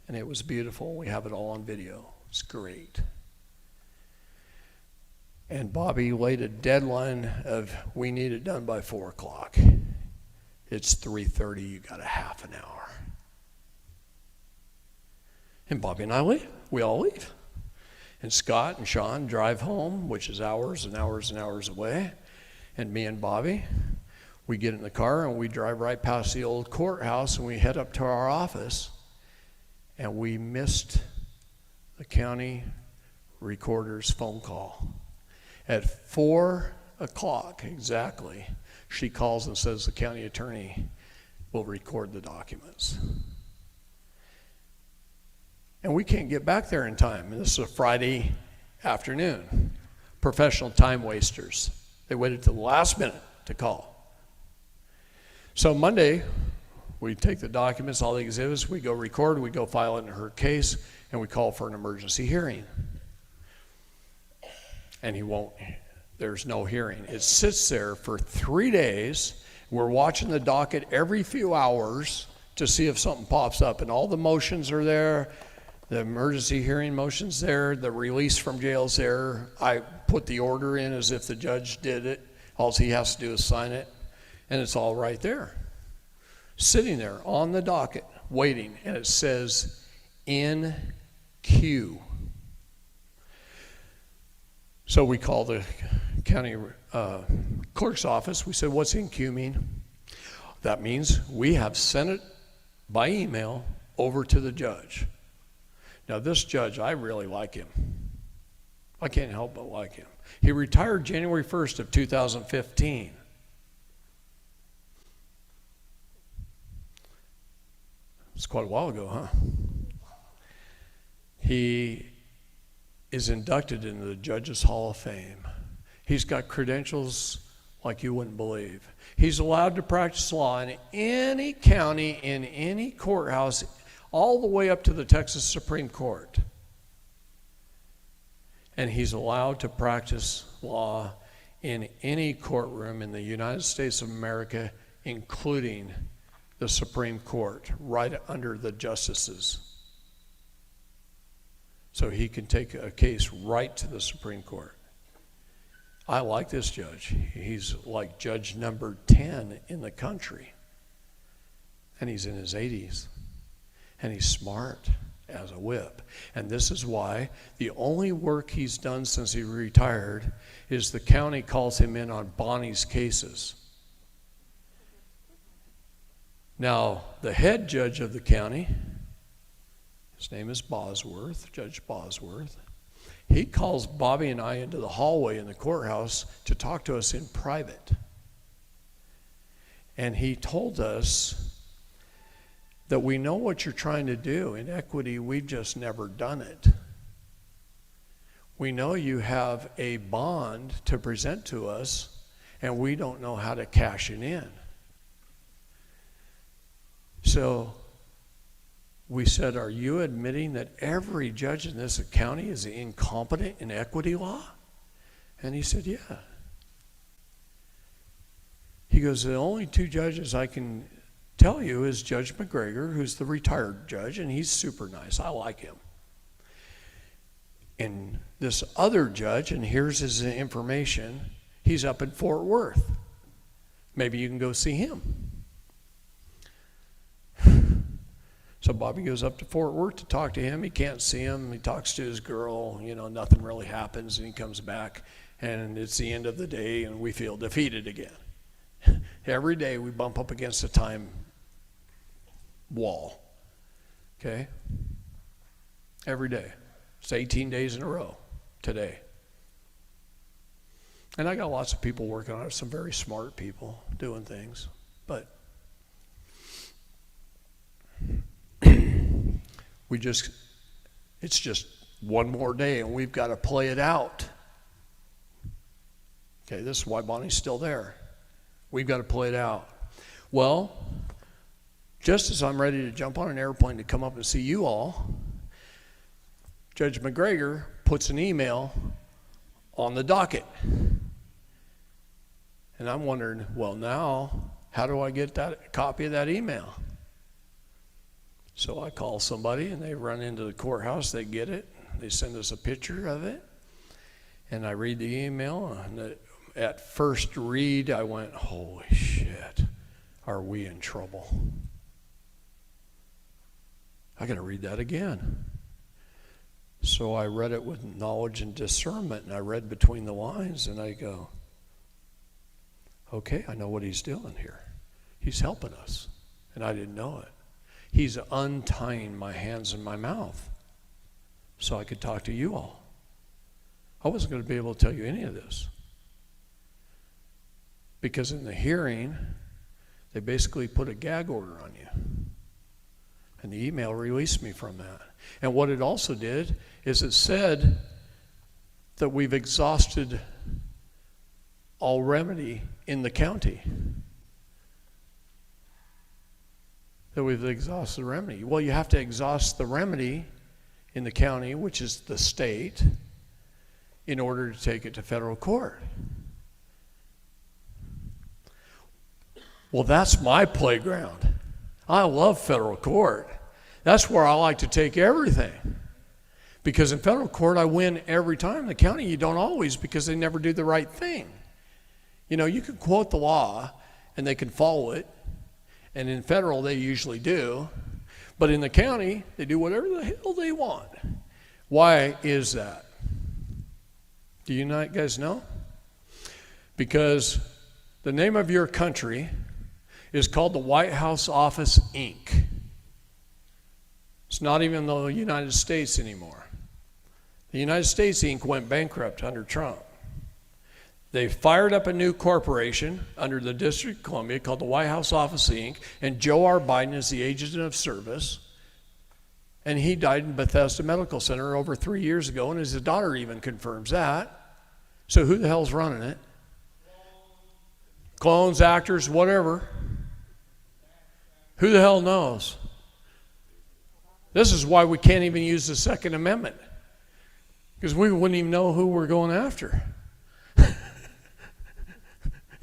And it was beautiful. We have it all on video. It's great. And Bobby laid a deadline of, we need it done by 4 o'clock. It's 3:30, you got a half an hour. And Bobby and I leave. We all leave. And Scott and Sean drive home, which is hours and hours and hours away. And me and Bobby, we get in the car and we drive right past the old courthouse, and we head up to our office. And we missed the county recorder's phone call. At 4 o'clock exactly, she calls and says the county attorney will record the documents. And we can't get back there in time. And this is a Friday afternoon. Professional time wasters. They waited till the last minute to call. So Monday, we take the documents, all the exhibits, we go record, we go file it in her case, and we call for an emergency hearing. And there's no hearing. It sits there for 3 days. We're watching the docket every few hours to see if something pops up, and all the motions are there. The emergency hearing motion's there, the release from jail's there. I put the order in as if the judge did it. All he has to do is sign it, and it's all right there. Sitting there on the docket, waiting, and it says, in queue. So we call the county clerk's office. We said, "What's in queue mean?" That means we have sent it by email over to the judge. Now this judge, I really like him. I can't help but like him. He retired January 1st of 2015. It's quite a while ago, huh? He is inducted into the Judges Hall of Fame. He's got credentials like you wouldn't believe. He's allowed to practice law in any county, in any courthouse, all the way up to the Texas Supreme Court. And he's allowed to practice law in any courtroom in the United States of America, including the Supreme Court, right under the justices. So he can take a case right to the Supreme Court. I like this judge. He's like judge number 10 in the country. And he's in his 80s. And he's smart as a whip. And this is why the only work he's done since he retired is the county calls him in on Bonnie's cases. Now, the head judge of the county, his name is Bosworth, Judge Bosworth. He calls Bobby and I into the hallway in the courthouse to talk to us in private. And he told us that we know what you're trying to do. In equity, we've just never done it. We know you have a bond to present to us, and we don't know how to cash it in. So we said, are you admitting that every judge in this county is incompetent in equity law? And he said, yeah. He goes, the only two judges I can tell you is Judge McGregor, who's the retired judge, and he's super nice. I like him. And this other judge, and here's his information, he's up in Fort Worth. Maybe you can go see him. So Bobby goes up to Fort Worth to talk to him. He can't see him. He talks to his girl. You know, nothing really happens, and he comes back, and it's the end of the day, and we feel defeated again. Every day we bump up against a time wall, okay? Every day. It's 18 days in a row today. And I got lots of people working on it, some very smart people doing things, but it's just one more day and we've got to play it out. Okay, this is why Bonnie's still there. We've got to play it out. Well, just as I'm ready to jump on an airplane to come up and see you all, Judge McGregor puts an email on the docket. And I'm wondering, well, now, how do I get that copy of that email? So I call somebody, and they run into the courthouse. They get it. They send us a picture of it. And I read the email. And at first read, I went, holy shit, are we in trouble? I got to read that again. So I read it with knowledge and discernment, and I read between the lines, and I go, okay, I know what he's doing here. He's helping us, and I didn't know it. He's untying my hands and my mouth so I could talk to you all. I wasn't going to be able to tell you any of this. Because in the hearing, they basically put a gag order on you. And the email released me from that. And what it also did is it said that we've exhausted all remedy in the county. That we've exhausted the remedy. Well, you have to exhaust the remedy in the county, which is the state, in order to take it to federal court. Well, that's my playground. I love federal court. That's where I like to take everything. Because in federal court, I win every time. In the county, you don't always, because they never do the right thing. You know, you can quote the law, and they can follow it. And in federal, they usually do. But in the county, they do whatever the hell they want. Why is that? Do you guys know? Because the name of your country is called the White House Office, Inc. It's not even the United States anymore. The United States, Inc. went bankrupt under Trump. They fired up a new corporation under the District of Columbia called the White House Office, Inc., and Joe R. Biden is the agent of service. And he died in Bethesda Medical Center over 3 years ago, and his daughter even confirms that. So who the hell's running it? Clones, actors, whatever. Who the hell knows? This is why we can't even use the Second Amendment, because we wouldn't even know who we're going after.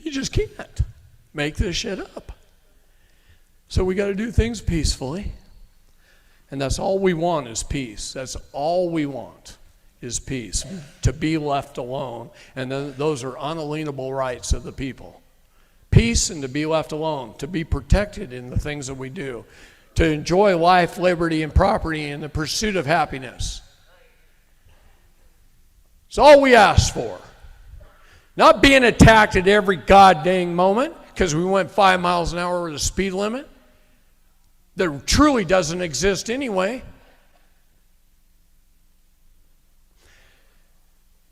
You just can't make this shit up. So we got to do things peacefully. And that's all we want is peace. That's all we want is peace. To be left alone. And then those are unalienable rights of the people. Peace and to be left alone. To be protected in the things that we do. To enjoy life, liberty, and property in the pursuit of happiness. It's all we ask for. Not being attacked at every goddamn moment because we went 5 miles an hour over the speed limit. That truly doesn't exist anyway.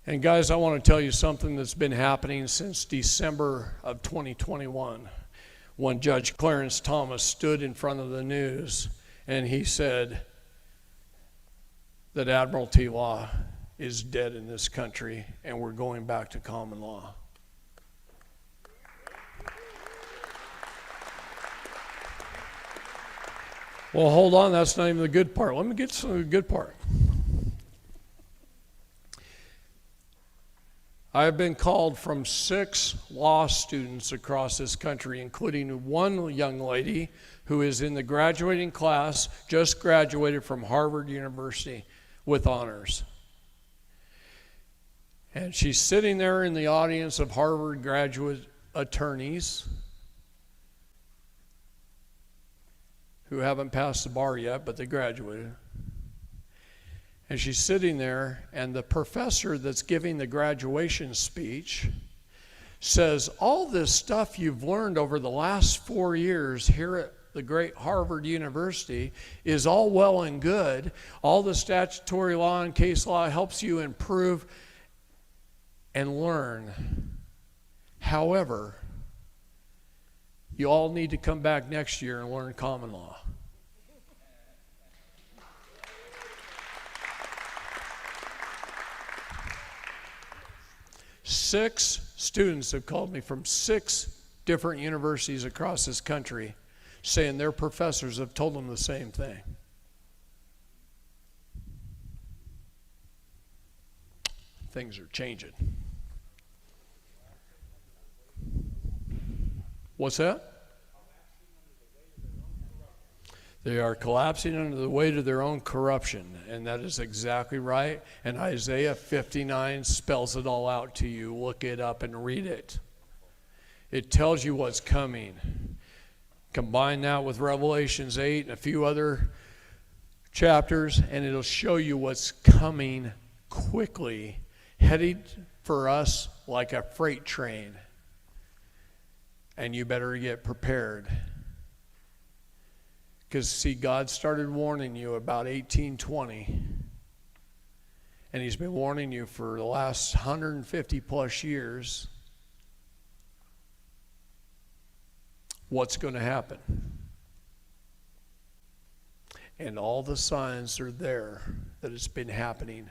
And guys, I want to tell you something that's been happening since December of 2021, when Judge Clarence Thomas stood in front of the news and he said that admiralty law is dead in this country and we're going back to common law. Well, hold on, that's not even the good part. Let me get to the good part. I've been called from 6 law students across this country, including one young lady who is in the graduating class, just graduated from Harvard University with honors. And she's sitting there in the audience of Harvard graduate attorneys who haven't passed the bar yet, but they graduated. And she's sitting there, and the professor that's giving the graduation speech says, all this stuff you've learned over the last 4 years here at the great Harvard University is all well and good. All the statutory law and case law helps you improve and learn. However, you all need to come back next year and learn common law. Six students have called me from 6 different universities across this country saying their professors have told them the same thing. Things are changing. What's that? They are collapsing under the weight of their own corruption, and that is exactly right. And Isaiah 59 spells it all out to you. Look it up and read it. It tells you what's coming. Combine that with Revelations 8 and a few other chapters, and it'll show you what's coming quickly, headed for us like a freight train. And you better get prepared. Because, see, God started warning you about 1820. And he's been warning you for the last 150 plus years what's going to happen. And all the signs are there that it's been happening.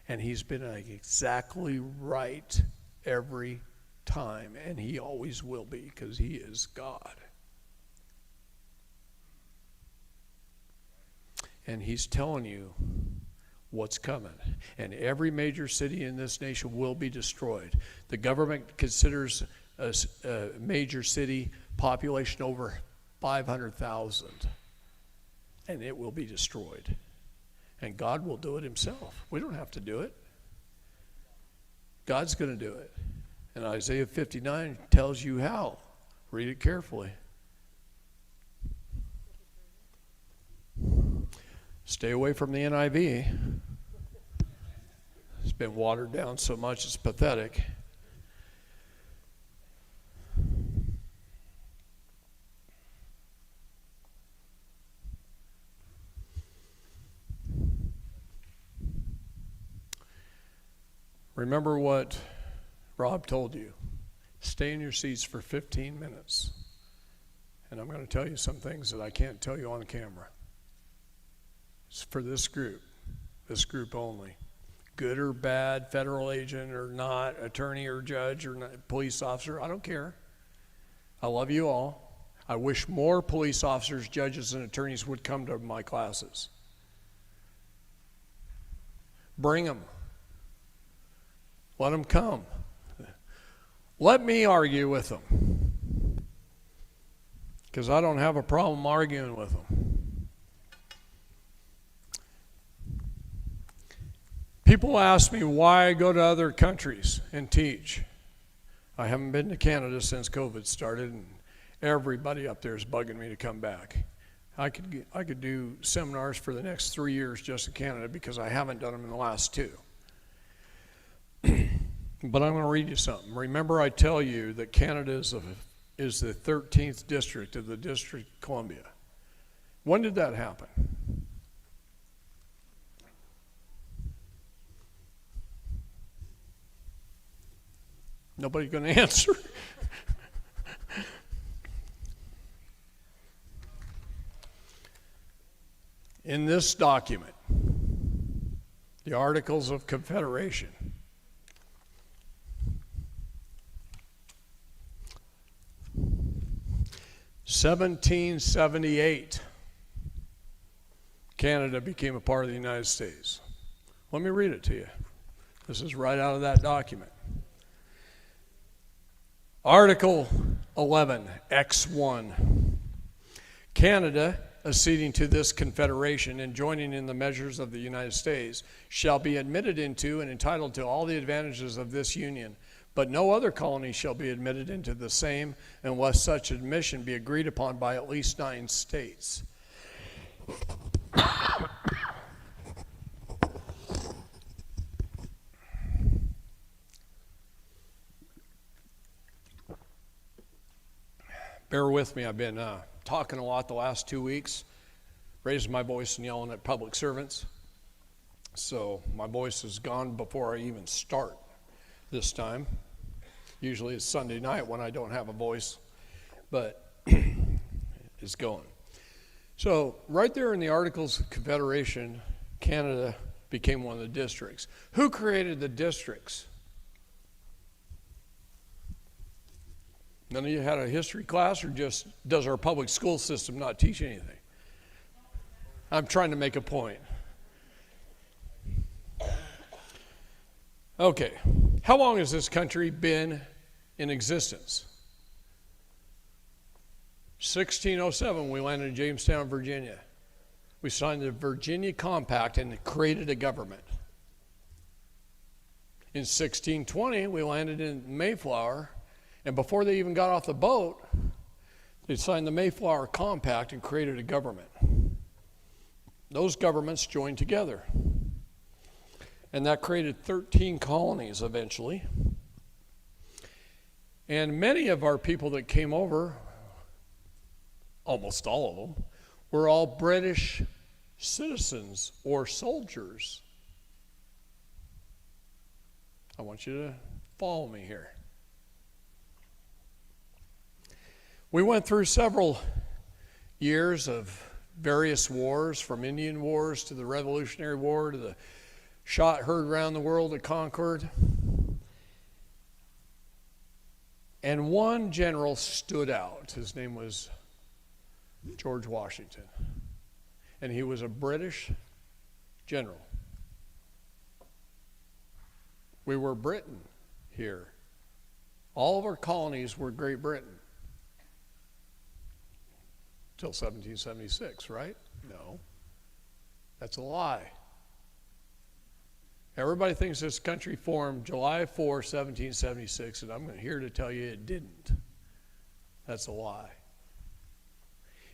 And he's been exactly right every time. And he always will be, because he is God. And he's telling you what's coming. And every major city in this nation will be destroyed. The government considers a major city population over 500,000. And it will be destroyed. And God will do it himself. We don't have to do it. God's going to do it. And Isaiah 59 tells you how. Read it carefully. Stay away from the NIV. It's been watered down so much it's pathetic. Remember what Rob told you, stay in your seats for 15 minutes. And I'm going to tell you some things that I can't tell you on camera. It's for this group only. Good or bad, federal agent or not, attorney or judge or not, police officer, I don't care. I love you all. I wish more police officers, judges, and attorneys would come to my classes. Bring them. Let them come. Let me argue with them, because I don't have a problem arguing with them. People ask me why I go to other countries and teach. I haven't been to Canada since COVID started, and everybody up there is bugging me to come back. I could do seminars for the next 3 years just in Canada because I haven't done them in the last 2. But I'm going to read you something. Remember, I tell you that Canada is the 13th district of the District of Columbia. When did that happen? Nobody's going to answer. In this document, the Articles of Confederation, (1778), Canada became a part of the United States. Let me read it to you. This is right out of that document. Article 11, X1. Canada, acceding to this confederation and joining in the measures of the United States, shall be admitted into and entitled to all the advantages of this union, but no other colony shall be admitted into the same unless such admission be agreed upon by at least 9 states. Bear with me, I've been talking a lot the last 2 weeks, raising my voice and yelling at public servants. So my voice is gone before I even start this time. Usually it's Sunday night when I don't have a voice, but it's going. So right there in the Articles of Confederation, Canada became one of the districts. Who created the districts? None of you had a history class, or just does our public school system not teach anything? I'm trying to make a point. Okay, how long has this country been in existence? 1607, we landed in Jamestown, Virginia. We signed the Virginia Compact and created a government. In 1620, we landed in Mayflower. And before they even got off the boat, they signed the Mayflower Compact and created a government. Those governments joined together. And that created 13 colonies eventually. And many of our people that came over, almost all of them, were all British citizens or soldiers. I want you to follow me here. We went through several years of various wars, from Indian wars to the Revolutionary War to the shot heard around the world at Concord. And one general stood out. His name was George Washington. And he was a British general. We were Britain here. All of our colonies were Great Britain. Till 1776, right? No. That's a lie. Everybody thinks this country formed July 4, 1776, and I'm here to tell you it didn't. That's a lie.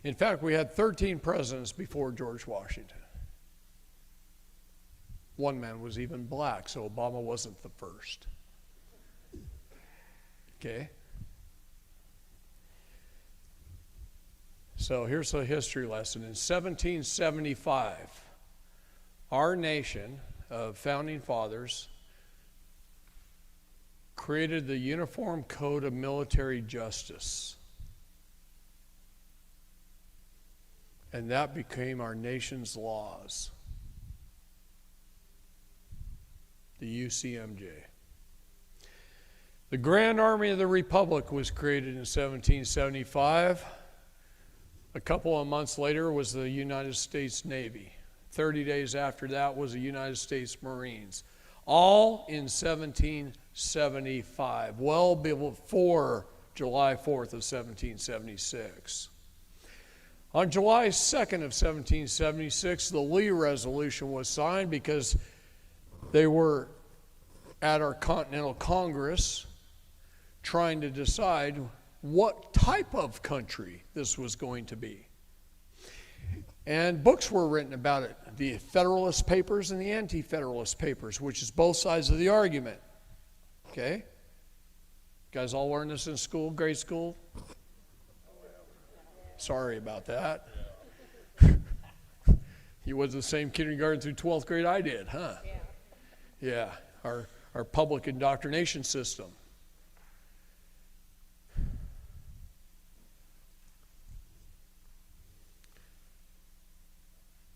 In fact, we had 13 presidents before George Washington. One man was even black, so Obama wasn't the first. Okay? So here's a history lesson. In 1775, our nation of founding fathers created the Uniform Code of Military Justice. And that became our nation's laws. The UCMJ. The Grand Army of the Republic was created in 1775. A couple of months later was the United States Navy. 30 days after that was the United States Marines. All in 1775, well before July 4th of 1776. On July 2nd of 1776, the Lee Resolution was signed because they were at our Continental Congress trying to decide what type of country this was going to be. And books were written about it, the Federalist Papers and the Anti-Federalist Papers, which is both sides of the argument. Okay? You guys all learned this in school, grade school? Sorry about that. You went to the same kindergarten through 12th grade I did, huh? Yeah, our public indoctrination system.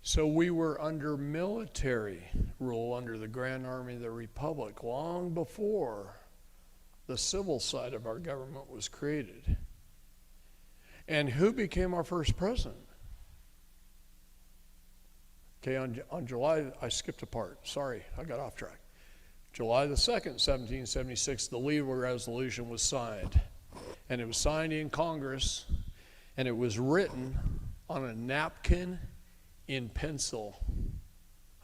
So we were under military rule under the Grand Army of the Republic long before the civil side of our government was created. And who became our first president? Okay, on July, I skipped a part. Sorry, I got off track. July the 2nd, 1776, the Lee Resolution was signed. And it was signed in Congress, and it was written on a napkin in pencil.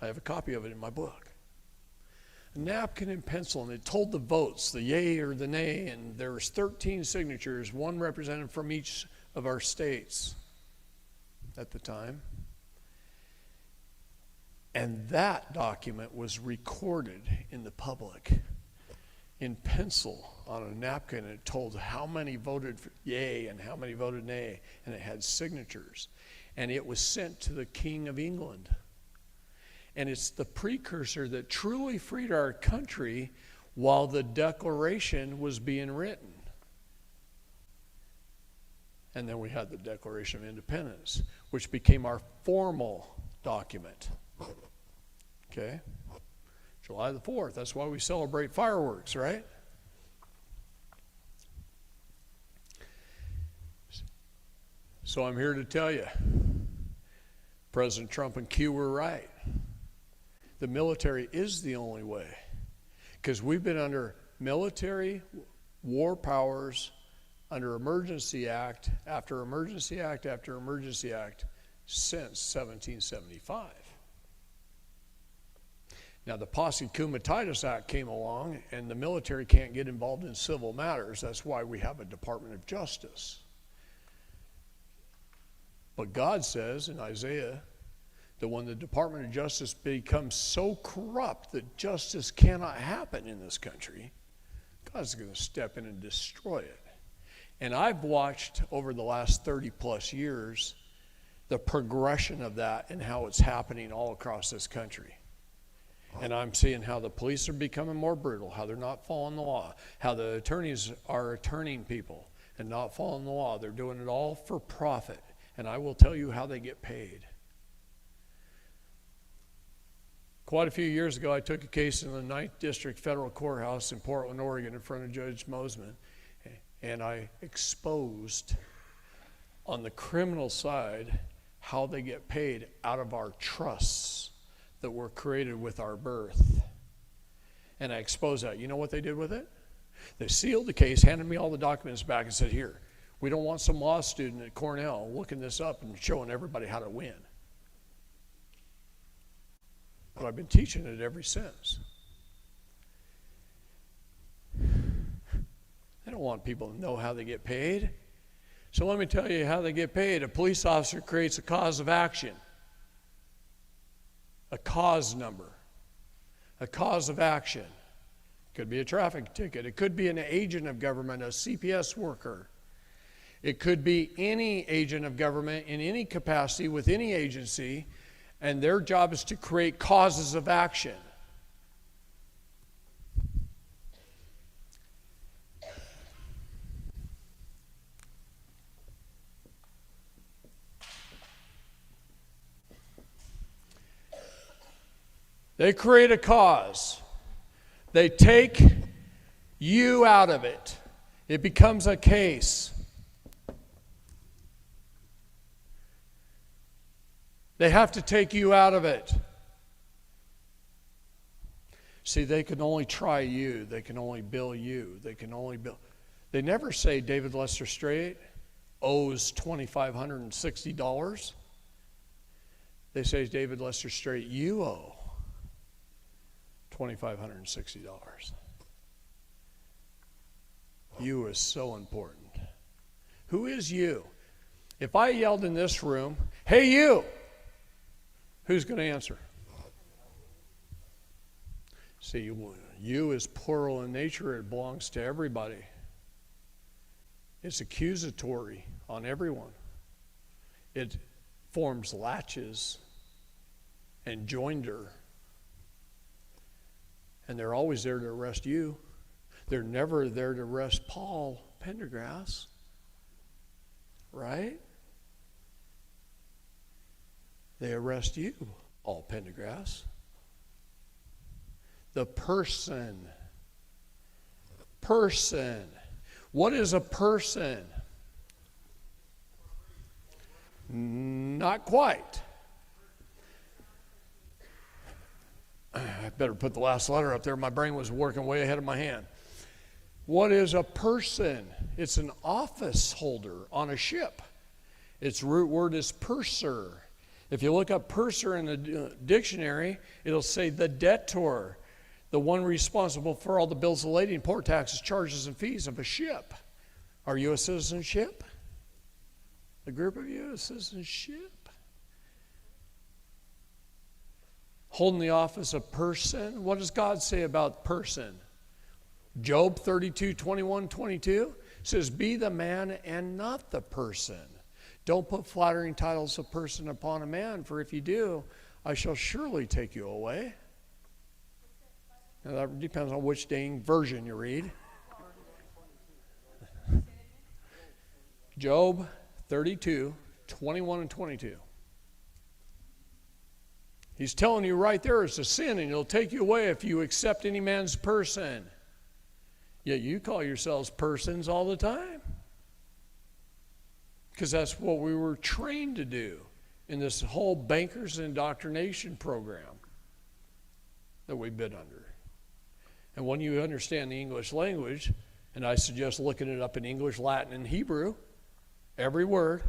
I have a copy of it in my book. A napkin and pencil, and it told the votes, the yay or the nay, and there was 13 signatures, one represented from each of our states at the time. And that document was recorded in the public in pencil on a napkin, and it told how many voted for yay and how many voted nay, and it had signatures. And it was sent to the King of England. And it's the precursor that truly freed our country while the Declaration was being written. And then we had the Declaration of Independence, which became our formal document. Okay? July the 4th, that's why we celebrate fireworks, right? So I'm here to tell you, President Trump and Q were right. The military is the only way, because we've been under military war powers under Emergency Act after Emergency Act after Emergency Act since 1775. Now the Posse Comitatus Act came along, and the military can't get involved in civil matters. That's why we have a Department of Justice. But God says in Isaiah that when the Department of Justice becomes so corrupt that justice cannot happen in this country, God's going to step in and destroy it. And I've watched over the last 30 plus years the progression of that and how it's happening all across this country. And I'm seeing how the police are becoming more brutal, how they're not following the law, how the attorneys are attorneying people and not following the law. They're doing it all for profit. And I will tell you how they get paid. Quite a few years ago, I took a case in the 9th District Federal Courthouse in Portland, Oregon, in front of Judge Mosman, and I exposed on the criminal side how they get paid out of our trusts that were created with our birth. And I exposed that. You know what they did with it? They sealed the case, handed me all the documents back, and said, here, we don't want some law student at Cornell looking this up and showing everybody how to win. But I've been teaching it ever since. They don't want people to know how they get paid. So let me tell you how they get paid. A police officer creates a cause of action. A cause number. A cause of action. It could be a traffic ticket. It could be an agent of government, a CPS worker. It could be any agent of government in any capacity with any agency, and their job is to create causes of action. They create a cause. They take you out of it. It becomes a case. They have to take you out of it. See, they can only try you. They can only bill you. They never say David Lester Straight owes $2,560. They say David Lester Straight, you owe $2,560. You is so important. Who is you? If I yelled in this room, hey you, who's going to answer? See, you is plural in nature. It belongs to everybody. It's accusatory on everyone. It forms latches and joinder. And they're always there to arrest you. They're never there to arrest Paul Pendergrass. Right? They arrest you, Paul Pendergrass. The person. Person. What is a person? Not quite. I better put the last letter up there. My brain was working way ahead of my hand. What is a person? It's an office holder on a ship. Its root word is purser. If you look up purser in the dictionary, it'll say the debtor, the one responsible for all the bills of lading, port taxes, charges, and fees of a ship. Are you a citizenship? A group of you, a citizenship? Holding the office of person. What does God say about person? Job 32:21-22 says, be the man and not the person. Don't put flattering titles of person upon a man, for if you do, I shall surely take you away. Now that depends on which dang version you read. Job 32:21-22. He's telling you right there it's a sin and it'll take you away if you accept any man's person. Yet you call yourselves persons all the time. Because that's what we were trained to do in this whole bankers indoctrination program that we've been under. And when you understand the English language, and I suggest looking it up in English, Latin, and Hebrew, every word,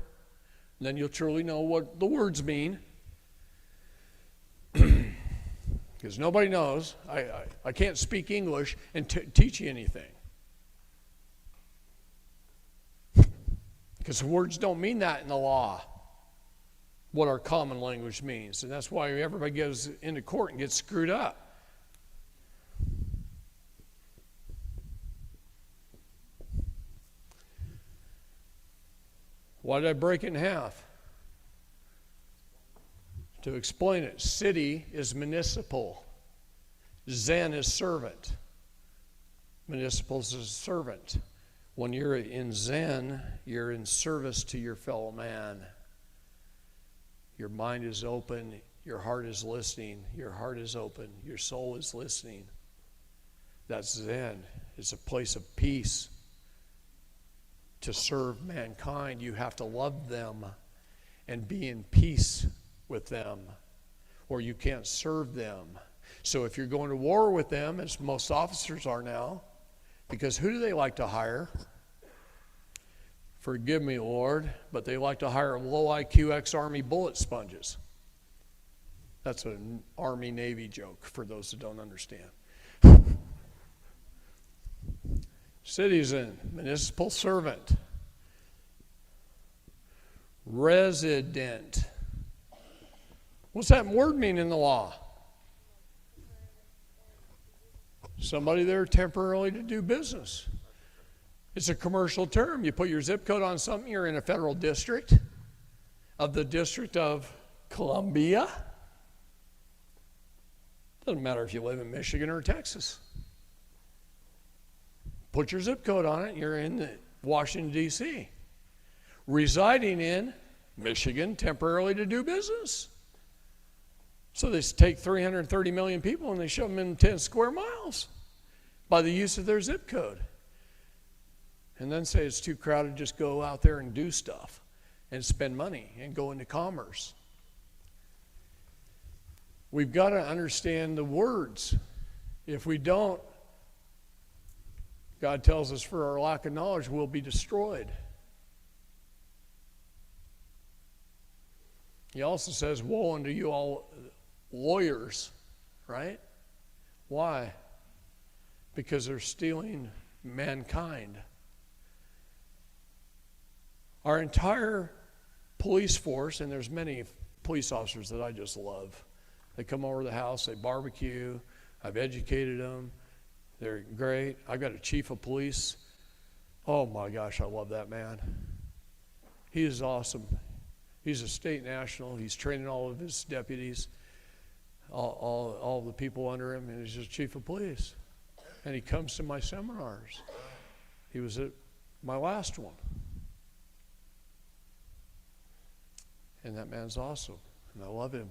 then you'll truly know what the words mean. Because nobody knows. I can't speak English and teach you anything. Because the words don't mean that in the law, what our common language means. And that's why everybody goes into court and gets screwed up. Why did I break it in half? To explain it. City is municipal. Zen is servant. Municipal is servant. When you're in Zen, you're in service to your fellow man. Your mind is open. Your heart is listening. Your heart is open. Your soul is listening. That's Zen. It's a place of peace. To serve mankind, you have to love them and be in peace with them, or you can't serve them. So if you're going to war with them, as most officers are now, because who do they like to hire? Forgive me, Lord, but they like to hire low IQ ex-Army bullet sponges. That's an Army-Navy joke for those that don't understand. Citizen, municipal servant, resident. What's that word mean in the law? Somebody there temporarily to do business. It's a commercial term. You put your zip code on something, you're in a federal district of the District of Columbia. Doesn't matter if you live in Michigan or Texas. Put your zip code on it, you're in Washington, D.C. Residing in Michigan temporarily to do business. So they take 330 million people and they shove them in 10 square miles by the use of their zip code. And then say it's too crowded, just go out there and do stuff and spend money and go into commerce. We've got to understand the words. If we don't, God tells us for our lack of knowledge, we'll be destroyed. He also says, woe unto you all lawyers, right? Why? Because they're stealing mankind. Our entire police force, and there's many police officers that I just love. They come over to the house, they barbecue, I've educated them, they're great. I've got a chief of police. Oh my gosh, I love that man. He is awesome. He's a state national. He's training all of his deputies, all the people under him, and he's just chief of police. And he comes to my seminars. He was at my last one. And that man's awesome, and I love him.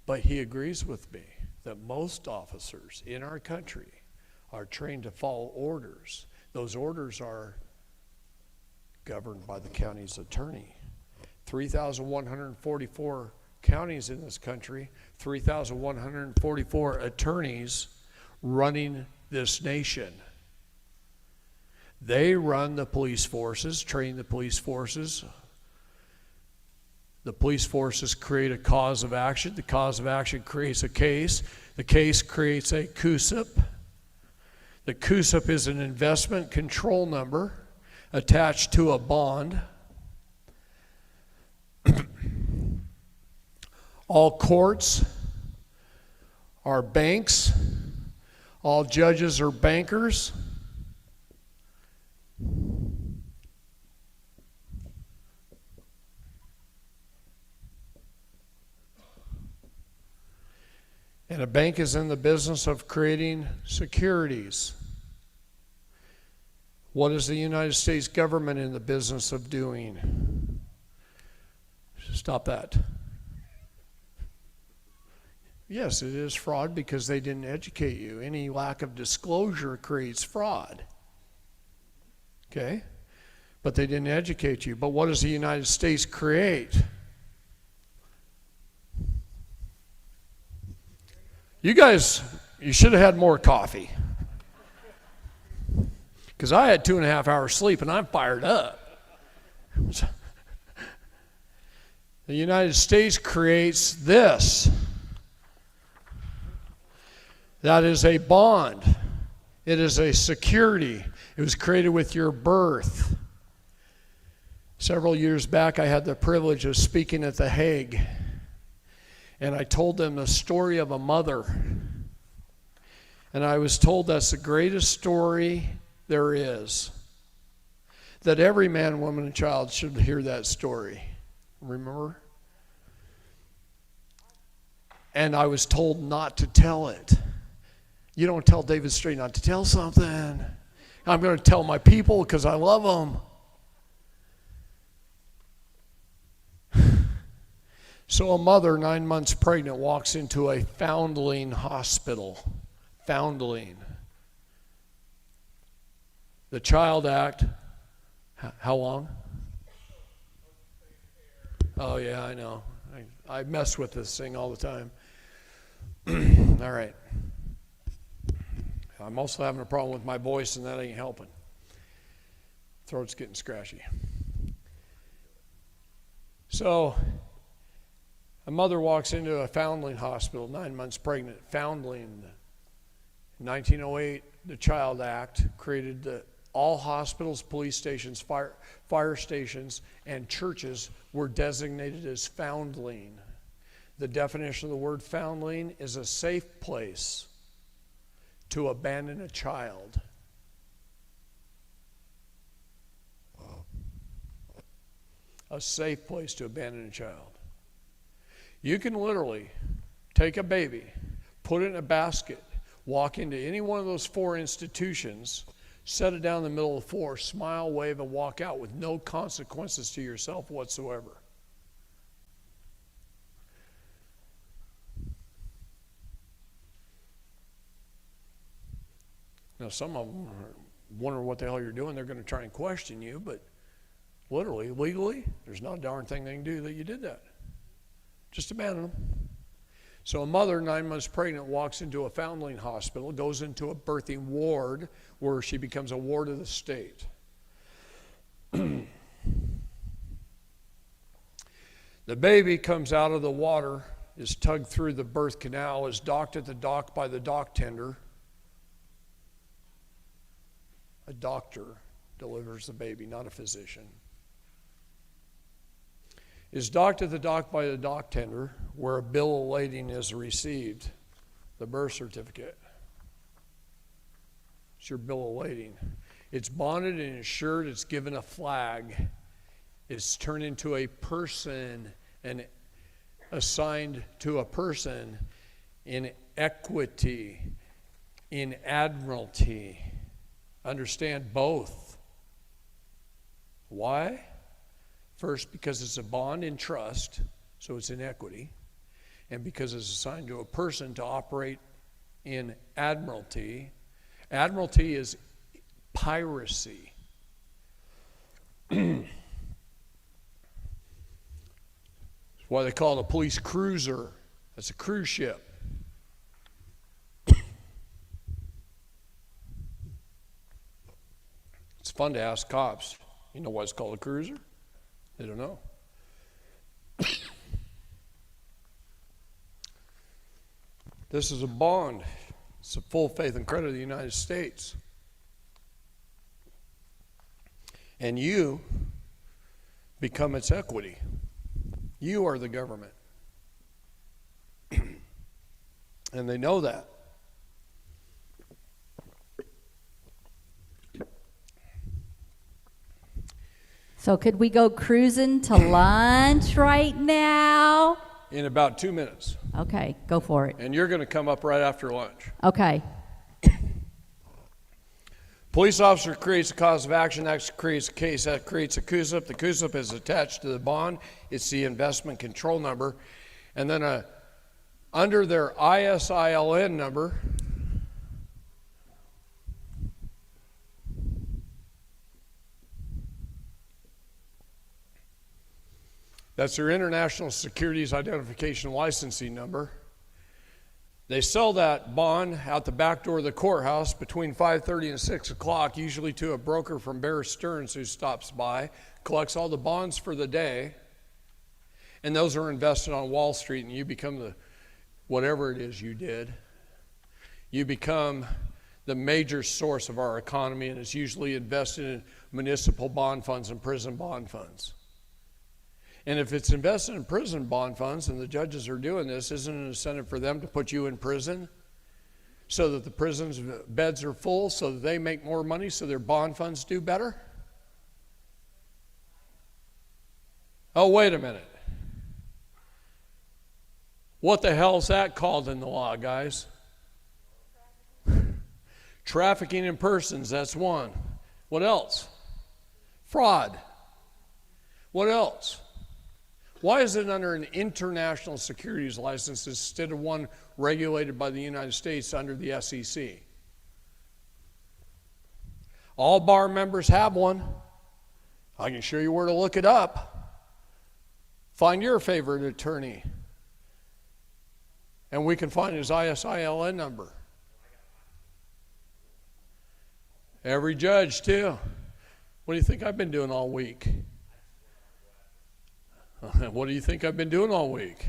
But he agrees with me that most officers in our country are trained to follow orders. Those orders are governed by the county's attorney. 3,144 counties in this country, 3,144 attorneys running this nation. They run the police forces, train the police forces. The police forces create a cause of action. The cause of action creates a case. The case creates a CUSIP. The CUSIP is an investment control number attached to a bond. All courts are banks. All judges are bankers. And a bank is in the business of creating securities. What is the United States government in the business of doing? Stop that. Yes, it is fraud because they didn't educate you. Any lack of disclosure creates fraud. Okay? But they didn't educate you. But what does the United States create? You guys, you should have had more coffee. Because I had 2.5 hours sleep and I'm fired up. The United States creates this. That is a bond. It is a security. It was created with your birth. Several years back, I had the privilege of speaking at The Hague. And I told them the story of a mother. And I was told that's the greatest story there is. That every man, woman, and child should hear that story. Remember? And I was told not to tell it. You don't tell David Straight not to tell something. I'm going to tell my people because I love them. So a mother, 9 months pregnant, walks into a foundling hospital. Foundling. The Child Act, how long? Oh yeah, I know. I mess with this thing all the time. All right. I'm also having a problem with my voice, and that ain't helping. Throat's getting scratchy. So, a mother walks into a foundling hospital, 9 months pregnant, foundling. In 1908, the Child Act created all hospitals, police stations, fire stations, and churches were designated as foundling. The definition of the word foundling is a safe place to abandon a child. A safe place to abandon a child. You can literally take a baby, put it in a basket, walk into any one of those 4 institutions, set it down in the middle of the floor, smile, wave, and walk out with no consequences to yourself whatsoever. Now, some of them are wondering what the hell you're doing. They're going to try and question you, but literally, legally, there's not a darn thing they can do that you did that. Just abandon them. So a mother, 9 months pregnant, walks into a foundling hospital, goes into a birthing ward where she becomes a ward of the state. The baby comes out of the water, is tugged through the birth canal, is docked at the dock by the dock tender. A doctor delivers the baby, not a physician. Is docked at the dock by the dock tender, where a bill of lading is received, the birth certificate. It's your bill of lading. It's bonded and insured, it's given a flag. It's turned into a person and assigned to a person in equity, in admiralty. Understand both. Why? First, because it's a bond in trust, so it's in equity, and because it's assigned to a person to operate in admiralty. Admiralty is piracy. That's why they call it a police cruiser. That's a cruise ship. It's fun to ask cops, you know why it's called a cruiser? They don't know. This is a bond. It's a full faith and credit of the United States. And you become its equity. You are the government. And they know that. So could we go cruising to lunch right now? In about 2 minutes. Okay, go for it. And you're going to come up right after lunch. Okay. Police officer creates a cause of action, that creates a case, that creates a CUSIP. The CUSIP is attached to the bond. It's the investment control number. And then under their ISILN number, that's their International Securities Identification Licensing number. They sell that bond out the back door of the courthouse between 5:30 and 6 o'clock, usually to a broker from Bear Stearns who stops by, collects all the bonds for the day, and those are invested on Wall Street, and you become the, whatever it is you did, you become the major source of our economy, and it's usually invested in municipal bond funds and prison bond funds. And if it's invested in prison bond funds and the judges are doing this, isn't it an incentive for them to put you in prison so that the prison's beds are full, so that they make more money, so their bond funds do better? Oh, wait a minute. What the hell is that called in the law, guys? Trafficking in persons, that's one. What else? Fraud. What else? Why is it under an international securities license instead of one regulated by the United States under the SEC? All bar members have one. I can show you where to look it up. Find your favorite attorney. And we can find his ISILN number. Every judge, too. What do you think I've been doing all week? What do you think I've been doing all week?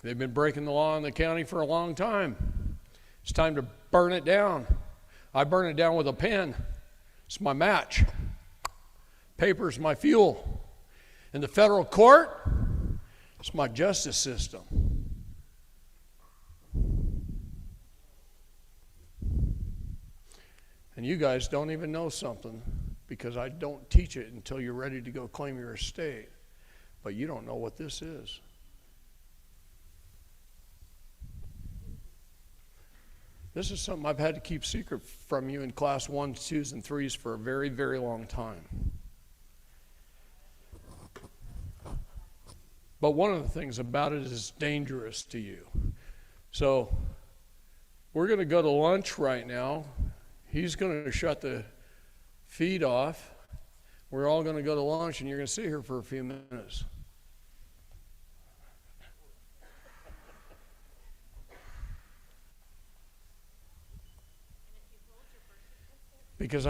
They've been breaking the law in the county for a long time. It's time to burn it down. I burn it down with a pen. It's my match. Paper's my fuel. In the federal court, it's my justice system. And you guys don't even know something, because I don't teach it until you're ready to go claim your estate. But you don't know what this is. This is something I've had to keep secret from you in class 1s, 2s, and 3s for a very, very long time. But one of the things about it is it's dangerous to you. So We're going to go to lunch right now. He's going to shut the feed off. We're all going to go to lunch, and you're going to sit here for a few minutes. Because